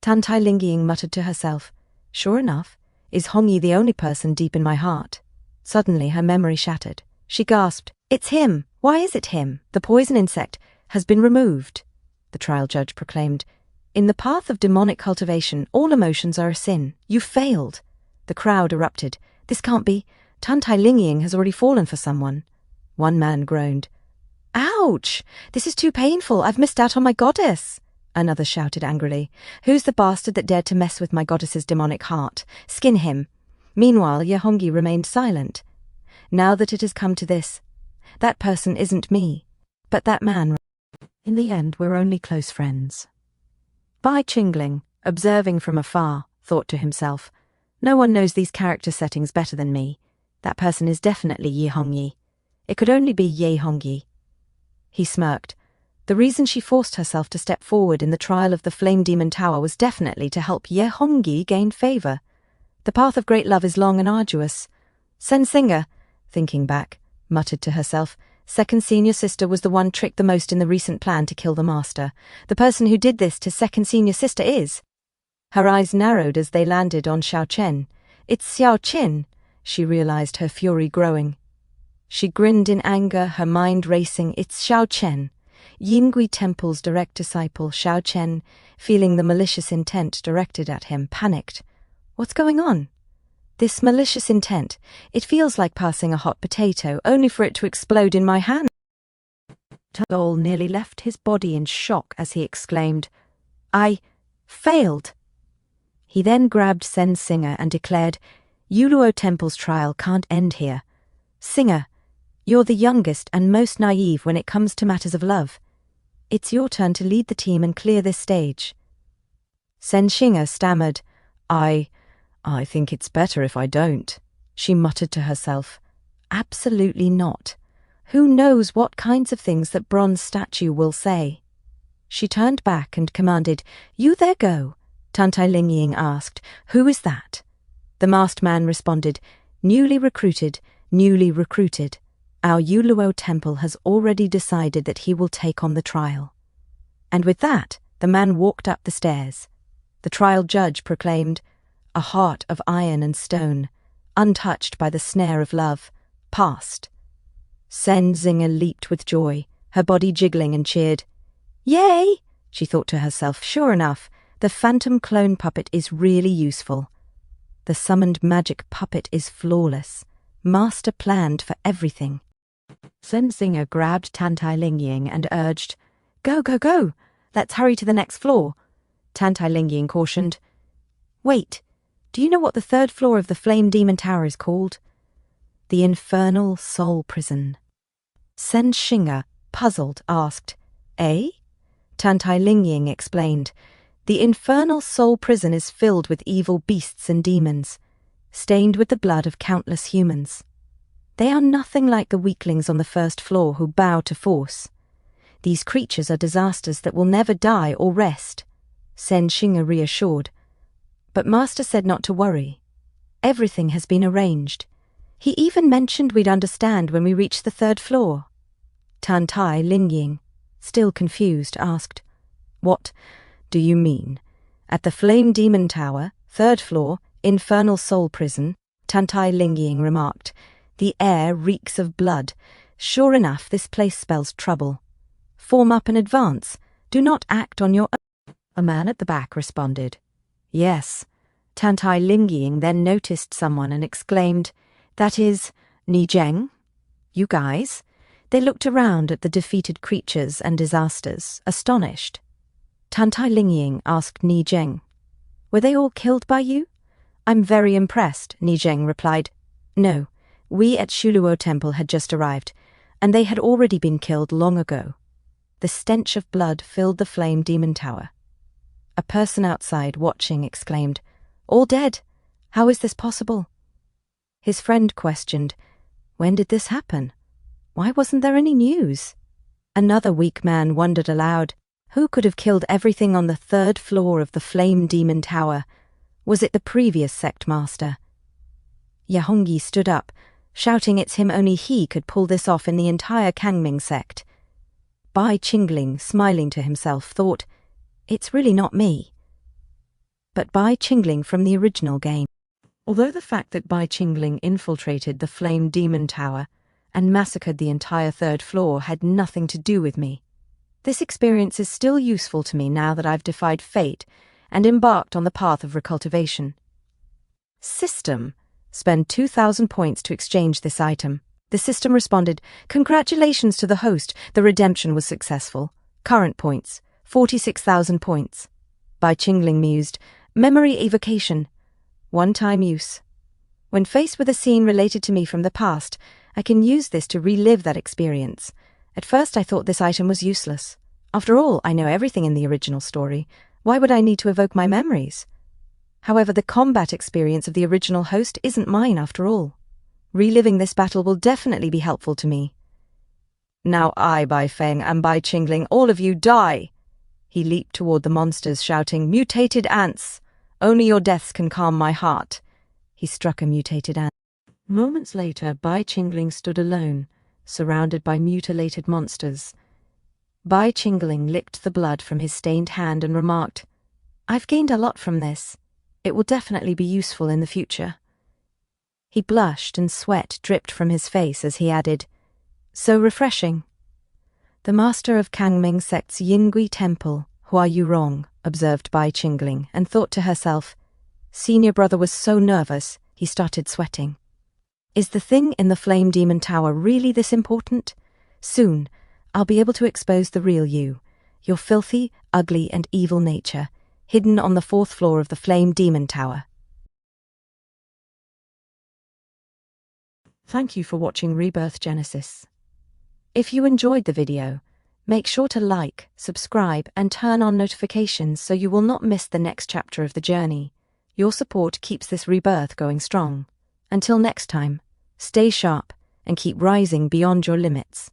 Tantai Lingying muttered to herself, "Sure enough, is Hongyi the only person deep in my heart?" Suddenly her memory shattered. She gasped, "It's him! Why is it him? The poison insect has been removed." The trial judge proclaimed, "In the path of demonic cultivation, all emotions are a sin. You failed." The crowd erupted. "This can't be. Tantai Lingying has already fallen for someone." One man groaned, "Ouch! This is too painful. I've missed out on my goddess." Another shouted angrily, "Who's the bastard that dared to mess with my goddess's demonic heart? Skin him." Meanwhile, Ye Hongyi remained silent. "Now that it has come to this, that person isn't me, but that man. In the end, we're only close friends." Bai Qingling, observing from afar, thought to himself, "No one knows these character settings better than me. That person is definitely Ye Hongyi. It could only be Ye Hongyi." He smirked. The reason she forced herself to step forward in the trial of the Flame Demon Tower was definitely to help Ye Hongyi gain favor. The path of great love is long and arduous. Sen Singer, thinking back, muttered to herself, "Second senior sister was the one tricked the most in the recent plan to kill the master. The person who did this to second senior sister is—" Her eyes narrowed as they landed on Xiao Chen. "It's Xiao Qin," she realized, her fury growing. She grinned in anger, her mind racing. "It's Xiao Chen." Yingui Temple's direct disciple, Xiao Chen, feeling the malicious intent directed at him, panicked. "What's going on?" "This malicious intent. It feels like passing a hot potato, only for it to explode in my hand." Tugol nearly left his body in shock as he exclaimed, "I failed." He then grabbed Sen Singer and declared, "Yuluo Temple's trial can't end here. Singer, you're the youngest and most naive when it comes to matters of love. It's your turn to lead the team and clear this stage." Sen Singer stammered, I think it's better if I don't." She muttered to herself, "Absolutely not. Who knows what kinds of things that bronze statue will say?" She turned back and commanded, "You there go." Tantai Lingying asked, "Who is that?" The masked man responded, Newly recruited. Our Yuluo Temple has already decided that he will take on the trial." And with that, the man walked up the stairs. The trial judge proclaimed, "A heart of iron and stone, untouched by the snare of love, passed." Sen Singer leaped with joy, her body jiggling, and cheered. "Yay!" she thought to herself. Sure enough, the phantom clone puppet is really useful. The summoned magic puppet is flawless, master planned for everything. Sen Singer grabbed Tantai Lingying and urged, Go, go, go! Let's hurry to the next floor." Tantai Lingying cautioned, "Wait, do you know what the third floor of the Flame Demon Tower is called?" "The Infernal Soul Prison." Sen Singer, puzzled, asked, "Eh?" Tantai Lingying explained, "The Infernal Soul Prison is filled with evil beasts and demons, stained with the blood of countless humans. They are nothing like the weaklings on the first floor who bow to force. These creatures are disasters that will never die or rest," Sen Singer reassured. "But Master said not to worry. Everything has been arranged. He even mentioned we'd understand when we reach the third floor." Tantai Lingying, still confused, asked, "What do you mean? At the Flame Demon Tower, third floor, Infernal Soul Prison," Tantai Lingying remarked, "the air reeks of blood. Sure enough, this place spells trouble. Form up and advance. Do not act on your own." A man at the back responded, "Yes." Tantai Lingying then noticed someone and exclaimed, "That is Ni Zheng? You guys?" They looked around at the defeated creatures and disasters, astonished. Tantai Lingying asked Ni Zheng, "Were they all killed by you?" "I'm very impressed," Ni Zheng replied. "No, we at Shuluo Temple had just arrived, and they had already been killed long ago." The stench of blood filled the Flame Demon Tower. A person outside watching exclaimed, "All dead? How is this possible?" His friend questioned, "When did this happen? Why wasn't there any news?" Another weak man wondered aloud, who could have killed everything on the third floor of the Flame Demon Tower, Was it the previous sect master? Yahongi stood up, shouting it's him, only he could pull this off in the entire Kangming sect. Bai Qingling, smiling to himself, thought, it's really not me. But Bai Qingling from the original game. Although the fact that Bai Qingling infiltrated the Flame Demon Tower and massacred the entire third floor had nothing to do with me, this experience is still useful to me now that I've defied fate and embarked on the path of recultivation. System. Spend 2,000 points to exchange this item. The system responded, congratulations to the host, the redemption was successful. Current points, 46,000 points. Bai Qingling mused, memory evocation. One-time use. When faced with a scene related to me from the past, I can use this to relive that experience. At first I thought this item was useless. After all, I know everything in the original story. Why would I need to evoke my memories? However, the combat experience of the original host isn't mine after all. Reliving this battle will definitely be helpful to me. Now I, Bai Feng, and Bai Qingling, all of you die! He leaped toward the monsters, shouting, mutated ants! Only your deaths can calm my heart. He struck a mutated ant. Moments later, Bai Qingling stood alone, surrounded by mutilated monsters. Bai Qingling licked the blood from his stained hand and remarked, I've gained a lot from this. It will definitely be useful in the future. He blushed and sweat dripped from his face as he added, so refreshing. The master of Kangming sect's Yingui Temple, Hua Yu Rong, observed Bai Qingling and thought to herself, senior brother was so nervous he started sweating. Is the thing in the Flame Demon Tower really this important? Soon, I'll be able to expose the real you, your filthy, ugly and evil nature, hidden on the 4th floor of the Flame Demon Tower. Thank you for watching Rebirth Genesis. If you enjoyed the video, make sure to like, subscribe and turn on notifications so you will not miss the next chapter of the journey. Your support keeps this rebirth going strong. Until next time, stay sharp and keep rising beyond your limits.